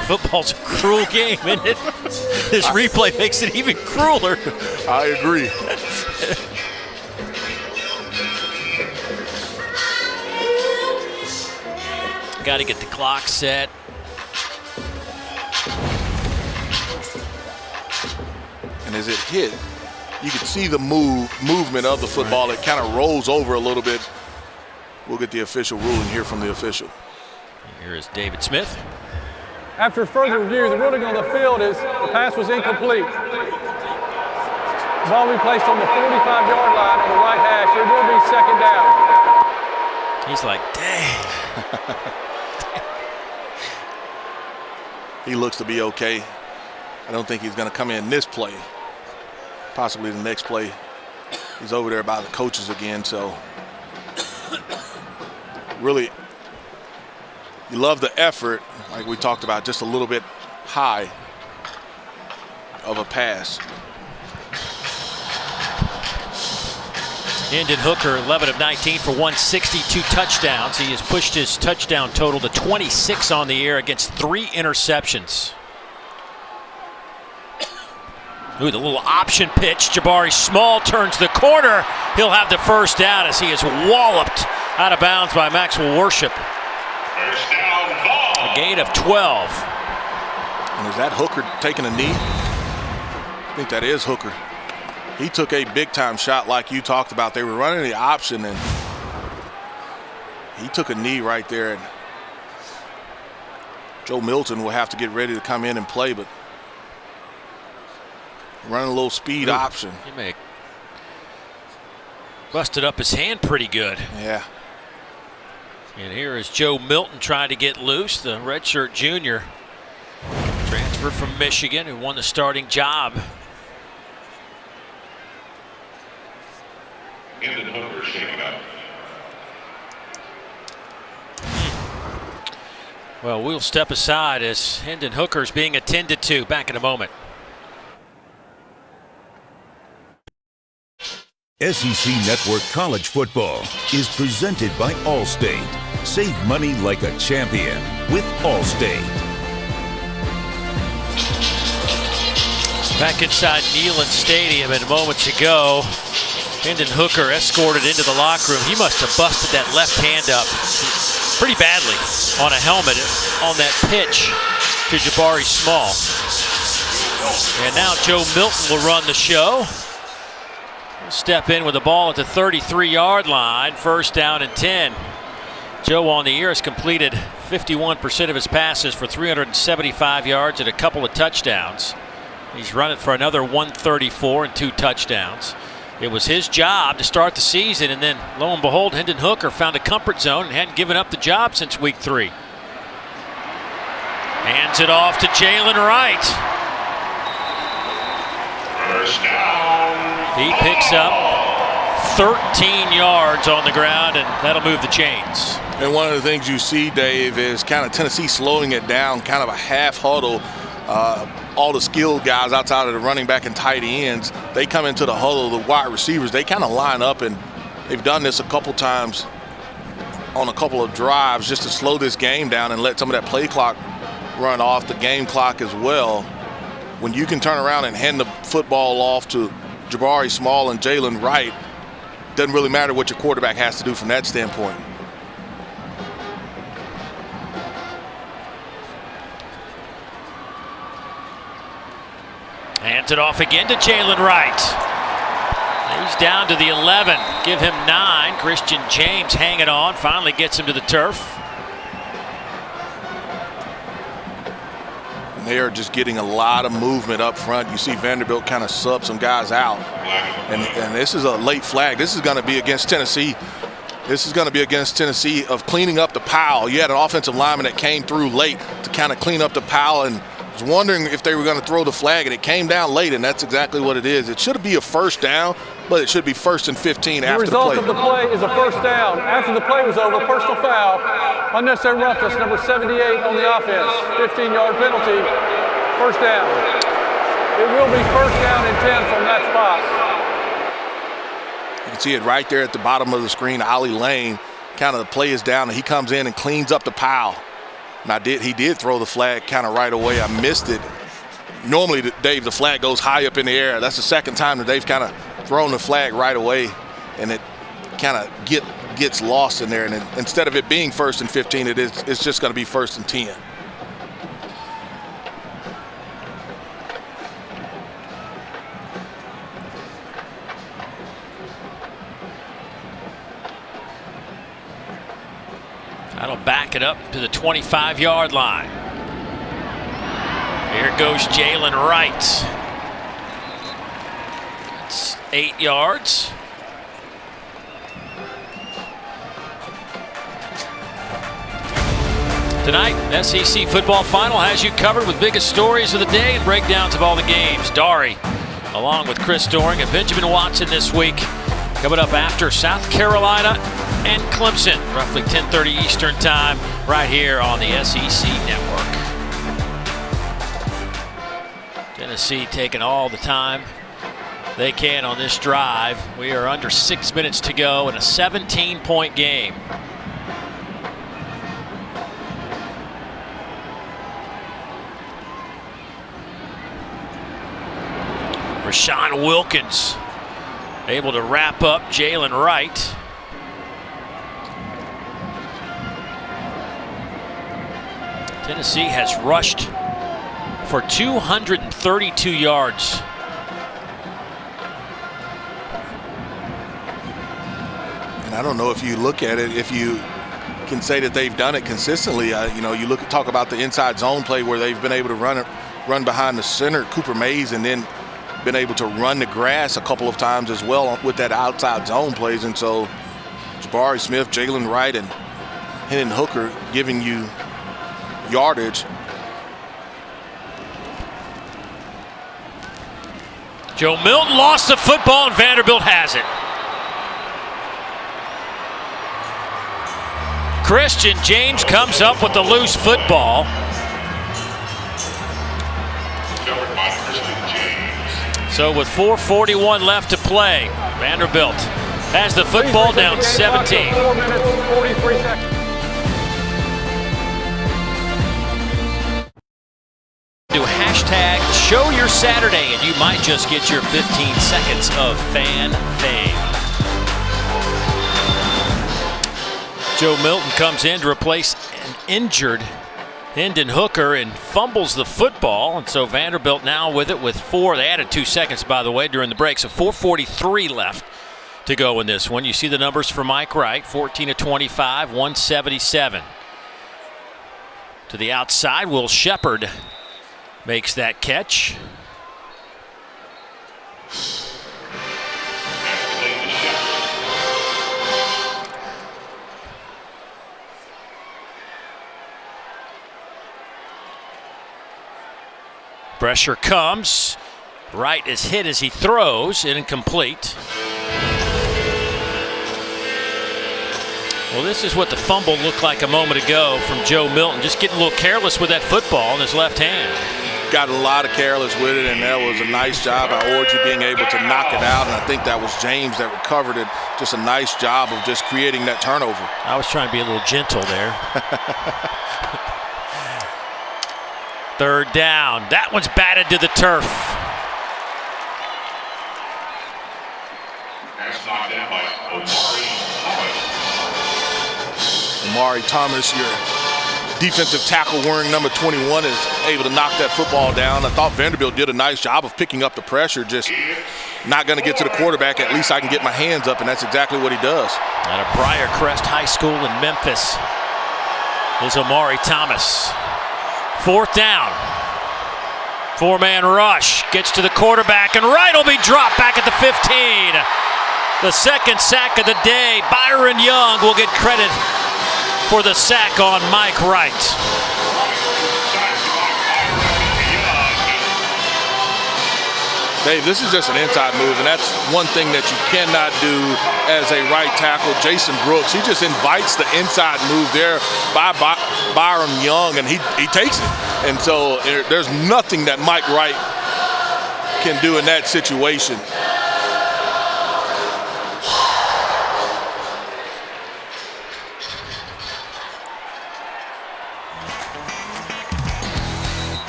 Football's a cruel game, isn't it? This replay makes it even crueler. I agree. Got to get the clock set. as it hit, you can see the movement of the football. It kind of rolls over a little bit. We'll get the official ruling here from the official. Here is David Smith. After further review, the ruling on the field is the pass was incomplete. Ball will be placed on the 45-yard line on the right hash. It will be second down. He's like, dang. He looks to be okay. I don't think he's going to come in this play. Possibly the next play. He's over there by the coaches again, so really, you love the effort, like we talked about, just a little bit high of a pass. Hendon Hooker, 11 of 19 for 162 touchdowns. He has pushed his touchdown total to 26 on the year against 3 interceptions. Ooh, the little option pitch. Jabari Small turns the corner. He'll have the first down as he is walloped out of bounds by Maxwell Worship. A gain of 12. And is that Hooker taking a knee? I think that is Hooker. He took a big-time shot like you talked about. They were running the option, and he took a knee right there. And Joe Milton will have to get ready to come in and play, but running a little speed option. He may have busted up his hand pretty good. Yeah. And here is Joe Milton trying to get loose, the redshirt junior. Transfer from Michigan, who won the starting job. Hendon Hooker shaken up. Well, we'll step aside as Hendon Hooker is being attended to. Back in a moment. SEC Network College Football is presented by Allstate. Save money like a champion with Allstate. Back inside Neyland Stadium, and moments ago, Hendon Hooker escorted into the locker room. He must have busted that left hand up pretty badly on a helmet on that pitch to Jabari Small. And now Joe Milton will run the show. He'll step in with the ball at the 33-yard line, first down and 10. Joe on the year has completed 51% of his passes for 375 yards and a couple of touchdowns. He's run it for another 134 and 2 touchdowns. It was his job to start the season, and then lo and behold, Hendon Hooker found a comfort zone and hadn't given up the job since week 3. Hands it off to Jalen Wright. First down. He picks up 13 yards on the ground, and that'll move the chains. And one of the things you see, Dave, is kind of Tennessee slowing it down, kind of a half huddle. All the skilled guys outside of the running back and tight ends, they come into the huddle. The wide receivers, they kind of line up, and they've done this a couple times on a couple of drives just to slow this game down and let some of that play clock run off the game clock as well. When you can turn around and hand the football off to Jabari Small and Jalen Wright, doesn't really matter what your quarterback has to do from that standpoint. Hands it off again to Jalen Wright. He's down to the 11. Give him 9. Christian James hanging on. Finally gets him to the turf. And they are just getting a lot of movement up front. You see Vanderbilt kind of sub some guys out. And this is a late flag. This is going to be against Tennessee. This is going to be against Tennessee of cleaning up the pile. You had an offensive lineman that came through late to kind of clean up the pile, and was wondering if they were going to throw the flag, and it came down late, and that's exactly what it is. It should be a first down, but it should be 1st and 15 after the play. The result of the play is a first down. After the play was over, personal foul, unnecessary roughness, number 78 on the offense, 15-yard penalty, first down. It will be first down and 10 from that spot. You can see it right there at the bottom of the screen. Ollie Lane, kind of the play is down, and he comes in and cleans up the pile. And he did throw the flag kind of right away. I missed it. Normally, Dave, the flag goes high up in the air. That's the second time that they've kind of thrown the flag right away, and it kind of gets lost in there. And instead of it being 1st and 15, it's just going to be 1st and 10. That'll back it up to the 25-yard line. Here goes Jalen Wright. That's 8 yards. Tonight, SEC football final has you covered with biggest stories of the day and breakdowns of all the games. Dari, along with Chris Doring and Benjamin Watson this week. Coming up after South Carolina and Clemson, roughly 10:30 Eastern time, right here on the SEC Network. Tennessee taking all the time they can on this drive. We are under 6 minutes to go in a 17-point game. Rashawn Wilkins able to wrap up Jalen Wright. Tennessee has rushed for 232 yards. And I don't know if you look at it, if you can say that they've done it consistently. You know, you talk about the inside zone play where they've been able to run behind the center, Cooper Mays, and then been able to run the grass a couple of times as well with that outside zone plays. And so Jabari Smith, Jalen Wright, and Hendon Hooker giving you yardage. Joe Milton lost the football and Vanderbilt has it. Christian James comes up with the loose football. So with 4:41 left to play, Vanderbilt has the football down 17. 4 minutes, 43 seconds. Do hashtag show your Saturday and you might just get your 15 seconds of fan fame. Joe Milton comes in to replace an injured Hendon Hooker and fumbles the football, and so Vanderbilt now with it with 4. They added 2 seconds, by the way, during the break, so 4:43 left to go in this one. You see the numbers for Mike Wright, 14 of 25, 177. To the outside, Will Shepard makes that catch. Pressure comes. Wright is hit as he throws. Incomplete. Well, this is what the fumble looked like a moment ago from Joe Milton. Just getting a little careless with that football in his left hand. Got a lot of careless with it, and that was a nice job by Orji being able to knock it out. And I think that was James that recovered it. Just a nice job of just creating that turnover. I was trying to be a little gentle there. Third down. That one's batted to the turf. That's knocked down by Omari Thomas, your defensive tackle wearing number 21, is able to knock that football down. I thought Vanderbilt did a nice job of picking up the pressure, just not going to get to the quarterback. At least I can get my hands up, and that's exactly what he does. Out of Briarcrest High School in Memphis is Omari Thomas. Fourth down. 4-man rush. Gets to the quarterback, and Wright will be dropped back at the 15. The second sack of the day. Byron Young will get credit for the sack on Mike Wright. Dave, this is just an inside move, and that's one thing that you cannot do as a right tackle. Jason Brooks, he just invites the inside move there by Byron Young, and he takes it. And so there's nothing that Mike Wright can do in that situation.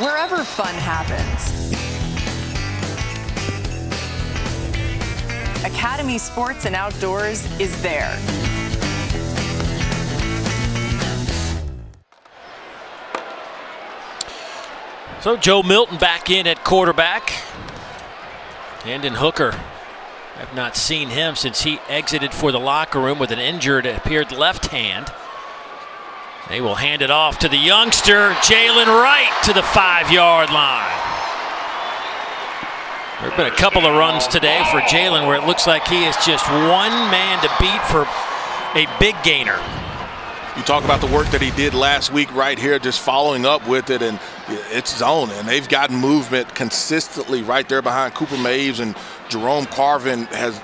Wherever fun happens, Academy Sports and Outdoors is there. So Joe Milton back in at quarterback. Hendon Hooker, I've not seen him since he exited for the locker room with an injured, it appeared, left hand. They will hand it off to the youngster, Jalen Wright, to the 5-yard line. There have been a couple of runs today for Jalen where it looks like he is just one man to beat for a big gainer. You talk about the work that he did last week right here, just following up with it, and it's zone. And they've gotten movement consistently right there behind Cooper Maves, and Jerome Carvin has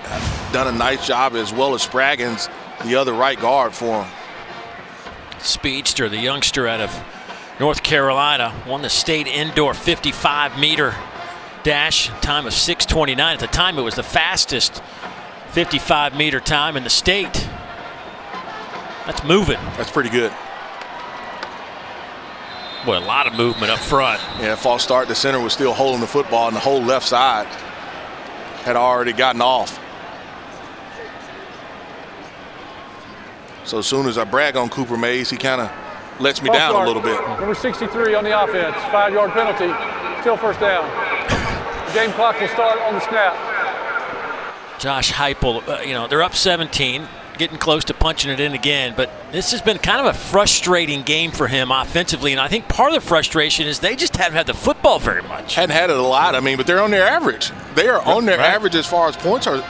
done a nice job, as well as Spraggins, the other right guard for him. Speedster, the youngster out of North Carolina, won the state indoor 55-meter dash, time of 6:29. At the time, it was the fastest 55-meter time in the state. That's moving. That's pretty good. Boy, a lot of movement up front. Yeah, false start. The center was still holding the football, and the whole left side had already gotten off. So as soon as I brag on Cooper Mays, he kind of lets me down a little bit. Number 63 on the offense, 5-yard penalty, still first down. The game clock will start on the snap. Josh Heupel, they're up 17. Getting close to punching it in again, but this has been kind of a frustrating game for him offensively, and I think part of the frustration is they just haven't had the football very much. Hadn't had it a lot, but they're on their average. They are on their average as far as points are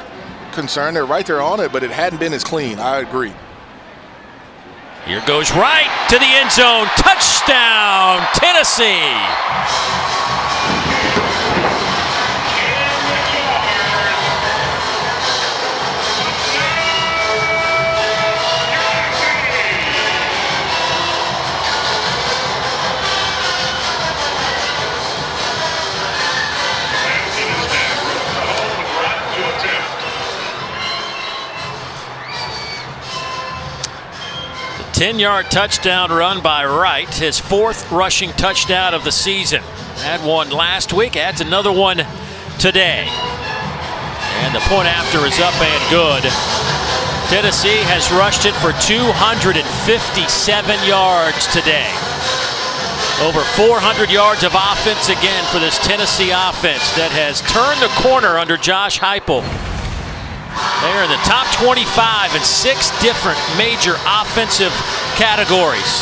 concerned. They're right there on it, but it hadn't been as clean. I agree. Here goes Wright to the end zone. Touchdown, Tennessee. The 10-yard touchdown run by Wright, his 4th rushing touchdown of the season. Had one last week, adds another one today. And the point after is up and good. Tennessee has rushed it for 257 yards today. Over 400 yards of offense again for this Tennessee offense that has turned the corner under Josh Heupel. They are in the top 25 in 6 different major offensive categories.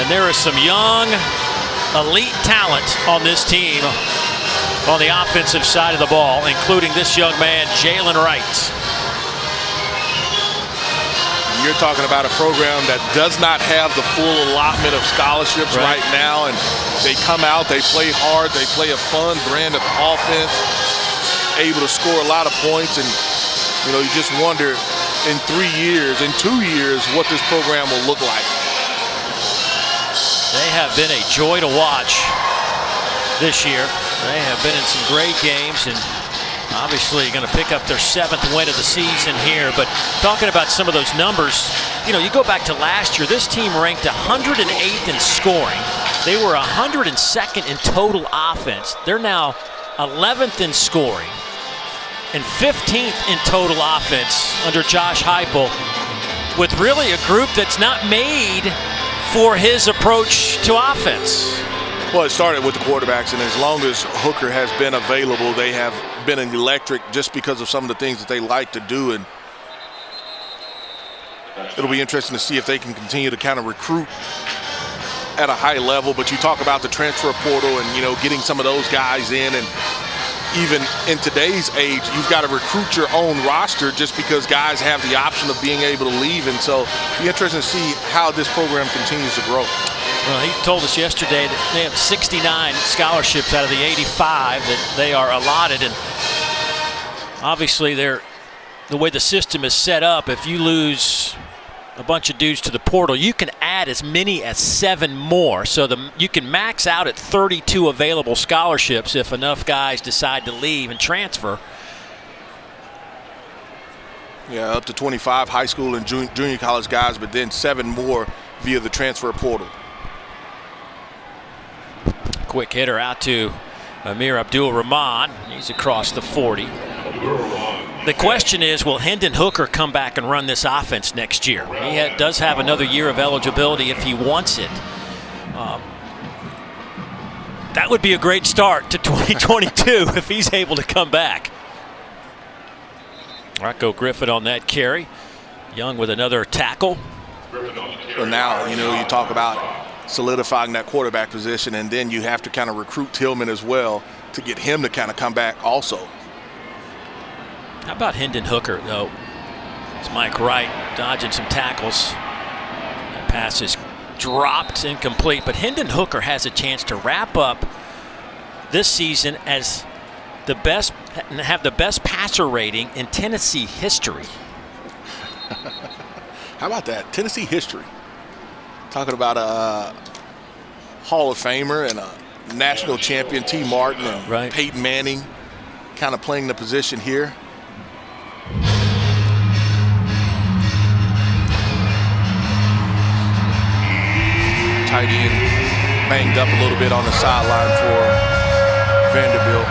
And there is some young, elite talent on this team on the offensive side of the ball, including this young man, Jalen Wright. You're talking about a program that does not have the full allotment of scholarships right now, and they come out, they play hard, they play a fun brand of offense, able to score a lot of points, and you just wonder in 2 years what this program will look like. They have been a joy to watch this year. They have been in some great games, and obviously going to pick up their 7th win of the season here. But talking about some of those numbers, you go back to last year, this team ranked 108th in scoring. They were 102nd in total offense. They're now 11th in scoring and 15th in total offense under Josh Heupel, with really a group that's not made for his approach to offense. Well, it started with the quarterbacks, and as long as Hooker has been available, they have been electric just because of some of the things that they like to do. And it'll be interesting to see if they can continue to kind of recruit at a high level. But you talk about the transfer portal and, getting some of those guys in, and even in today's age, you've got to recruit your own roster just because guys have the option of being able to leave. And so it'll be interesting to see how this program continues to grow. Well, he told us yesterday that they have 69 scholarships out of the 85 that they are allotted, and obviously the way the system is set up, if you lose a bunch of dudes to the portal, you can add as many as 7 more. So you can max out at 32 available scholarships if enough guys decide to leave and transfer. Yeah, up to 25 high school and junior college guys, but then 7 more via the transfer portal. Quick hitter out to Amir Abdul-Rahman. He's across the 40. The question is, will Hendon Hooker come back and run this offense next year? He does have another year of eligibility if he wants it. That would be a great start to 2022 if he's able to come back. Rocco Griffin on that carry. Young with another tackle. So now, you know, you talk about solidifying that quarterback position, and then you have to kind of recruit Tillman as well to get him to kind of come back also. How about Hendon Hooker, though? It's Mike Wright dodging some tackles. That pass is dropped, incomplete. But Hendon Hooker has a chance to wrap up this season as the best, have the best passer rating in Tennessee history. How about that? Tennessee history. Talking about a Hall of Famer and a national champion, T. Martin and Peyton Manning, kind of playing the position here. Tight end banged up a little bit on the sideline for Vanderbilt.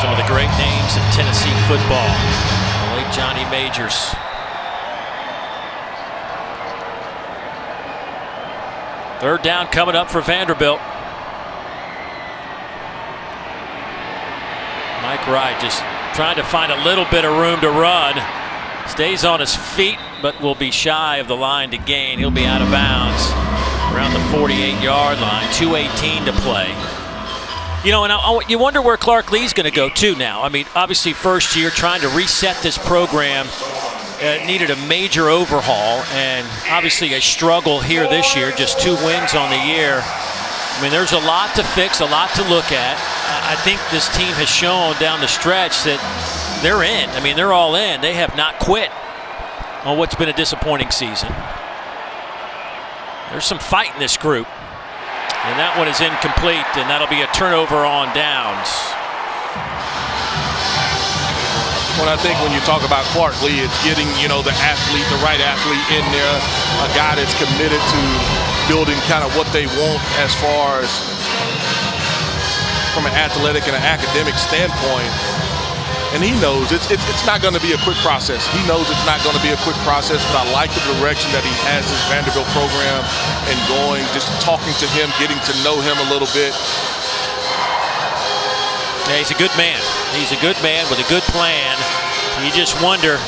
Some of the great names of Tennessee football. The late Johnny Majors. Third down coming up for Vanderbilt. Mike Wright just trying to find a little bit of room to run. Stays on his feet, but will be shy of the line to gain. He'll be out of bounds around the 48-yard line. 2:18 to play. You know, and you wonder where Clark Lea's going to go too now. I mean, obviously first year trying to reset this program. Needed a major overhaul, and obviously a struggle here this year, just 2 wins on the year. I mean, there's a lot to fix, a lot to look at. I think this team has shown down the stretch that they're in. I mean, they're all in. They have not quit on what's been a disappointing season. There's some fight in this group, and that one is incomplete, and that'll be a turnover on downs. Well, I think when you talk about Clark Lee, it's getting, you know, the athlete, the right athlete in there, a guy that's committed to building kind of what they want as far as from an athletic and an academic standpoint. And he knows it's not going to be a quick process. He knows it's not going to be a quick process, but I like the direction that he has his Vanderbilt program and going, just talking to him, getting to know him a little bit. Yeah, he's a good man. He's a good man with a good plan. You just wonder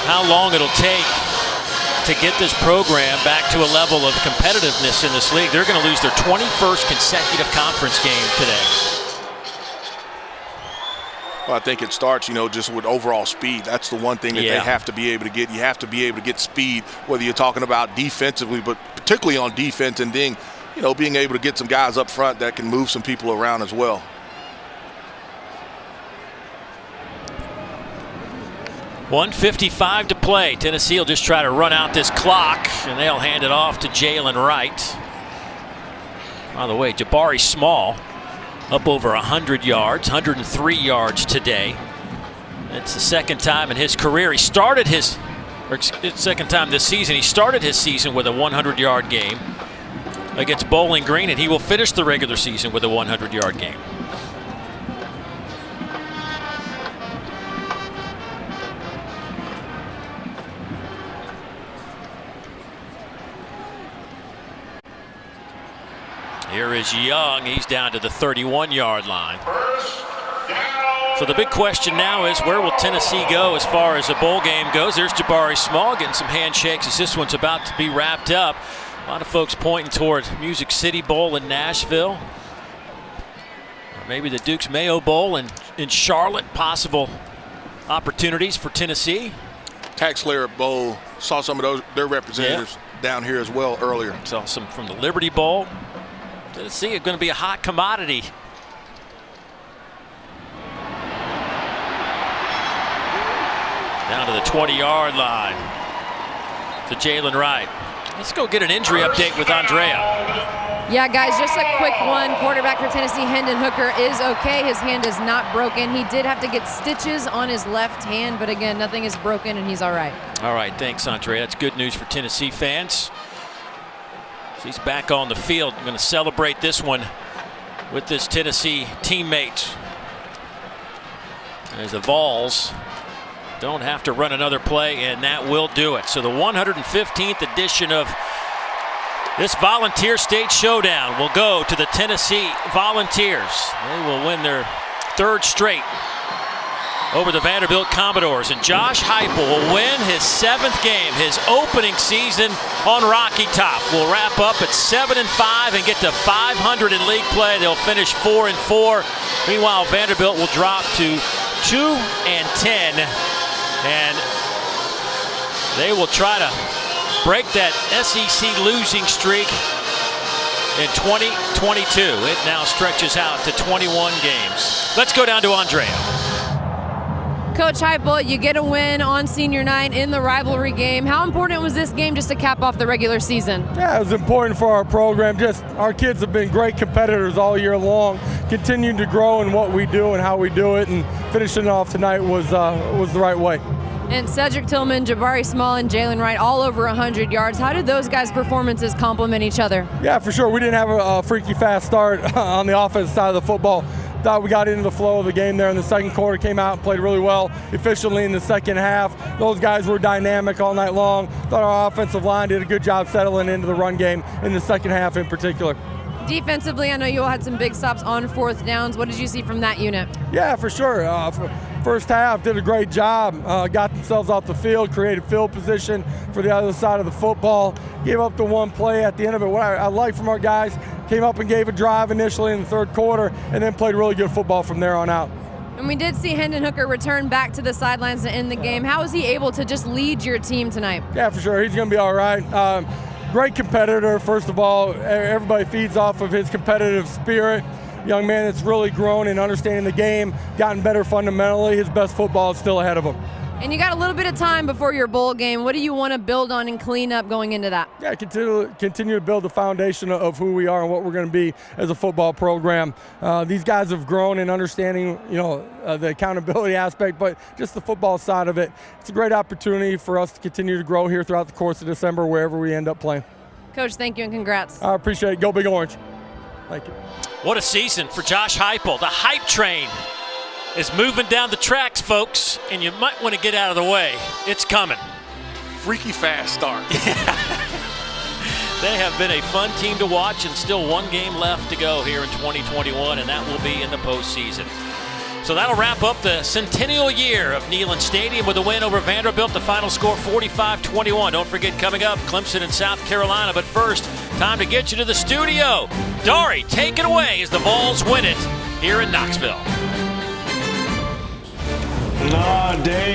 how long it'll take to get this program back to a level of competitiveness in this league. They're going to lose their 21st consecutive conference game today. Well, I think it starts, you know, just with overall speed. That's the one thing that they have to be able to get. You have to be able to get speed, whether you're talking about defensively, but particularly on defense, and then, you know, being able to get some guys up front that can move some people around as well. .155 to play. Tennessee will just try to run out this clock, and they'll hand it off to Jalen Wright. By the way, Jabari Small up over 100 yards, 103 yards today. It's the second time in his career. He started his, or second time this season, he started his season with a 100-yard game against Bowling Green, and he will finish the regular season with a 100-yard game. Here is Young. He's down to the 31-yard line. So the big question now is, where will Tennessee go as far as the bowl game goes? There's Jabari Small getting some handshakes as this one's about to be wrapped up. A lot of folks pointing toward Music City Bowl in Nashville. Or maybe the Duke's Mayo Bowl in Charlotte. Possible opportunities for Tennessee. Tax-Slayer Bowl, saw some of their representatives down here as well earlier. Saw some from the Liberty Bowl. Tennessee is going to be a hot commodity. Down to the 20-yard line to Jalen Wright. Let's go get an injury update with Andrea. Yeah, guys, just a quick one. Quarterback for Tennessee, Hendon Hooker, is okay. His hand is not broken. He did have to get stitches on his left hand, but again, nothing is broken, and he's all right. All right, thanks, Andrea. That's good news for Tennessee fans. He's back on the field. I'm going to celebrate this one with his Tennessee teammates. As the Vols don't have to run another play, and that will do it. So the 115th edition of this Volunteer State Showdown will go to the Tennessee Volunteers. They will win their 3rd straight over the Vanderbilt Commodores. And Josh Heupel will win his 7th game, his opening season on Rocky Top. We'll wrap up at 7-5 and get to 500 in league play. They'll finish 4-4. Meanwhile, Vanderbilt will drop to 2-10, and they will try to break that SEC losing streak in 2022. It now stretches out to 21 games. Let's go down to Andrea. Coach Heupel, you get a win on senior night in the rivalry game. How important was this game just to cap off the regular season? Yeah, it was important for our program. Just our kids have been great competitors all year long, continuing to grow in what we do and how we do it, and finishing off tonight was the right way. And Cedric Tillman, Jabari Small, and Jalen Wright all over 100 yards. How did those guys' performances complement each other? Yeah, for sure. We didn't have a freaky fast start on the offensive side of the football. Thought we got into the flow of the game there in the second quarter, came out and played really well, efficiently in the second half. Those guys were dynamic all night long. Thought our offensive line did a good job settling into the run game in the second half in particular. Defensively, I know you all had some big stops on 4th downs. What did you see from that unit? Yeah, for sure. First half, did a great job. Got themselves off the field, created field position for the other side of the football. Gave up the one play at the end of it. What I like from our guys, came up and gave a drive initially in the third quarter, and then played really good football from there on out. And we did see Hendon Hooker return back to the sidelines to end the game. How was he able to just lead your team tonight? Yeah, for sure. He's going to be all right. Great competitor, first of all. Everybody feeds off of his competitive spirit. Young man that's really grown in understanding the game, gotten better fundamentally. His best football is still ahead of him. And you got a little bit of time before your bowl game. What do you want to build on and clean up going into that? Yeah, continue to build the foundation of who we are and what we're going to be as a football program. These guys have grown in understanding, the accountability aspect, but just the football side of it. It's a great opportunity for us to continue to grow here throughout the course of December, wherever we end up playing. Coach, thank you and congrats. I appreciate it. Go Big Orange. Thank you. What a season for Josh Heupel. The hype train is moving down the tracks, folks, and you might want to get out of the way. It's coming. Freaky fast start. They have been a fun team to watch, and still one game left to go here in 2021, and that will be in the postseason. So that'll wrap up the centennial year of Neyland Stadium with a win over Vanderbilt. The final score 45-21. Don't forget, coming up, Clemson and South Carolina. But first, time to get you to the studio. Dari, take it away as the Vols win it here in Knoxville. Dave.